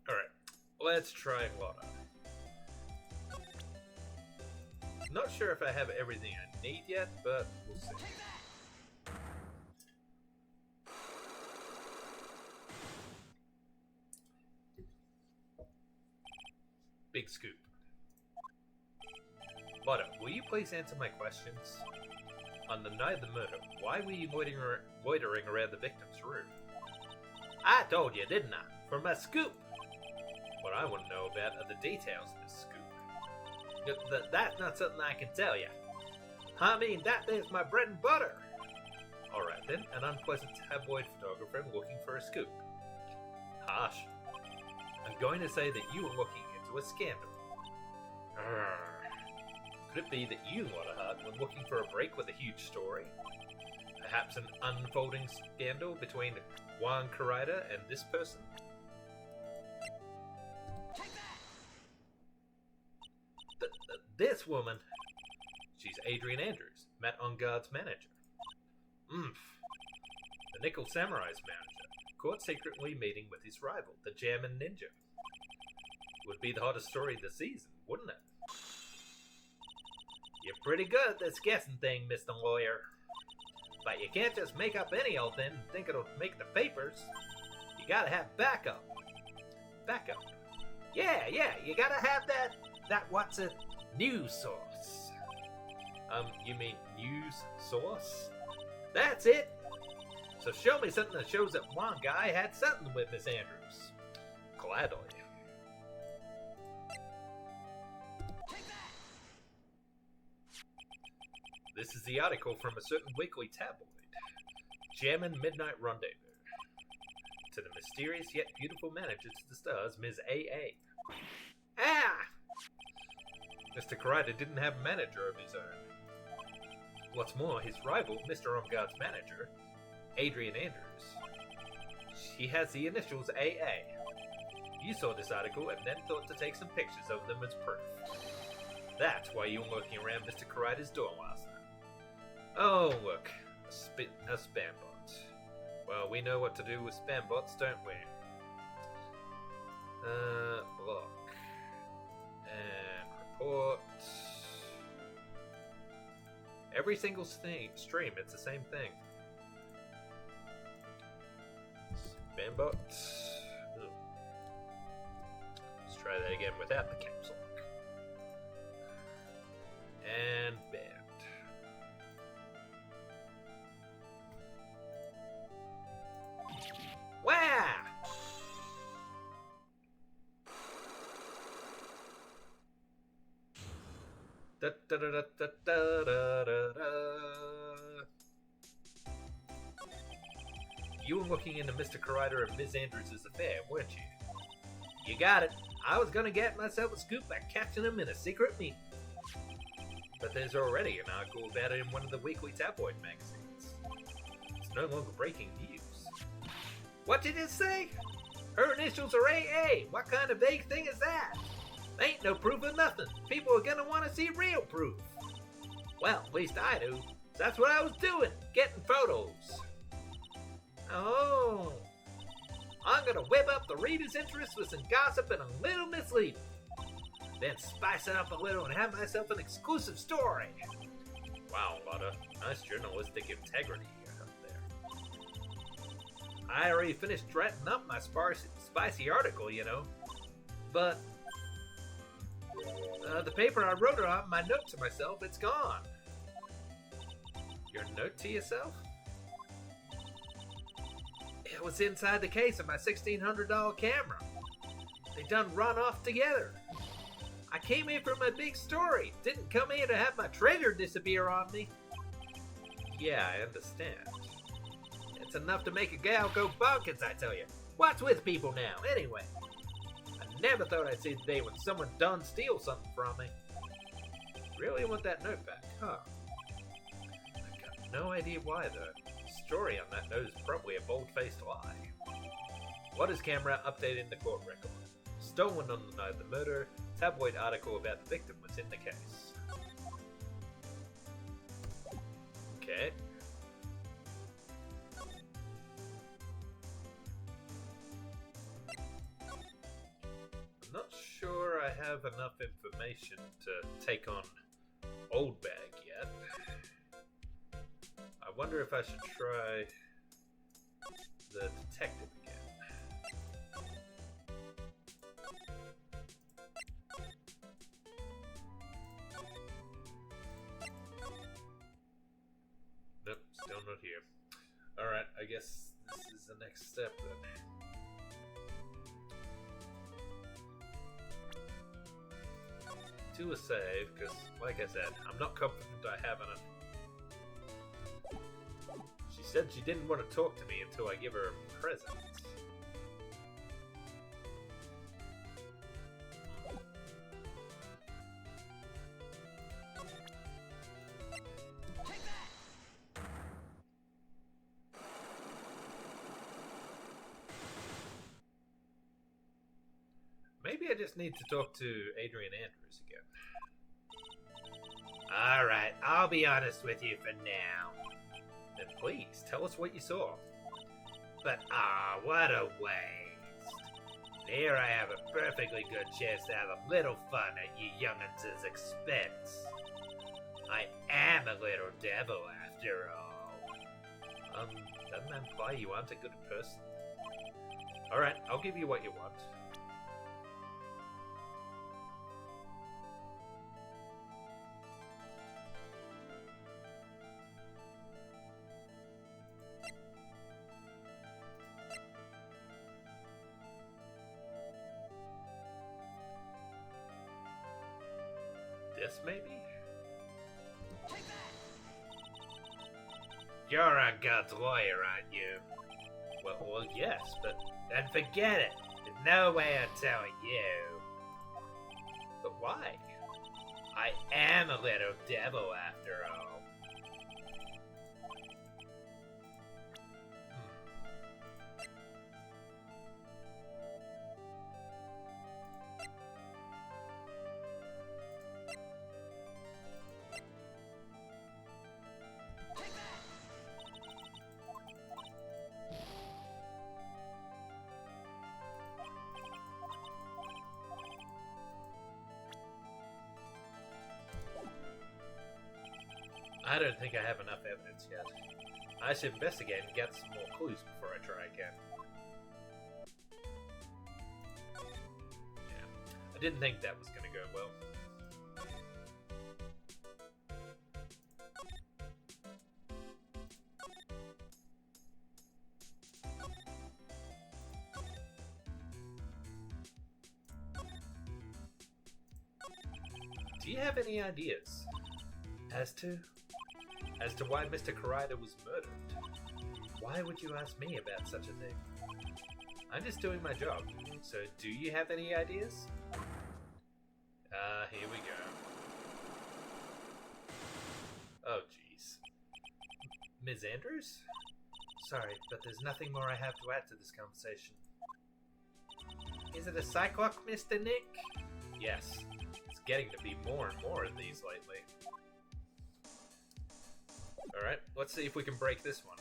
Alright, let's try Lotta. Not sure if I have everything I need yet, but we'll see. Big scoop. Lotta, will you please answer my questions? On the night of the murder, why were you loitering around the victim's room? I told you, didn't I? For my scoop! What I want to know about are the details of this scoop. That's not something I can tell you. I mean, that is my bread and butter. Alright then, an unpleasant tabloid photographer looking for a scoop. Harsh. I'm going to say that you were looking into a scandal. Could it be that you, Lotta, were looking for a break with a huge story? Perhaps an unfolding scandal between Juan Carida and this person? This woman? She's Adrian Andrews, Matt Onguard's manager. The Nickel Samurai's manager, caught secretly meeting with his rival, the Jammin' Ninja. Would be the hottest story of the season, wouldn't it? You're pretty good at this guessing thing, Mr. Lawyer. But you can't just make up any old thing and think it'll make the papers. You gotta have backup. Backup? Yeah, you gotta have that what's it, news source. You mean news source? That's it! So show me something that shows that one guy had something with Miss Andrews. Gladly. This is the article from a certain weekly tabloid. Jammin' Midnight Rendezvous. To the mysterious yet beautiful manager to the stars, Ms. A.A. Ah! Mr. Carida didn't have a manager of his own. What's more, his rival, Mr. Onguard's manager, Adrian Andrews, he has the initials AA. You saw this article and then thought to take some pictures of them as proof. That's why you were looking around Mr. Carida's door last night. Oh, look, a spam bot. Well, we know what to do with spam bots, don't we? Block. And report. Every single stream, it's the same thing. Spam bot. Let's try that again without the caps lock. And banned. Wow! Da, da, da, da, da, da, da, da. You were looking into Mr. Carida and Ms. Andrews' affair, weren't you? You got it. I was gonna get myself a scoop by catching him in a secret meeting. But there's already an article about it in one of the weekly tabloid magazines. It's no longer breaking news. What did it say? Her initials are AA. What kind of vague thing is that? Ain't no proof of nothing. People are gonna want to see real proof. Well, at least I do. That's what I was doing, getting photos. Oh. I'm gonna whip up the reader's interest with some gossip and a little misleading. Then spice it up a little and have myself an exclusive story. Wow, Lotta. Nice journalistic integrity you have there. I already finished writing up my spicy article, you know. But the paper I wrote it on, my note to myself, it's gone. Your note to yourself? It was inside the case of my $1,600 camera. They done run off together. I came here for my big story. Didn't come here to have my treasure disappear on me. Yeah, I understand. It's enough to make a gal go bonkers, I tell you. What's with people now, anyway? I never thought I'd see the day when someone done steal something from me. Really want that note back, huh? I've got no idea why, though. The story on that note is probably a bold-faced lie. What is camera updating the court record? Stolen on the night of the murder. Tabloid article about the victim was in the case. Okay. I'm not sure I have enough information to take on Old Bag yet. I wonder if I should try the detective again. Nope, still not here. Alright, I guess this is the next step then. To a save, because, like I said, I'm not confident I have enough. She said she didn't want to talk to me until I give her a present. Maybe I just need to talk to Adrian Andrews again. Alright, I'll be honest with you for now. Then please, tell us what you saw. But what a waste. Here I have a perfectly good chance to have a little fun at you young'uns' expense. I am a little devil after all. Doesn't that imply you aren't a good person? Alright, I'll give you what you want. This, maybe? You're on God's lawyer, aren't you? Well, yes, but then forget it. There's no way I'm telling you. But why? I am a little devil after all. I don't think I have enough evidence yet. I should investigate and get some more clues before I try again. Yeah, I didn't think that was going to go well. Do you have any ideas as to why Mr. Karaida was murdered? Why would you ask me about such a thing? I'm just doing my job. So, do you have any ideas? Here we go. Oh, jeez. Ms. Andrews? Sorry, but there's nothing more I have to add to this conversation. Is it a Cyclops, Mr. Nick? Yes. It's getting to be more and more of these lately. Alright, let's see if we can break this one.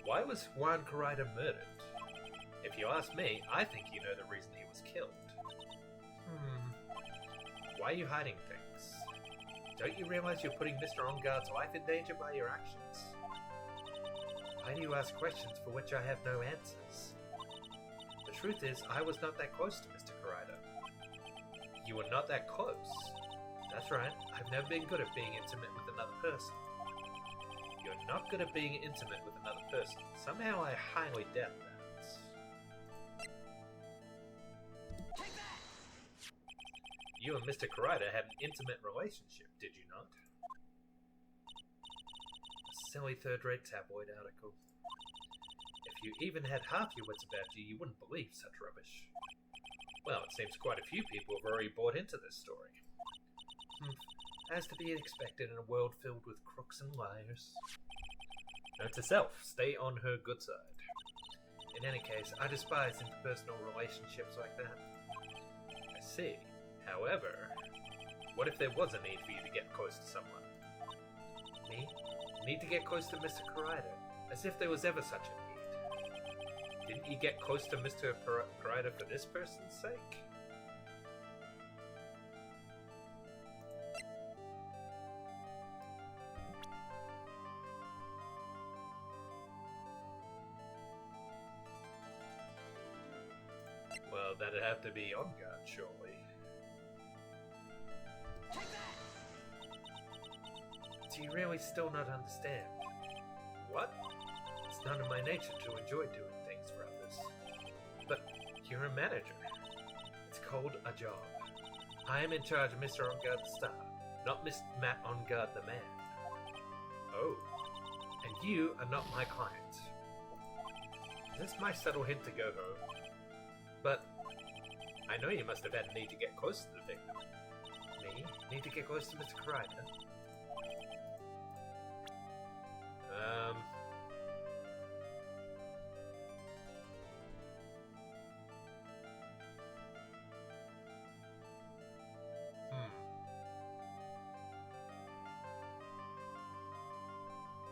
Why was Juan Karaida murdered? If you ask me, I think you know the reason he was killed. Why are you hiding things? Don't you realize you're putting Mr. Onguard's life in danger by your actions? Why do you ask questions for which I have no answers? The truth is, I was not that close to Mr. Karaida. You were not that close. That's right, I've never been good at being intimate with another person. You're not good at being intimate with another person. Somehow I highly doubt that. You and Mr. Karaita had an intimate relationship, did you not? A silly third-rate tabloid article. If you even had half your wits about you, you wouldn't believe such rubbish. Well, it seems quite a few people have already bought into this story. As to be expected in a world filled with crooks and liars. Note to self, stay on her good side. In any case, I despise interpersonal relationships like that. I see. However, what if there was a need for you to get close to someone? Me? Need to get close to Mr. Karaita? As if there was ever such a need. Didn't you get close to Mr. Karaita for this person's sake? Well, that'd have to be on guard, surely. Do you really still not understand? What? It's not in my nature to enjoy doing things for others. But you're a manager. It's called a job. I am in charge of Mr. On Guard the Star, not Mr. Matt On Guard the Man. Oh. And you are not my client. Is this my subtle hint to go home? But I know you must have had a need to get close to the victim. Me? Need to get close to Mr. Karaita?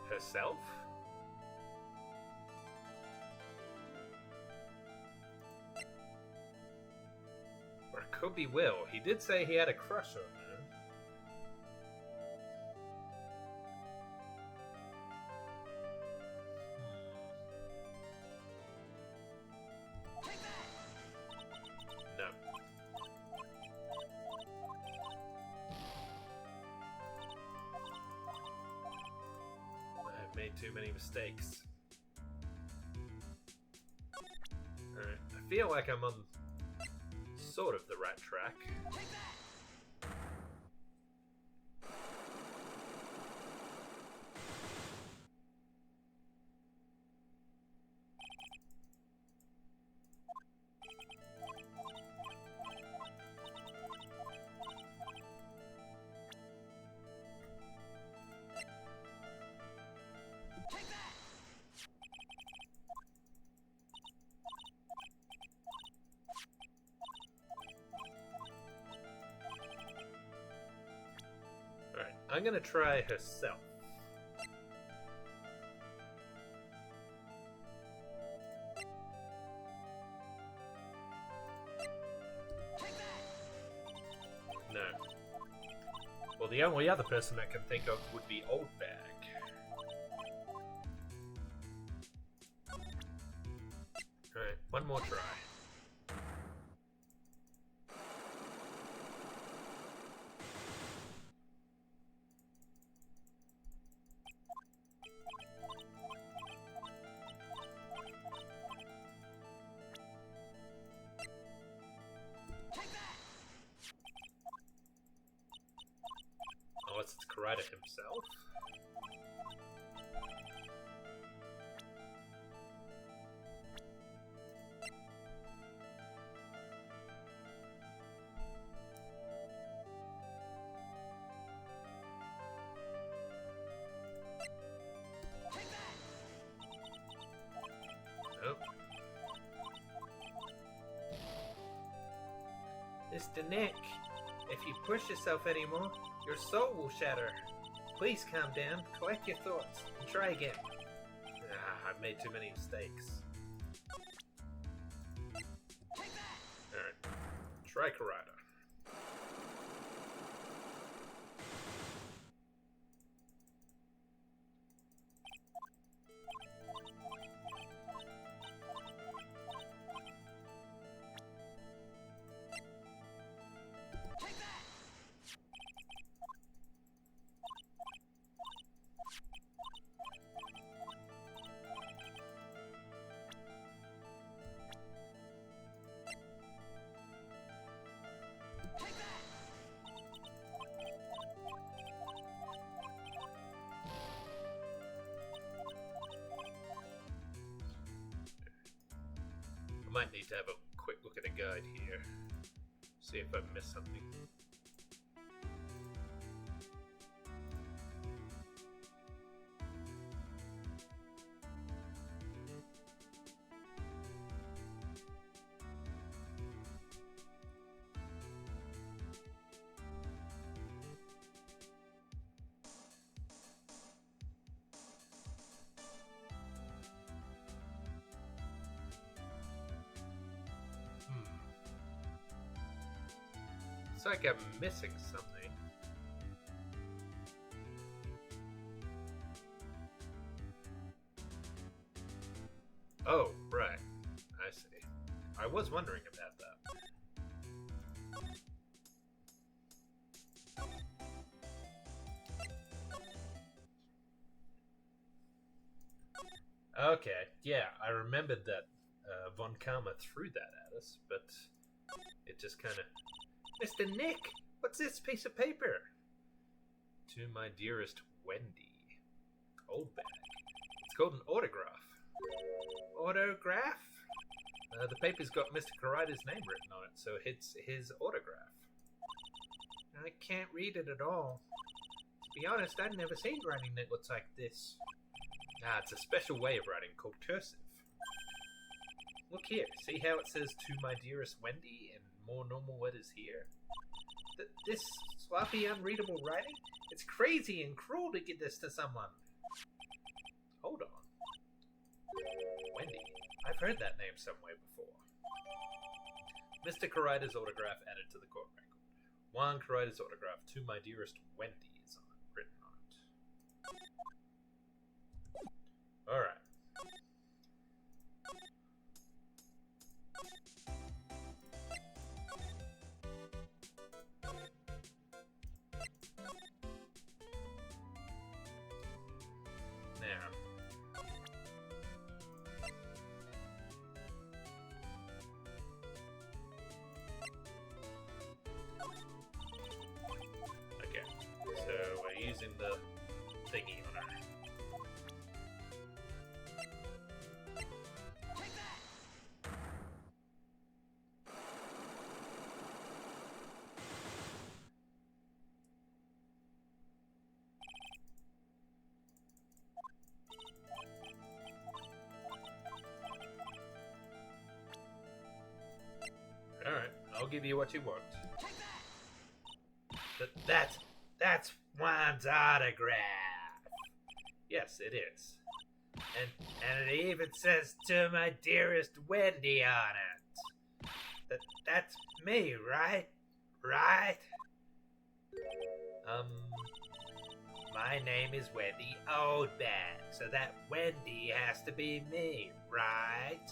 Herself? Or it could be Will. He did say he had a crush on her. No. I've made too many mistakes. Alright, I feel like I'm on sort of the right track. Alright, I'm gonna try herself. No. Well, the only other person I can think of would be Old Bag. Alright, one more try. Unless it's Karaita himself. Nope. Mr. Nick, if you push yourself anymore, your soul will shatter. Please calm down, collect your thoughts, and try again. I've made too many mistakes. Alright, try Karaita. Might need to have a quick look at a guide here. See if I've missed something. It's like I'm missing something. Oh, right. I see. I was wondering about that. Okay, yeah, I remembered that Von Karma threw that at us, but it just kind of... Mr. Nick, what's this piece of paper? To my dearest Wendy. Old bag. It's called an autograph. Autograph? The paper's got Mr. Karida's name written on it, so it's his autograph. I can't read it at all. To be honest, I've never seen writing that looks like this. It's a special way of writing called cursive. Look here, see how it says to my dearest Wendy in more normal letters here? This sloppy, unreadable writing? It's crazy and cruel to give this to someone. Hold on. Wendy. I've heard that name somewhere before. Mr. Karida's autograph added to the court record. Juan Karida's autograph to my dearest Wendy is on it, written on it. Alright. Using the thingy on her. Take that! Alright, I'll give you what you want. Take that! That's Juan's autograph. Yes, it is. And it even says to my dearest Wendy on it. That's me, right? Right? My name is Wendy Oldbag, so that Wendy has to be me, right?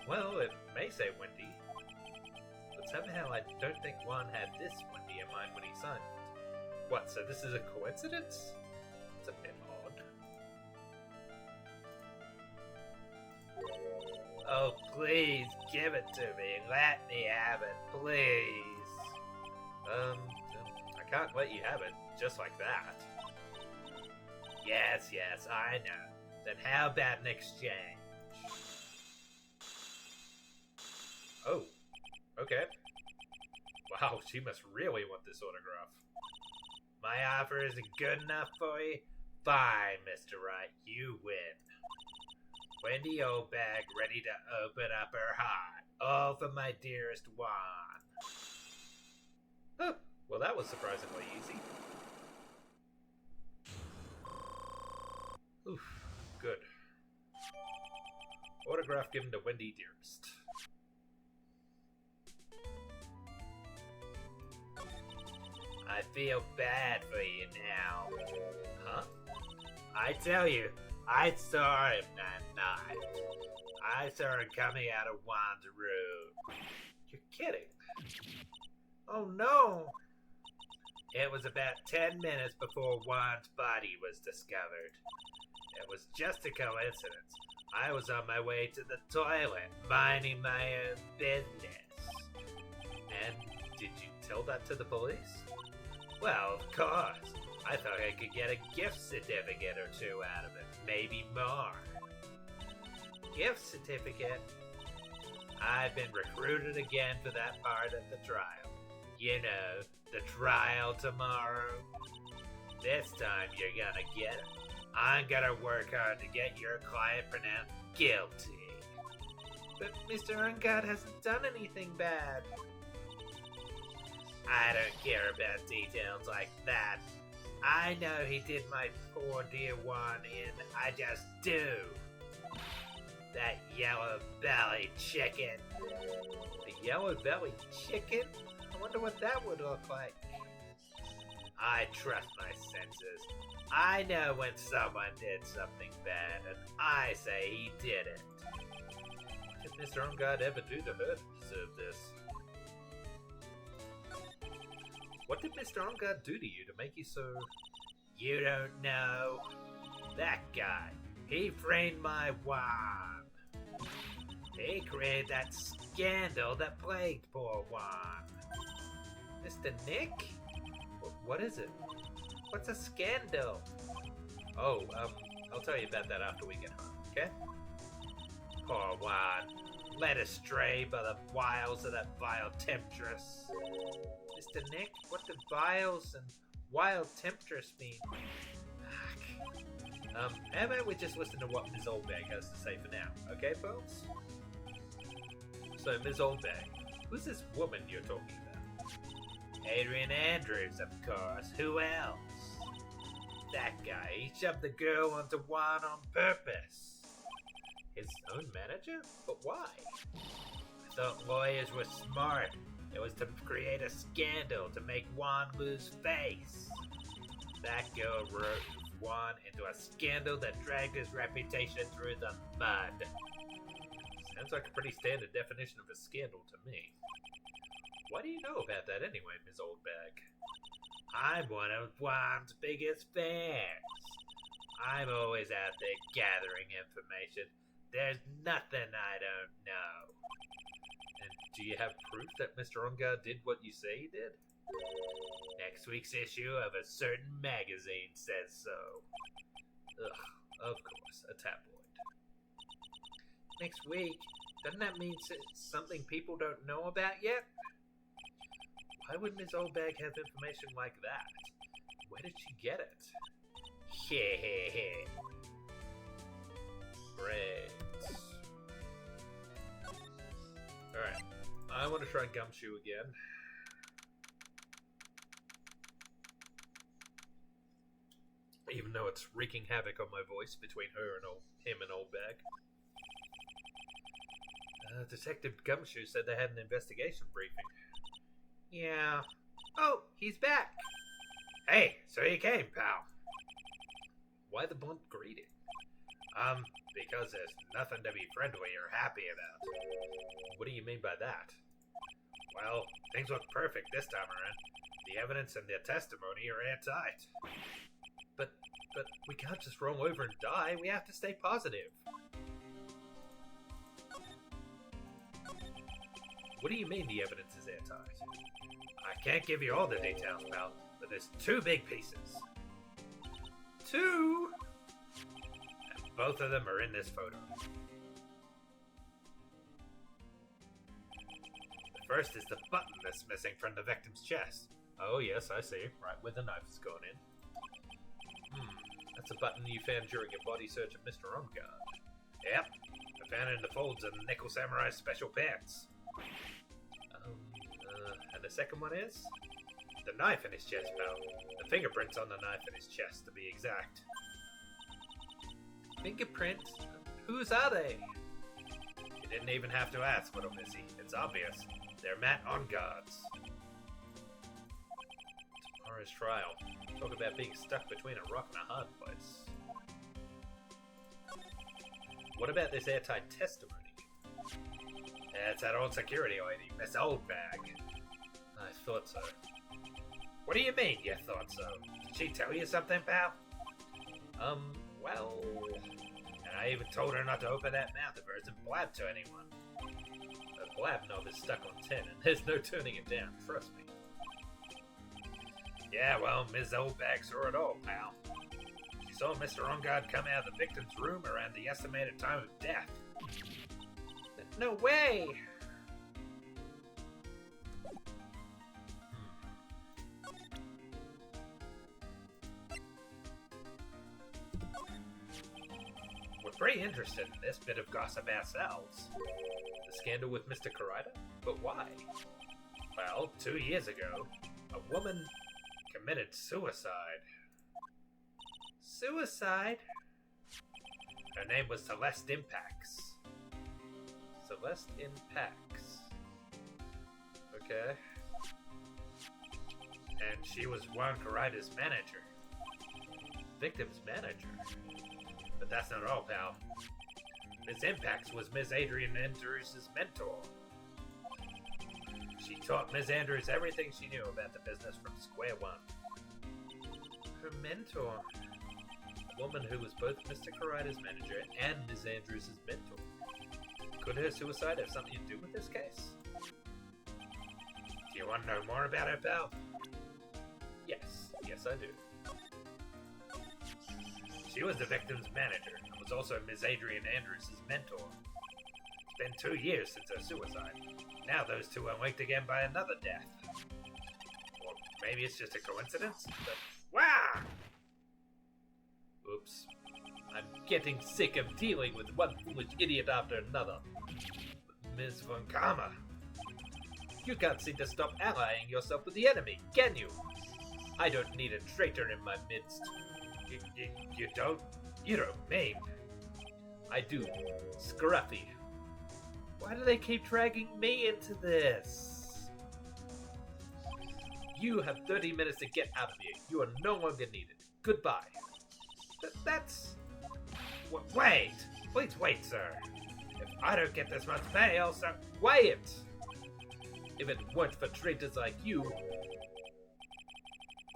Well, it may say Wendy, but somehow I don't think Juan had this Wendy in mind when he signed it. What, so this is a coincidence? It's a bit odd. Oh, please, give it to me. Let me have it, please. I can't let you have it just like that. Yes, I know. Then how about an exchange? Oh, okay. Wow, she must really want this autograph. My offer isn't good enough for you? Fine, Mr. Wright, you win. Wendy Oldbag ready to open up her heart. All for my dearest Juan. Oh, well that was surprisingly easy. Oof, good. Autograph given to Wendy Dearest. I feel bad for you now. Huh? I tell you, I saw him that night. I saw him coming out of Juan's room. You're kidding. Oh no! It was about 10 minutes before Juan's body was discovered. It was just a coincidence. I was on my way to the toilet, minding my own business. And did you tell that to the police? Well, of course. I thought I could get a gift certificate or two out of it. Maybe more. Gift certificate? I've been recruited again for that part of the trial. You know, the trial tomorrow. This time you're gonna get it. I'm gonna work hard to get your client pronounced guilty. But Mr. Ungod hasn't done anything bad. I don't care about details like that. I know he did my poor dear one in. I just do. That yellow-bellied chicken. The yellow-bellied chicken? I wonder what that would look like. I trust my senses. I know when someone did something bad, and I say he did it. What did Mr. Ungod ever do to her to deserve this? What did Mr. Ungod do to you to make you so... You don't know. That guy. He framed my wand. He created that scandal that plagued poor Juan. Mr. Nick? What is it? What's a scandal? Oh, I'll tell you about that after we get home, okay? Poor Juan, led astray by the wiles of that vile temptress. Mr. Nick, what do viles and wild temptress mean? How about we just listen to what Ms. Oldbag has to say for now, okay, folks? So, Ms. Oldbag, who's this woman you're talking about? Adrian Andrews, of course. Who else? That guy. He shoved the girl onto Juan on purpose. His own manager? But why? I thought lawyers were smart. It was to create a scandal, to make Juan lose face. That girl wrote Juan into a scandal that dragged his reputation through the mud. Sounds like a pretty standard definition of a scandal to me. Why do you know about that anyway, Ms. Oldbag? I'm one of Juan's biggest fans. I'm always out there gathering information. There's nothing I don't know. And do you have proof that Mr. Ungod did what you say he did? Next week's issue of a certain magazine says so. Ugh, of course, a tabloid. Next week? Doesn't that mean something people don't know about yet? Why would Ms. Oldbag have information like that? Where did she get it? Hehehe. Great. Alright, I want to try Gumshoe again. Even though it's wreaking havoc on my voice between her and him and Oldbag. Detective Gumshoe said they had an investigation briefing. Yeah. Oh, he's back! Hey, so you came, pal. Why the blunt greeting? Because there's nothing to be friendly or happy about. What do you mean by that? Well, things look perfect this time around. The evidence and the testimony are airtight. But we can't just roll over and die. We have to stay positive. What do you mean the evidence is airtight? I can't give you all the details, pal, but there's two big pieces. Two? And both of them are in this photo. The first is the button that's missing from the victim's chest. Oh yes, I see. Right where the knife has gone in. That's a button you found during your body search of Mr. Ungod. Yep, I found it in the folds of the Nickel Samurai's special pants. And the second one is? The knife in his chest, pal. The fingerprints on the knife in his chest, to be exact. Fingerprints? Whose are they? You didn't even have to ask, little missy. It's obvious. They're Matt Ungod's. Tomorrow's trial. Talk about being stuck between a rock and a hard place. What about this airtight testimony? It's that old security lady, Miss Oldbag. I thought so. What do you mean, you thought so? Did she tell you something, pal? Well... And I even told her not to open that mouth of hers and blab to anyone. The blab knob is stuck on 10, and there's no turning it down, trust me. Yeah, well, Ms. Oldbag saw it all, pal. She saw Mr. Ungod come out of the victim's room around the estimated time of death. No way! pretty interested in this bit of gossip ourselves. The scandal with Mr. Karaita? But why? Well, 2 years ago, a woman committed suicide. Suicide? Her name was Celeste Impax. Celeste Impax. Okay. And she was Juan Karaita's manager. Victim's manager. But that's not all, pal. Ms. Impax was Ms. Adrian Andrews' mentor. She taught Ms. Andrews everything she knew about the business from square one. Her mentor? A woman who was both Mr. Karaita's manager and Ms. Andrews' mentor. Could her suicide have something to do with this case? Do you want to know more about her, pal? Yes, I do. She was the victim's manager and was also Ms. Adrian Andrews' mentor. It's been 2 years since her suicide. Now those two are linked again by another death. Or maybe it's just a coincidence, but... Wow! Oops. I'm getting sick of dealing with one foolish idiot after another. Ms. Von Karma. You can't seem to stop allying yourself with the enemy, can you? I don't need a traitor in my midst. You don't? You don't mean? I do. Scruffy. Why do they keep dragging me into this? You have 30 minutes to get out of here. You are no longer needed. Goodbye. That's... Wait! Please wait, sir. If I don't get this month's pay, I'll start... Wait! If it weren't for traitors like you...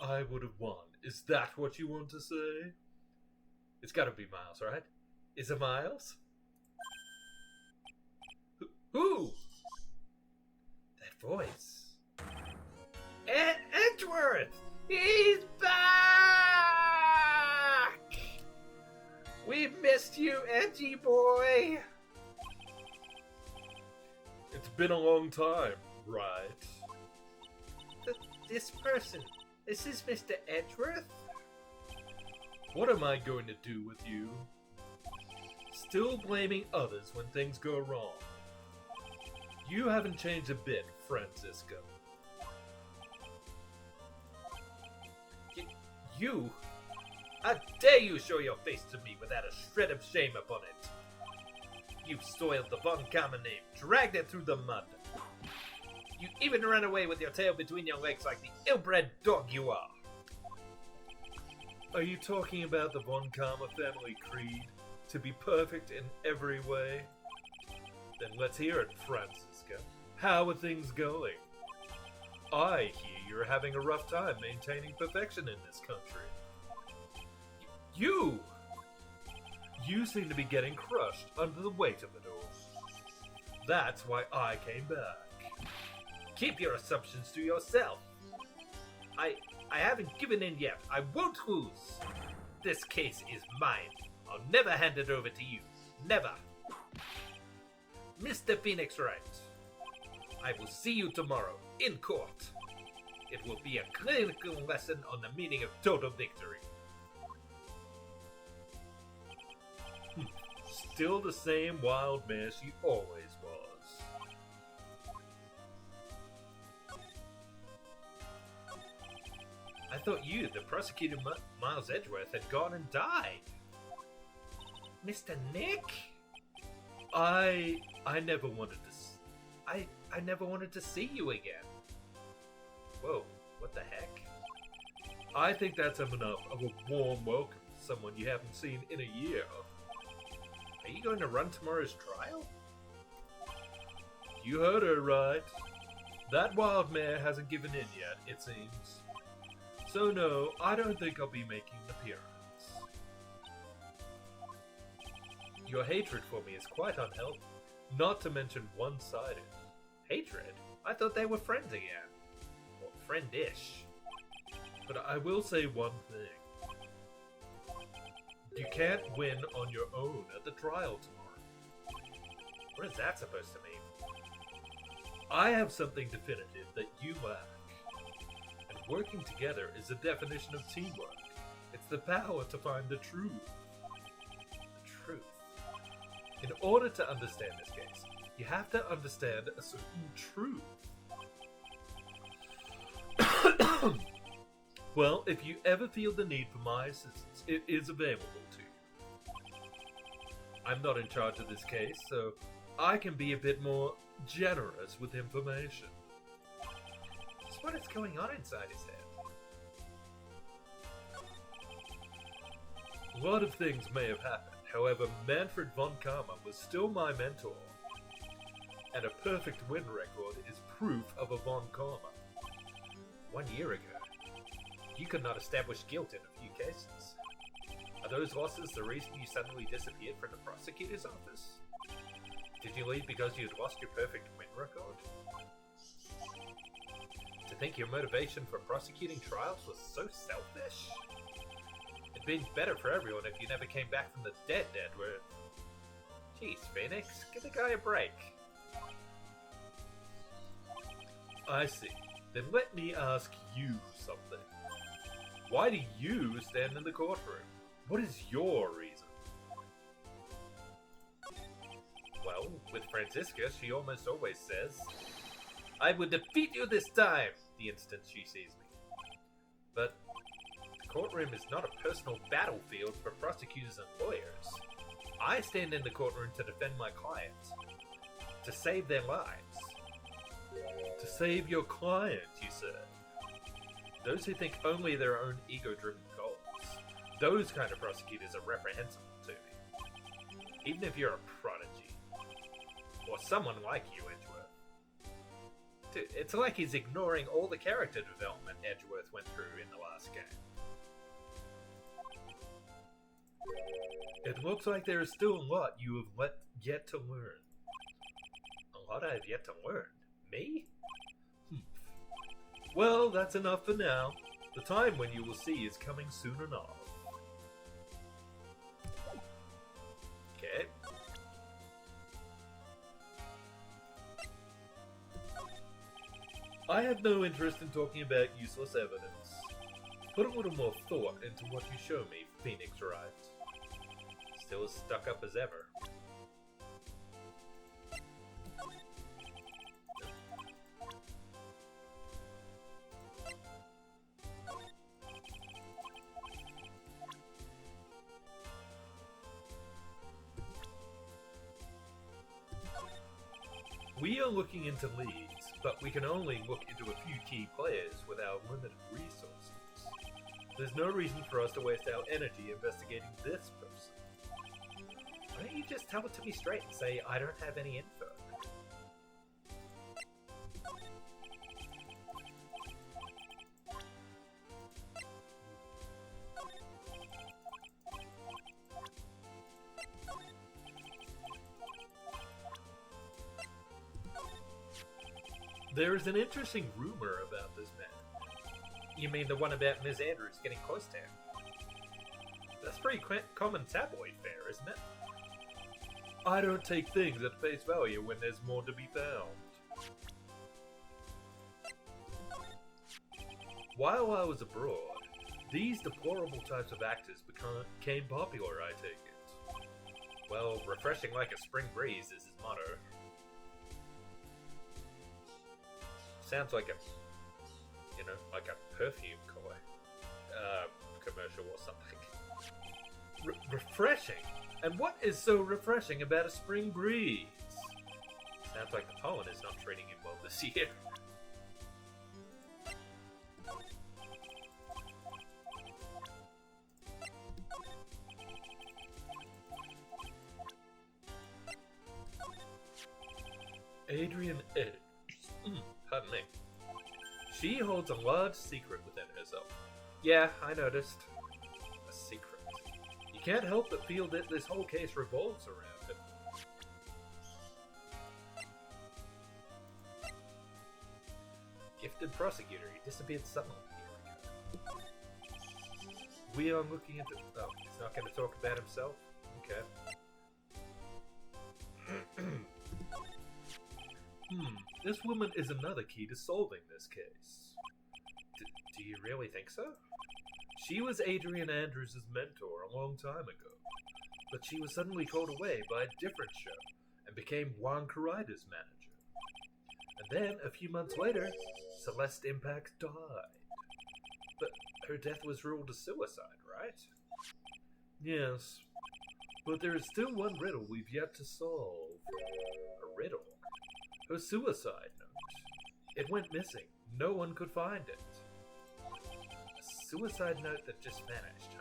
I would have won. Is that what you want to say? It's gotta be Miles, right? Is it Miles? Who? That voice. Edgeworth! He's back! We missed you, Edgy boy! It's been a long time, right? This person, this is Mr. Edgeworth? What am I going to do with you? Still blaming others when things go wrong. You haven't changed a bit, Francisco. You? How dare you show your face to me without a shred of shame upon it? You've soiled the Von Karma name, dragged it through the mud. You even ran away with your tail between your legs like the ill-bred dog you are. Are you talking about the Von Karma family creed? To be perfect in every way? Then let's hear it, Francisco. How are things going? I hear you're having a rough time maintaining perfection in this country. You seem to be getting crushed under the weight of it all. That's why I came back. Keep your assumptions to yourself. I haven't given in yet. I won't lose. This case is mine. I'll never hand it over to you. Never. Mr. Phoenix Wright, I will see you tomorrow in court. It will be a clinical lesson on the meaning of total victory. Still the same wild mare she always was. I thought you, the prosecutor Miles Edgeworth, had gone and died. Mr. Nick? I never wanted to... I never wanted to see you again. Whoa, what the heck? I think that's enough of a warm welcome to someone you haven't seen in a year. Are you going to run tomorrow's trial? You heard her right. That wild mare hasn't given in yet, it seems. So no, I don't think I'll be making an appearance. Your hatred for me is quite unhealthy, not to mention one-sided. Hatred? I thought they were friends again. Or friend-ish. But I will say one thing. You can't win on your own at the trial tomorrow. What is that supposed to mean? I have something definitive that you lack. And working together is the definition of teamwork. It's the power to find the truth. The truth. In order to understand this case, you have to understand a certain truth. Well, if you ever feel the need for my assistance, it is available to you. I'm not in charge of this case, so I can be a bit more generous with information. That's what is going on inside his head. A lot of things may have happened. However, Manfred von Karma was still my mentor. And a perfect win record is proof of a von Karma. 1 year ago, you could not establish guilt in a few cases. Are those losses the reason you suddenly disappeared from the prosecutor's office? Did you leave because you had lost your perfect win record? To think your motivation for prosecuting trials was so selfish? It'd been better for everyone if you never came back from the dead, Edward. Jeez, Phoenix, give the guy a break. I see. Then let me ask you something. Why do you stand in the courtroom? What is your reason? Well, with Franziska, she almost always says, I will defeat you this time, the instant she sees me. But the courtroom is not a personal battlefield for prosecutors and lawyers. I stand in the courtroom to defend my clients, to save their lives. To save your client, you said. Those who think only their own ego-driven goals. Those kind of prosecutors are reprehensible to me. Even if you're a prodigy. Or someone like you, Edgeworth. Dude, it's like he's ignoring all the character development Edgeworth went through in the last game. It looks like there is still a lot you have yet to learn. A lot I have yet to learn? Me? Well, that's enough for now. The time when you will see is coming soon enough. Okay. I have no interest in talking about useless evidence. Put a little more thought into what you show me, Phoenix Wright. Still as stuck up as ever. We are looking into leads, but we can only look into a few key players with our limited resources. There's no reason for us to waste our energy investigating this person. Why don't you just tell it to me straight and say, I don't have any info? There is an interesting rumor about this man. You mean the one about Ms. Andrews getting close to him? That's pretty common tabloid fare, isn't it? I don't take things at face value when there's more to be found. While I was abroad, these deplorable types of actors became popular, I take it. Well, refreshing like a spring breeze is his motto. Sounds like a, you know, like a perfume commercial or something. Refreshing? And what is so refreshing about a spring breeze? Sounds like the pollen is not treating him well this year. Adrian Edge. Pardon me. She holds a large secret within herself. Yeah, I noticed. A secret. You can't help but feel that this whole case revolves around it. Gifted prosecutor. He disappeared suddenly a year ago. We are looking into... Oh, he's not going to talk about himself? Okay. This woman is another key to solving this case. Do you really think so? She was Adrian Andrews' mentor a long time ago. but she was suddenly called away by a different show and became Juan Carida's manager. And then, a few months later, Celeste Impact died. But her death was ruled a suicide, right? Yes, but there is still one riddle we've yet to solve. A riddle? Her suicide note. It went missing. No one could find it. A suicide note that just vanished, huh?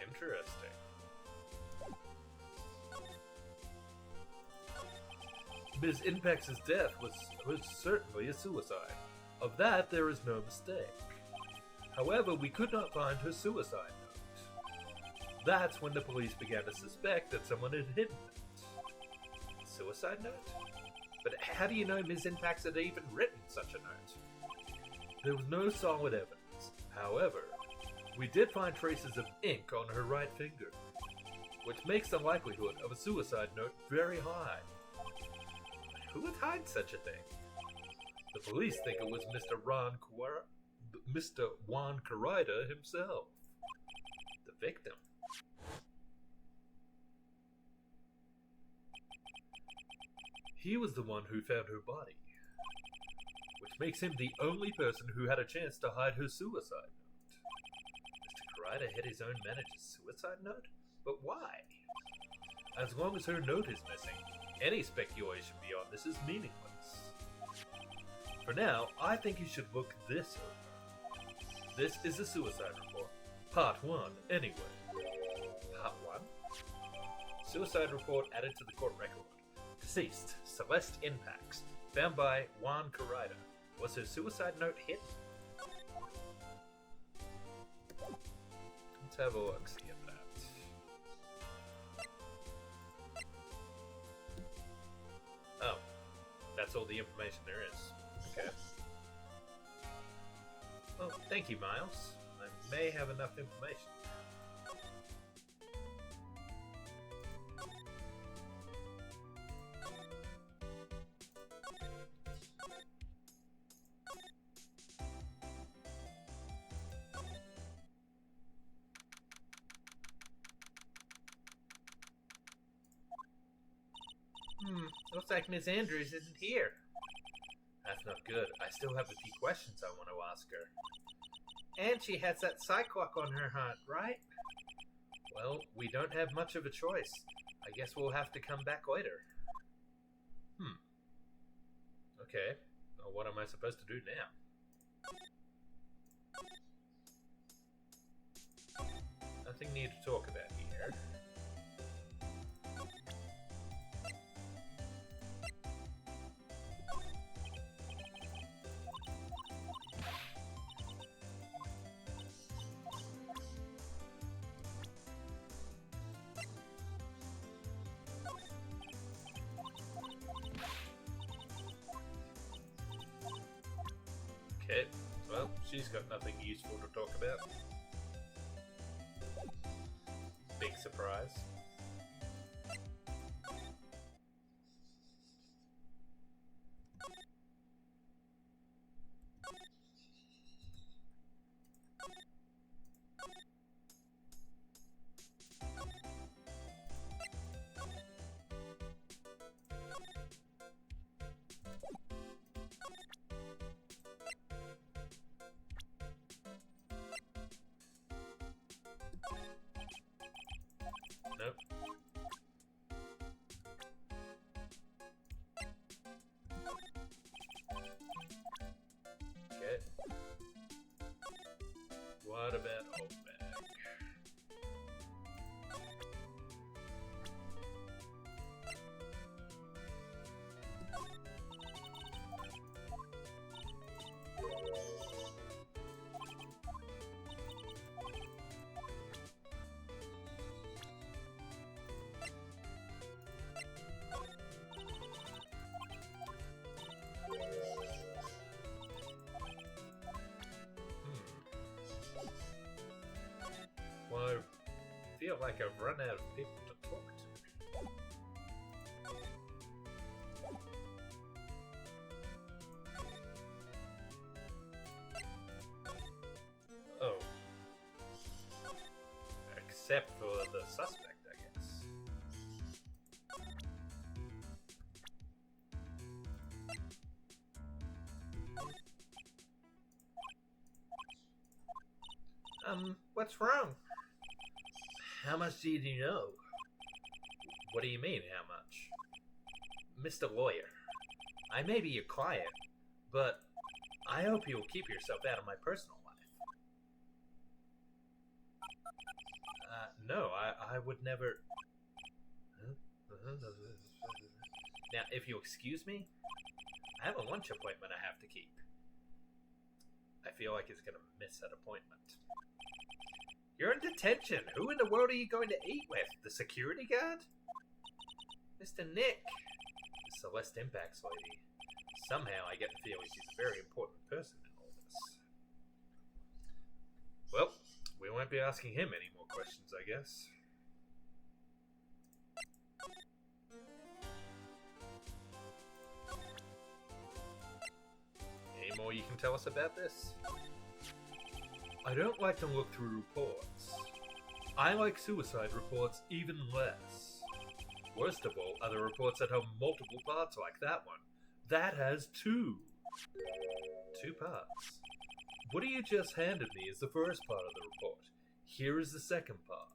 Interesting. Ms. Impact's death was certainly a suicide. Of that, there is no mistake. However, we could not find her suicide note. That's when the police began to suspect that someone had hidden it. Suicide note? But how do you know Ms. Impact had even written such a note? There was no solid evidence. However, we did find traces of ink on her right finger, which makes the likelihood of a suicide note very high. Who would hide such a thing? The police think it was Mr. Juan Carida himself, the victim. He was the one who found her body, which makes him the only person who had a chance to hide her suicide note. Mr. Carida hid his own manager's suicide note? But why? As long as her note is missing, any speculation beyond this is meaningless. For now, I think you should look this over. This is the suicide report. Part 1, anyway. Part 1? Suicide report added to the court record. Deceased, Celeste Impacts, found by Juan Carida. Was her suicide note hidden? Let's have a look, see at that. Oh, that's all the information there is. Okay. Well, thank you, Miles. I may have enough information. Looks like Miss Andrews isn't here. That's not good. I still have a few questions I want to ask her. And she has that psych-walk on her heart, right? Well, we don't have much of a choice. I guess we'll have to come back later. Okay. Well, what am I supposed to do now? Nothing new to talk about here. Okay, well, she's got nothing useful to talk about. Big surprise. Nope. Okay. What about Old Bag? Well, I feel like I've run out of people to talk to. Oh. except for the suspect, I guess. What's wrong? How much do you know? What do you mean, how much? Mr. Lawyer, I may be your client, but I hope you'll keep yourself out of my personal life. No, I would never... Now, if you'll excuse me, I have a lunch appointment I have to keep. I feel like he's gonna miss that appointment. You're in detention. Who in the world are you going to eat with? The security guard? Mr. Nick. The Celeste Impacts lady. Somehow I get the feeling she's a very important person in all this. Well, we won't be asking him any more questions, I guess. Any more you can tell us about this? I don't like to look through reports. I like suicide reports even less. Worst of all are the reports that have multiple parts like that one. That has two. 2 parts. What you just handed me is the first part of the report. Here is the second part.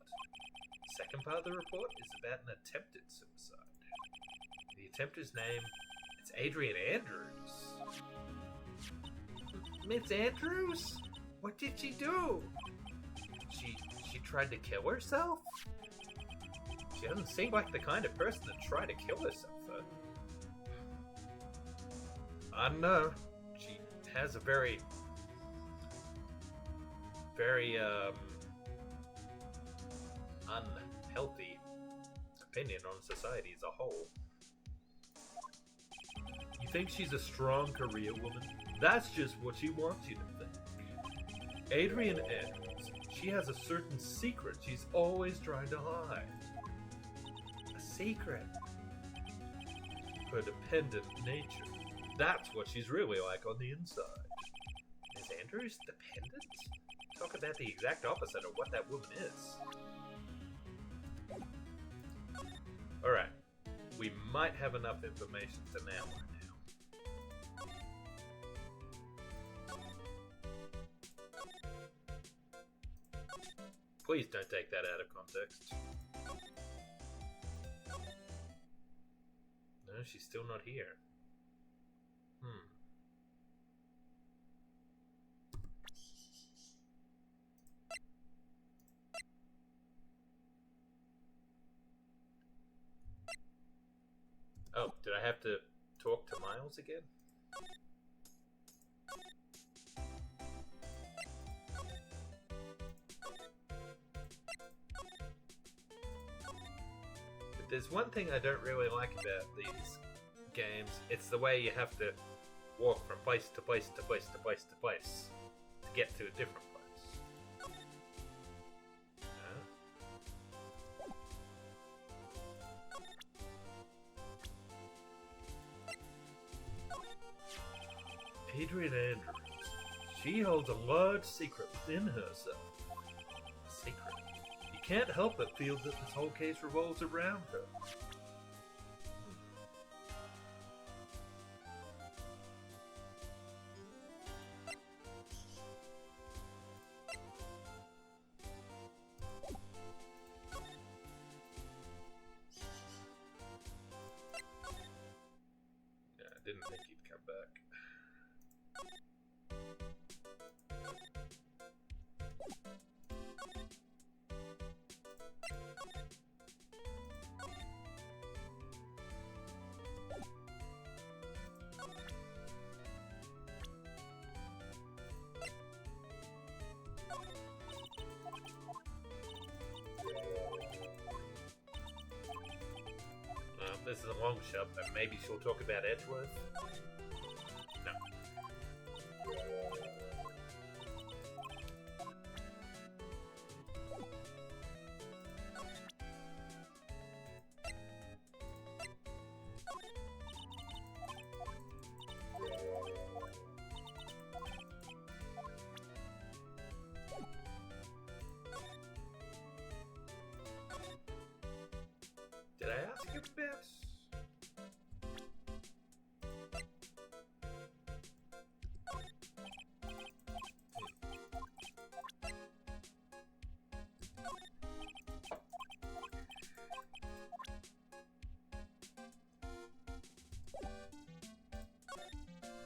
The second part of the report is about an attempted suicide. The attempter's name, it's Adrian Andrews. Miss Andrews? What did she do? She tried to kill herself? She doesn't seem like the kind of person to try to kill herself, though. I don't know. She has a very unhealthy opinion on society as a whole. You think she's a strong career woman? That's just what she wants you to think. Adrian Andrews, she has a certain secret she's always trying to hide. A secret? Her dependent nature. That's what she's really like on the inside. Is Andrews dependent? Talk about the exact opposite of what that woman is. Alright, we might have enough information to nail her now. Please don't take that out of context. No, she's still not here. Oh, did I have to talk to Miles again? But there's one thing I don't really like about these games. It's the way you have to walk from place to place to place to place to place to get to a different place. Adrian Andrews. She holds a large secret within herself. A secret. You can't help but feel that this whole case revolves around her. Yeah, I didn't think he'd come back. This is a long shot, but maybe she'll talk about Edgeworth? No.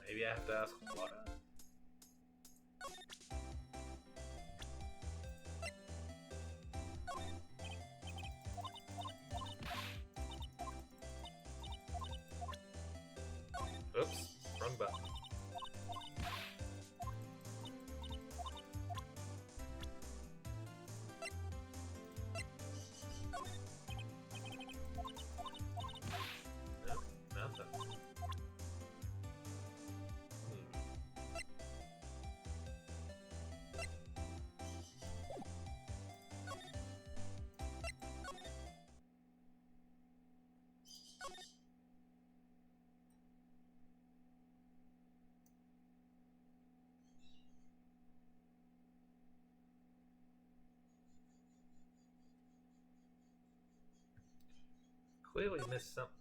Maybe I have to ask water? Oops, wrong button. No, nothing. Clearly missed something.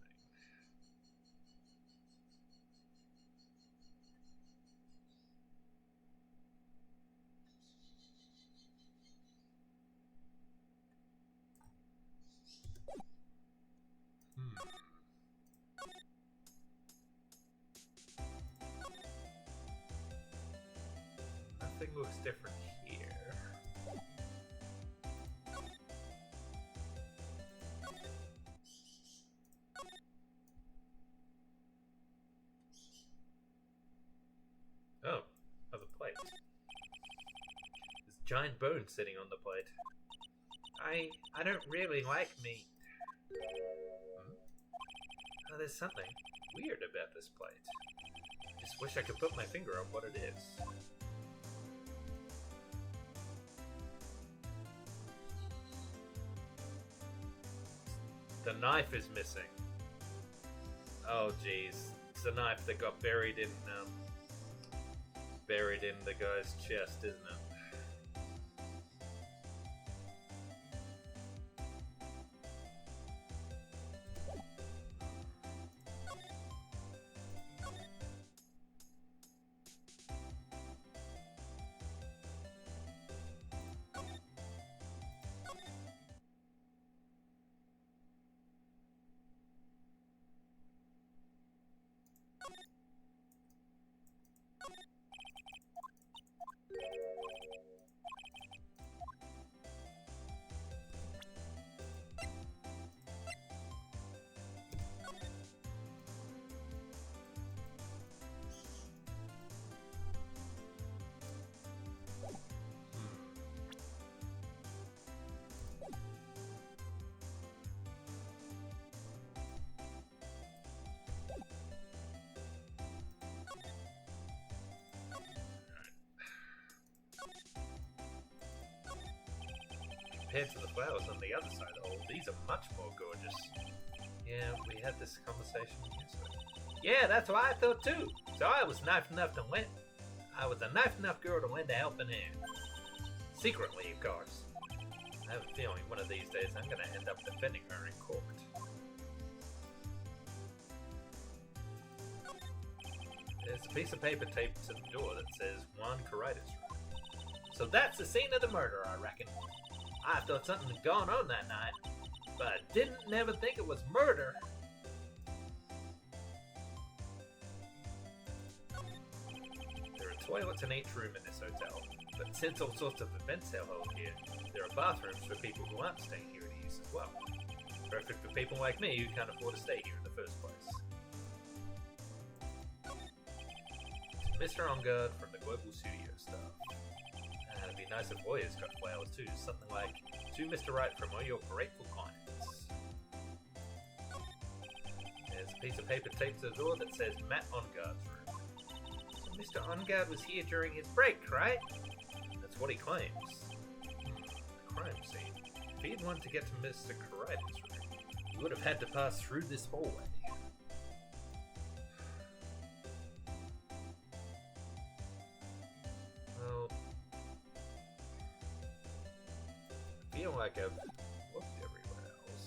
Nothing looks different here. Oh, another plate. There's a giant bone sitting on the plate. I don't really like meat. Oh, there's something weird about this plate. Just wish I could put my finger on what it is. The knife is missing. Oh jeez. It's the knife that got buried in the guy's chest, isn't it? Compared to the flowers on the other side of the hole, these are much more gorgeous. Yeah, we had this conversation yesterday. Yeah, that's what I thought too. So I was a knife enough girl to lend a helping hand. Secretly, of course. I have a feeling one of these days I'm gonna end up defending her in court. There's a piece of paper taped to the door that says Juan Carritas room. So that's the scene of the murder, I reckon. I thought something had gone on that night, but I didn't never think it was murder. There are toilets in each room in this hotel, but since all sorts of events are held here, there are bathrooms for people who aren't staying here to use as well. Perfect for people like me who can't afford to stay here in the first place. Mr. On Guard from the Global Studio staff. It'd be nice if lawyers got flowers too, something like, to Mr. Wright from all your grateful clients. There's a piece of paper taped to the door that says Matt On Guard's room. So Mr. On Guard was here during his break, right? That's what he claims. The crime scene. If he had wanted to get to Mr. Carritas' room, he would have had to pass through this hallway. Well, I feel like I've looked everywhere else.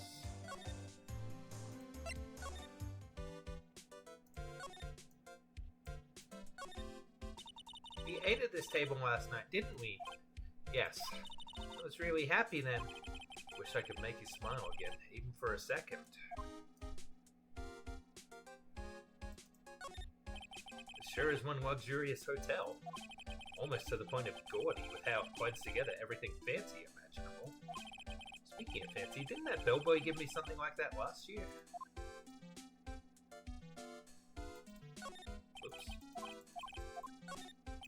We ate at this table last night, didn't we? Yes. I was really happy then. Wish I could make you smile again, even for a second. The sure is one luxurious hotel. Almost to the point of gaudy with how it binds together everything fancy imaginable. Speaking of fancy, didn't that bellboy give me something like that last year? Oops.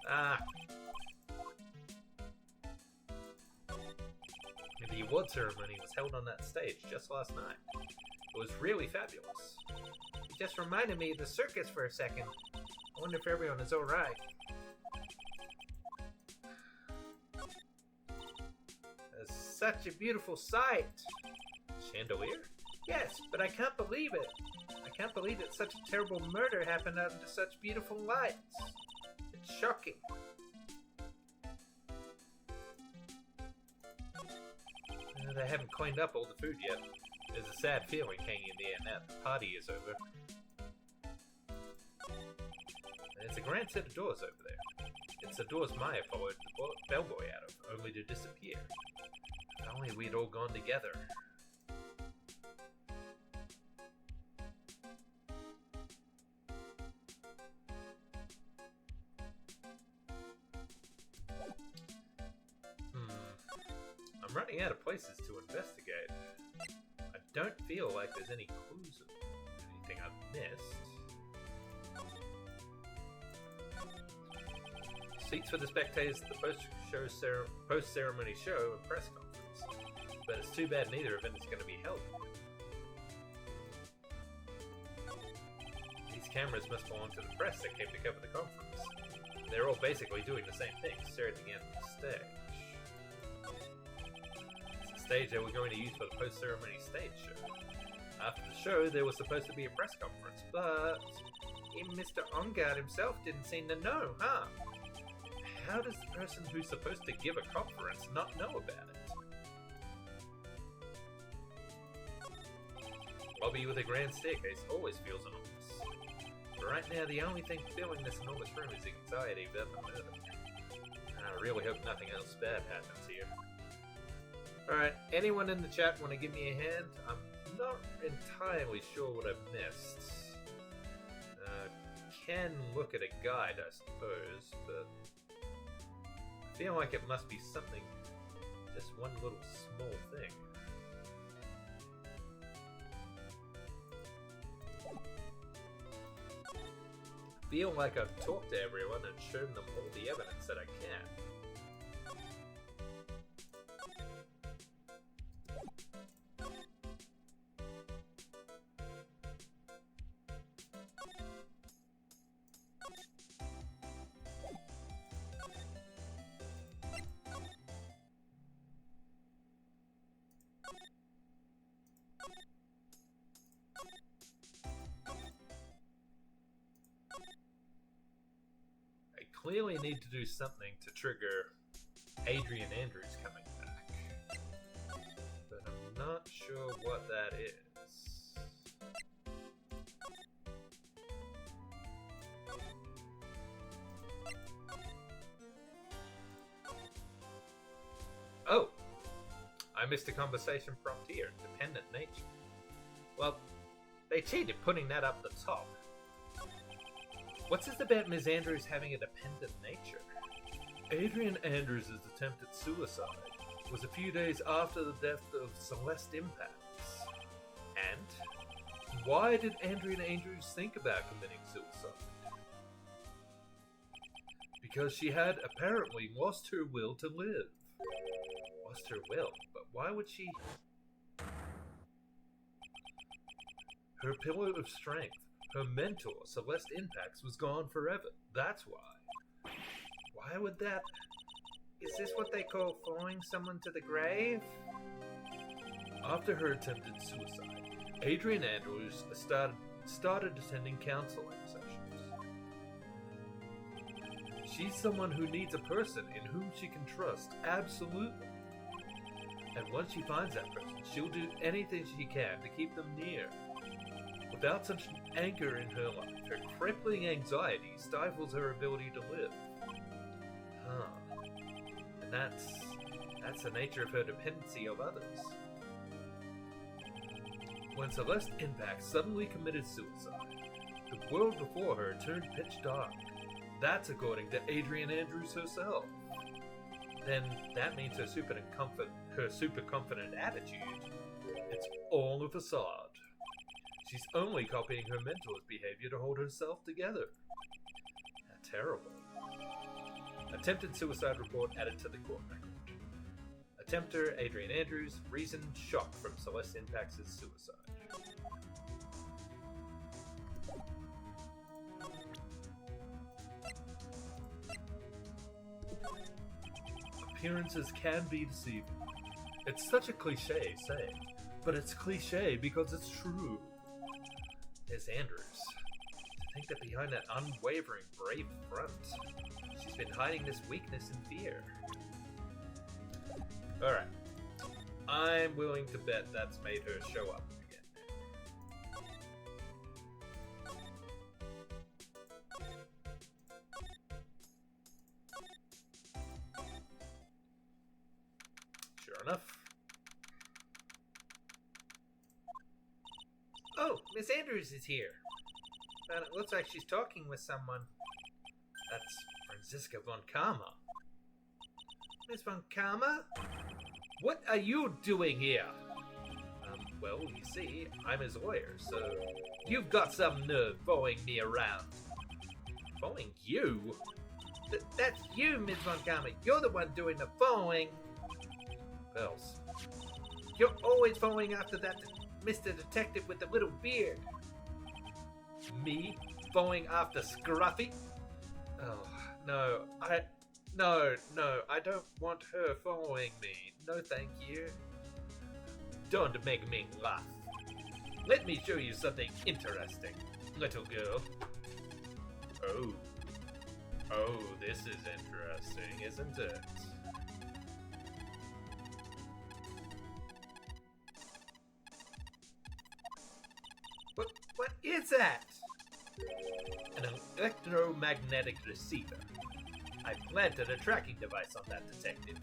Ah! The award ceremony was held on that stage just last night. It was really fabulous. It just reminded me of the circus for a second. I wonder if everyone is alright. It's such a beautiful sight. Chandelier? Yes, but I can't believe it. I can't believe that such a terrible murder happened under such beautiful lights. It's shocking. They haven't cleaned up all the food yet. There's a sad feeling hanging in the air now that the party is over. There's a grand set of doors over there. It's the doors Maya followed the bellboy out of, only to disappear. If only we'd all gone together. I'm running out of places to investigate. I don't feel like there's any clues of anything I've missed. Seats for the spectators at the post-ceremony show and press conference. But it's too bad neither event is going to be held. These cameras must belong to the press that came to cover the conference. They're all basically doing the same thing, staring at the end of the stage. It's the stage they were going to use for the post-ceremony stage show. After the show, there was supposed to be a press conference, but even Mr. Ongard himself didn't seem to know, huh? How does the person who's supposed to give a conference not know about it? Lobby with a grand staircase always feels enormous. But right now, the only thing filling this enormous room is anxiety about the murder. I really hope nothing else bad happens here. Alright, anyone in the chat want to give me a hand? I'm not entirely sure what I've missed. Can look at a guide, I suppose, but I feel like it must be something, just one little small thing. I feel like I've talked to everyone and shown them all the evidence that I can. Clearly need to do something to trigger Adrian Andrews coming back. But I'm not sure what that is. Oh! I missed a conversation prompt here. Dependent nature. Well, they cheated putting that up the top. What's this about Ms. Andrews having a dependent nature? Adrian Andrews' attempt at suicide was a few days after the death of Celeste Impacts. And why did Adrian Andrews think about committing suicide? Because she had apparently lost her will to live. Lost her will? But why would she? Her pillar of strength. Her mentor, Celeste Impacts, was gone forever. That's why. Why would that... Is this what they call following someone to the grave? After her attempted suicide, Adrian Andrews started attending counseling sessions. She's someone who needs a person in whom she can trust, absolutely. And once she finds that person, she'll do anything she can to keep them near. Without such an anchor in her life, her crippling anxiety stifles her ability to live. Huh. And that's the nature of her dependency of others. When Celeste Impact suddenly committed suicide, the world before her turned pitch dark. That's according to Adrian Andrews herself. Then that means her super confident attitude. It's all a facade. She's only copying her mentor's behavior to hold herself together. How terrible. Attempted suicide report added to the court record. Attempter Adrian Andrews, reason shock from Celeste Impacts' suicide. Appearances can be deceiving. It's such a cliche saying, but it's cliche because it's true. There's Andrews. To think that behind that unwavering, brave front, she's been hiding this weakness and fear. Alright. I'm willing to bet that's made her show up again. Sure enough. Oh, Miss Andrews is here. And it looks like she's talking with someone. That's Franziska von Karma. Miss von Karma? What are you doing here? Well, you see, I'm his lawyer, so... You've got some nerve following me around. Following you? That's you, Miss von Karma. You're the one doing the following. Bells. You're always following after that Mr. Detective with the little beard. Me? Following after Scruffy? Oh, no. No, I don't want her following me. No, thank you. Don't make me laugh. Let me show you something interesting, little girl. Oh, this is interesting, isn't it? What is that? An electromagnetic receiver. I planted a tracking device on that detective.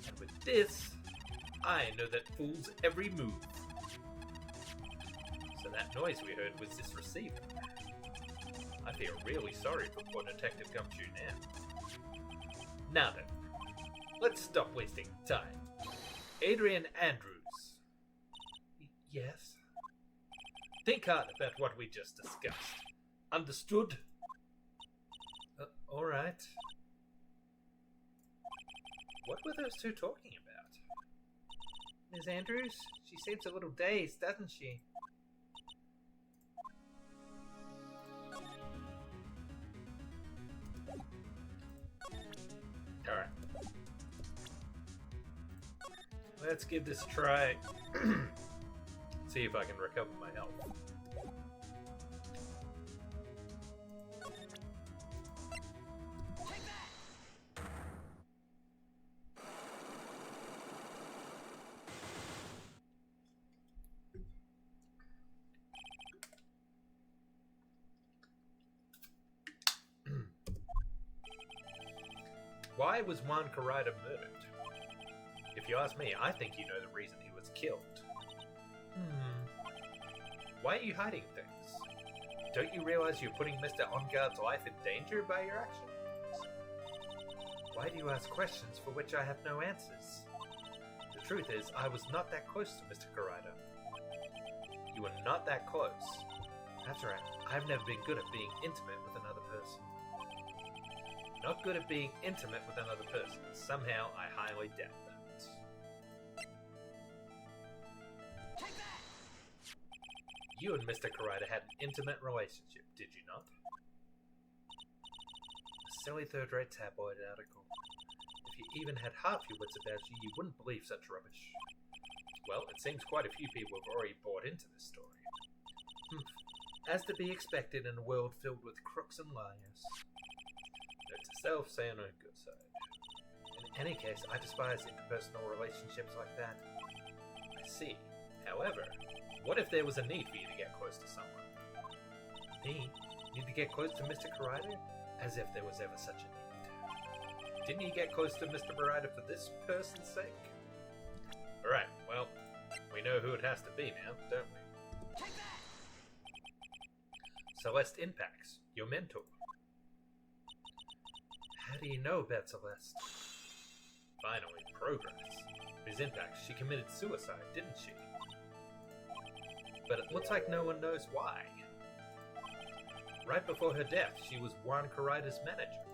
And with this, I know that fool's every move. So that noise we heard was this receiver. I feel really sorry for poor Detective Gumshoe now. Now then, let's stop wasting time. Adrian Andrews. Yes? Think hard about what we just discussed. Understood? Alright. What were those two talking about? Ms. Andrews? She seems a little dazed, doesn't she? Alright. Let's give this a try. See if I can recover my health. Why was Juan Carida murdered? If you ask me, I think you know the reason he was killed. Why are you hiding things? Don't you realize you're putting Mr. Onguard's life in danger by your actions? Why do you ask questions for which I have no answers? The truth is, I was not that close to Mr. Carida. You were not that close. That's right, I've never been good at being intimate with another person. Not good at being intimate with another person. Somehow, I highly doubt that. You and Mr. Carida had an intimate relationship, did you not? A silly third-rate tabloid article. If you even had half your wits about you, you wouldn't believe such rubbish. Well, it seems quite a few people have already bought into this story. As to be expected in a world filled with crooks and liars. Note to self, say on own good side. In any case, I despise interpersonal relationships like that. I see. However, what if there was a need for you to get close to someone? Me? Need to get close to Mr. Carida? As if there was ever such a need. Didn't you get close to Mr. Carida for this person's sake? Alright, well, we know who it has to be now, don't we? Celeste Impacts, your mentor. do you know about Celeste? Finally, progress. Ms. Impact, she committed suicide, didn't she? But it looks like no one knows why. Right before her death, she was Juan Karida's manager.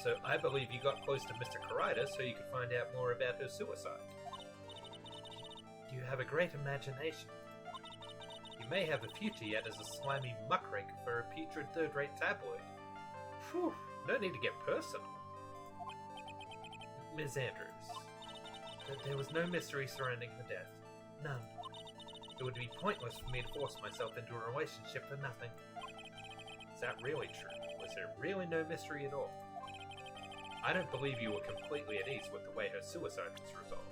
So I believe you got close to Mr. Karida so you could find out more about her suicide. You have a great imagination. You may have a future yet as a slimy muckrake for a putrid third-rate tabloid. Phew, no need to get personal. Ms. Andrews, there was no mystery surrounding her death. None. It would be pointless for me to force myself into a relationship for nothing. Is that really true? Was there really no mystery at all? I don't believe you were completely at ease with the way her suicide was resolved.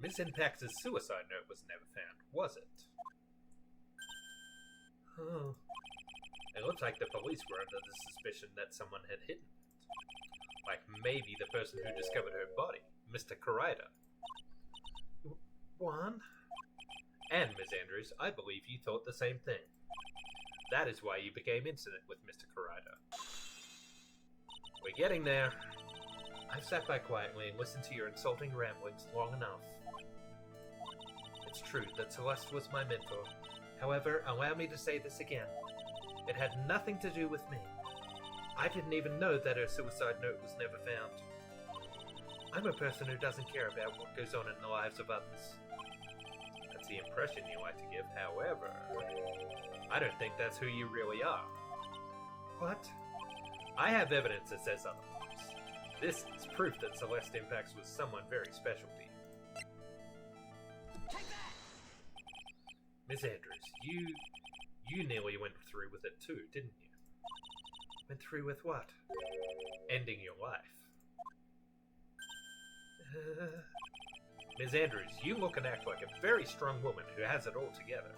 Miss Impact's suicide note was never found, was it? Oh. It looks like the police were under the suspicion that someone had hidden it. Like maybe the person who discovered her body, Mr. Karida. Juan? And, Ms. Andrews, I believe you thought the same thing. That is why you became intimate with Mr. Karida. We're getting there. I've sat by quietly and listened to your insulting ramblings long enough. It's true that Celeste was my mentor. However, allow me to say this again. It had nothing to do with me. I didn't even know that her suicide note was never found. I'm a person who doesn't care about what goes on in the lives of others. That's the impression you like to give, however. I don't think that's who you really are. What? I have evidence that says otherwise. This is proof that Celeste Impacts was someone very special to you. Take that! Ms. Andrews, you nearly went through with it too, didn't you? Went through with what? Ending your life. Ms. Andrews, you look and act like a very strong woman who has it all together.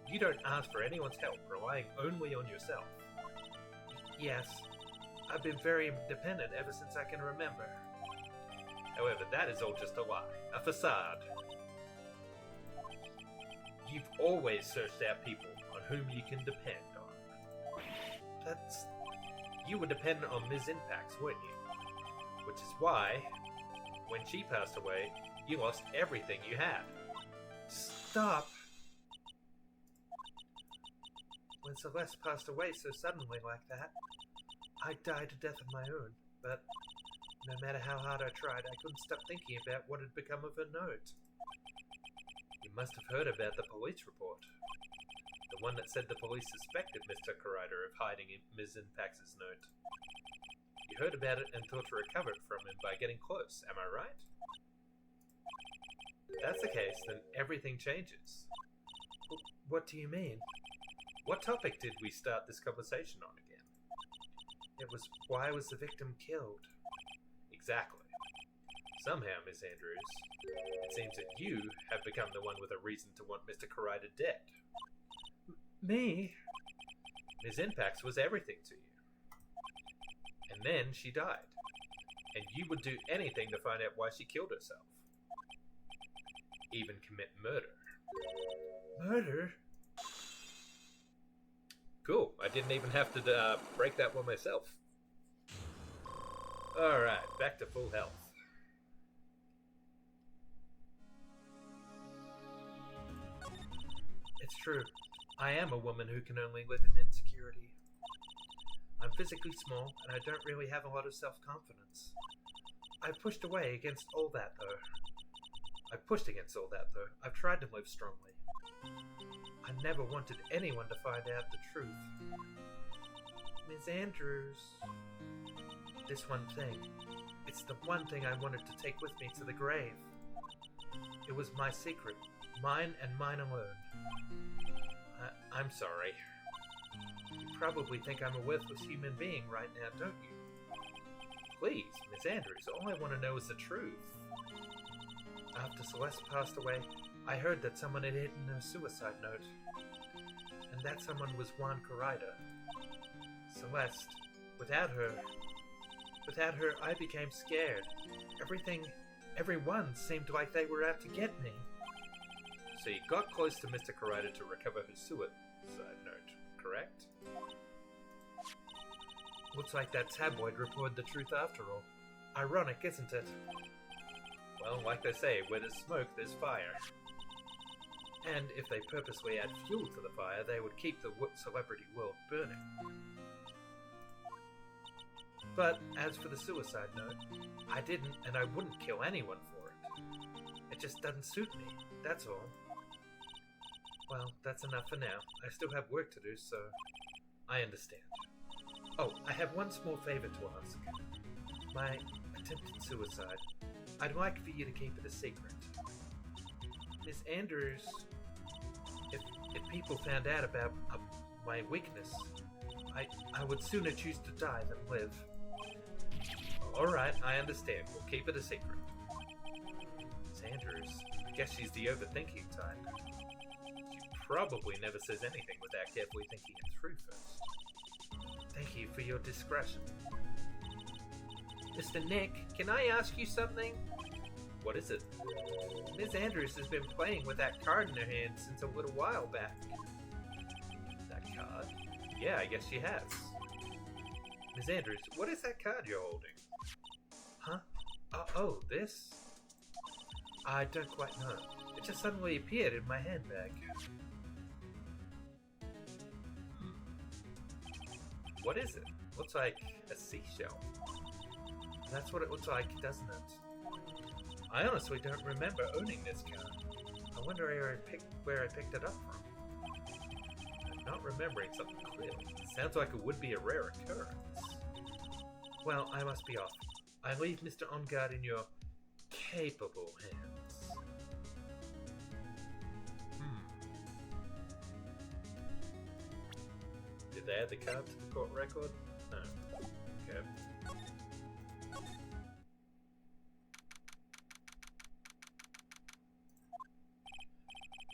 You don't ask for anyone's help, relying only on yourself. Yes, I've been very independent ever since I can remember. However, that is all just a lie, a facade. You've always searched out people on whom you can depend on. You were dependent on Ms. Impacts, weren't you? Which is why, when she passed away, you lost everything you had. Stop! When Celeste passed away so suddenly like that, I died a death of my own, but no matter how hard I tried, I couldn't stop thinking about what had become of her note. You must have heard about the police report. The one that said the police suspected Mr. Karida of hiding Ms. Impacts' note. You heard about it and thought to recover it from him by getting close, am I right? If that's the case, then everything changes. What do you mean? What topic did we start this conversation on again? It was, why was the victim killed? Exactly. Somehow, Miss Andrews, it seems that you have become the one with a reason to want Mr. Karida dead. Me? Ms. Impacts was everything to you. And then she died. And you would do anything to find out why she killed herself. Even commit murder. Murder? Cool, I didn't even have to break that one myself. Alright, back to full health. It's true. I am a woman who can only live in insecurity. I'm physically small, and I don't really have a lot of self-confidence. I've pushed against all that, though. I've tried to live strongly. I never wanted anyone to find out the truth. Ms. Andrews... This one thing. It's the one thing I wanted to take with me to the grave. It was my secret. Mine and mine alone. I'm sorry. You probably think I'm a worthless human being right now, don't you? Please, Miss Andrews, all I want to know is the truth. After Celeste passed away, I heard that someone had hidden her suicide note. And that someone was Juan Karida. Celeste, without her, I became scared. Everyone seemed like they were out to get me. So you got close to Mr. Karaita to recover her suicide note, correct? Looks like that tabloid reported the truth after all. Ironic, isn't it? Well, like they say, where there's smoke, there's fire. And if they purposely add fuel to the fire, they would keep the celebrity world burning. But as for the suicide note, I didn't and I wouldn't kill anyone for it. It just doesn't suit me, that's all. Well, that's enough for now. I still have work to do, so I understand. Oh, I have one small favor to ask. My attempted suicide. I'd like for you to keep it a secret. Miss Andrews, if people found out about my weakness, I would sooner choose to die than live. Alright, I understand. We'll keep it a secret. Miss Andrews, I guess she's the overthinking type. She probably never says anything without carefully thinking it through first. Thank you for your discretion. Mr. Nick, can I ask you something? What is it? Miss Andrews has been playing with that card in her hand since a little while back. That card? Yeah, I guess she has. Miss Andrews, what is that card you're holding? Huh? Oh, this? I don't quite know. It just suddenly appeared in my handbag. What is it? Looks like a seashell. That's what it looks like, doesn't it? I honestly don't remember owning this card. I wonder where I picked it up from. I'm not remembering something clearly. It sounds like it would be a rare occurrence. Well, I must be off. I leave Mr. Ongard in your capable hands. Did they add the card to the court record? No. Okay.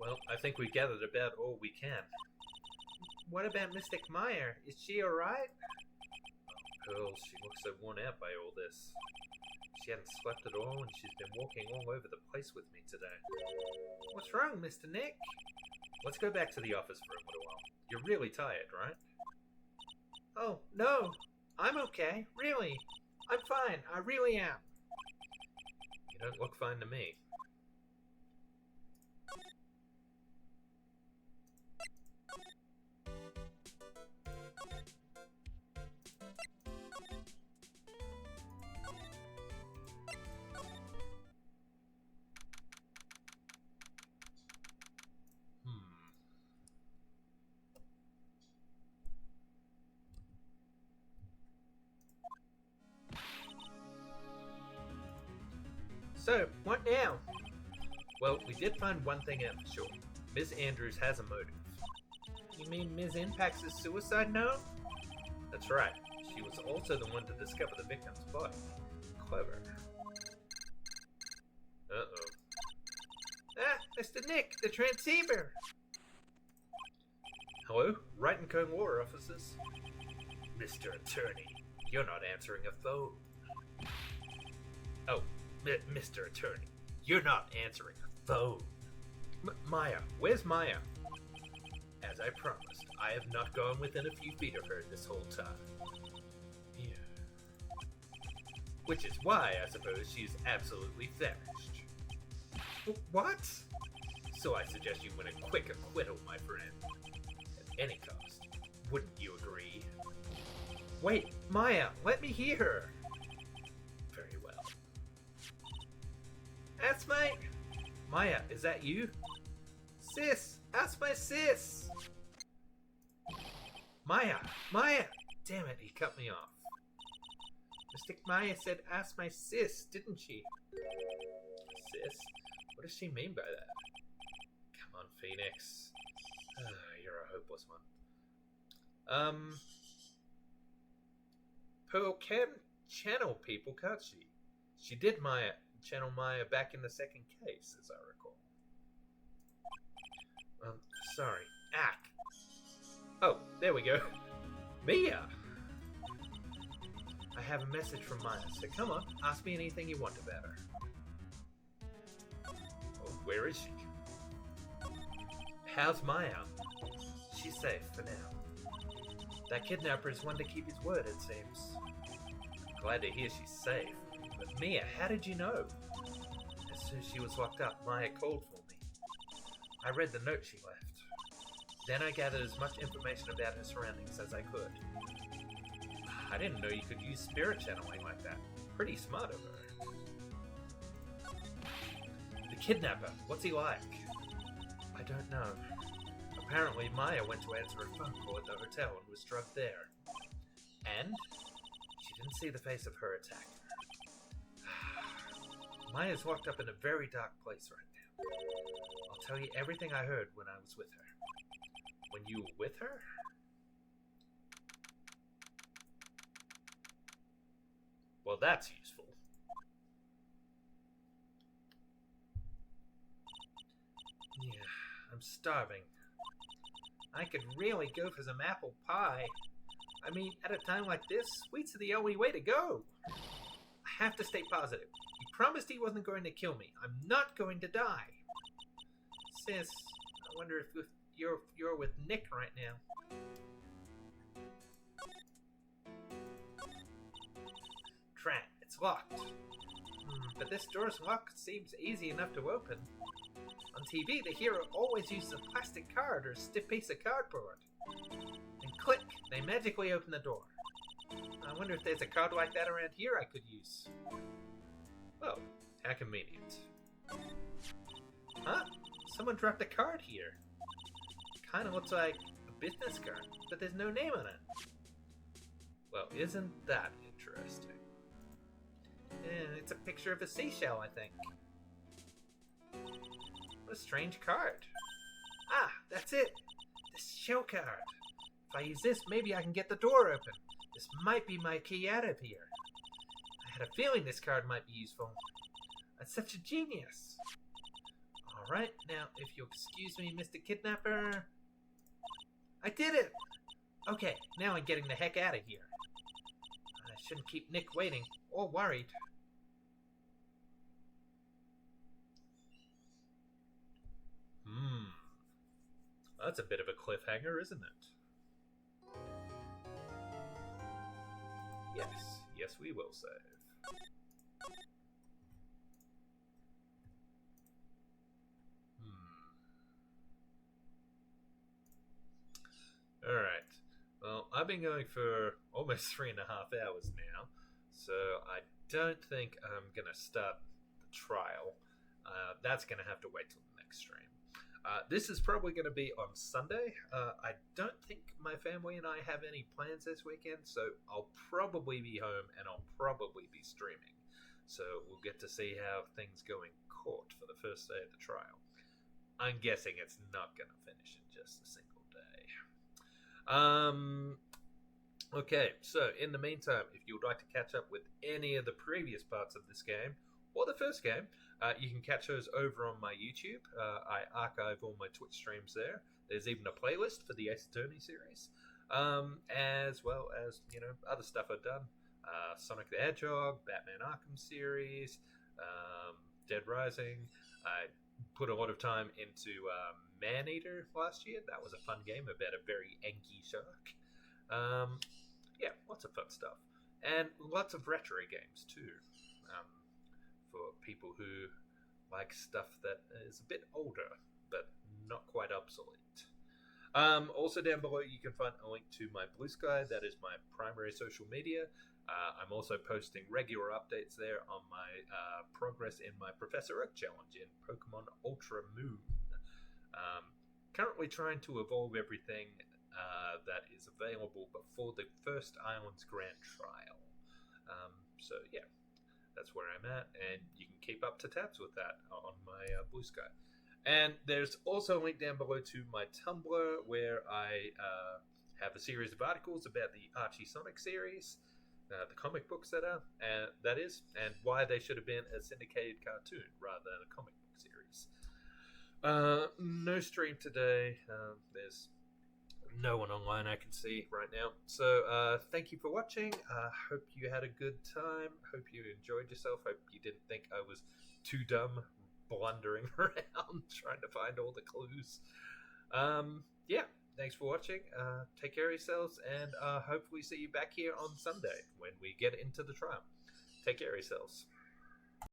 Well, I think we gathered about all we can. What about Mystic Meyer? Is she alright? Oh, girl, she looks so worn out by all this. She hadn't slept at all, and she's been walking all over the place with me today. What's wrong, Mr. Nick? Let's go back to the office for a little while. You're really tired, right? Oh, no. I'm okay. Really. I'm fine. I really am. You don't look fine to me. So, what now? Well, we did find one thing out for sure. Ms. Andrews has a motive. You mean Ms. Impax's suicide note? That's right. She was also the one to discover the victim's body. Clever. Uh-oh. Ah, Mr. Nick, the transceiver! Hello? Wright and Cone Law officers. Mr. Attorney, you're not answering a phone. Oh. Mr. Attorney, you're not answering a phone. Maya, where's Maya? As I promised, I have not gone within a few feet of her this whole time. Yeah. Which is why, I suppose, she's absolutely famished. What? So I suggest you win a quick acquittal, my friend. At any cost. Wouldn't you agree? Wait, Maya, let me hear her. That's Maya, is that you? Sis! That's my sis! Maya! Damn it, he cut me off. Mystic Maya said, ask my sis, didn't she? Sis? What does she mean by that? Come on, Phoenix. You're a hopeless one. Pearl can channel people, can't she? She did channel Maya back in the second case, as I recall. Sorry. Ack. Oh, there we go. Mia! I have a message from Maya, so come on, ask me anything you want about her. Oh, where is she? How's Maya? She's safe for now. That kidnapper is one to keep his word, it seems. Glad to hear she's safe. But Mia, how did you know? As soon as she was locked up, Maya called for me. I read the note she left. Then I gathered as much information about her surroundings as I could. I didn't know you could use spirit channeling like that. Pretty smart of her. The kidnapper, what's he like? I don't know. Apparently Maya went to answer a phone call at the hotel and was drugged there. And? She didn't see the face of her attacker. Maya's locked up in a very dark place right now. I'll tell you everything I heard when I was with her. When you were with her? Well, that's useful. Yeah, I'm starving. I could really go for some apple pie. I mean, at a time like this, sweets are the only way to go. I have to stay positive. He promised he wasn't going to kill me. I'm not going to die. Sis, I wonder if you're with Nick right now. Drat, it's locked. But this door's lock seems easy enough to open. On TV, the hero always uses a plastic card or a stiff piece of cardboard. And click, they magically open the door. I wonder if there's a card like that around here I could use. Oh, how convenient. Huh? Someone dropped a card here. Kinda looks like a business card, but there's no name on it. Well, isn't that interesting? Yeah, it's a picture of a seashell, I think. What a strange card. Ah, that's it. This shell card. If I use this, maybe I can get the door open. This might be my key out of here. I had a feeling this card might be useful. I'm such a genius. Alright, now, if you'll excuse me, Mr. Kidnapper. I did it! Okay, now I'm getting the heck out of here. I shouldn't keep Nick waiting, or worried. That's a bit of a cliffhanger, isn't it? Yes, we will save. Alright. Well, I've been going for almost 3.5 hours now, so I don't think I'm going to start the trial. That's going to have to wait till the next stream. This is probably going to be on Sunday. I don't think my family and I have any plans this weekend, so I'll probably be home and I'll probably be streaming. So we'll get to see how things go in court for the first day of the trial. I'm guessing it's not going to finish in just a single day. Okay, so in the meantime, if you would like to catch up with any of the previous parts of this game, or the first game, you can catch those over on my YouTube. I archive all my Twitch streams there. There's even a playlist for the Ace Attorney series, as well as, other stuff I've done. Sonic the Hedgehog, Batman Arkham series, Dead Rising. I put a lot of time into Maneater last year. That was a fun game about a very angry shark. Yeah, lots of fun stuff. And lots of retro games too. For people who like stuff that is a bit older, but not quite obsolete. Also down below, you can find a link to my Blue Sky. That is my primary social media. I'm also posting regular updates there on my progress in my Professor Oak challenge in Pokemon Ultra Moon. Currently trying to evolve everything that is available before the first Islands Grand Trial. So yeah, that's where I'm at, and you can keep up to tabs with that on my Blue Sky. And there's also a link down below to my Tumblr, where I have a series of articles about the Archie Sonic series, the comic books that is, and why they should have been a syndicated cartoon rather than a comic book series. No stream today. There's no one online I can see right now. So thank you for watching. Hope you had a good time. Hope you enjoyed yourself. Hope you didn't think I was too dumb blundering around trying to find all the clues. Yeah, thanks for watching. Take care of yourselves, and hopefully see you back here on Sunday when we get into the trial. Take care of yourselves.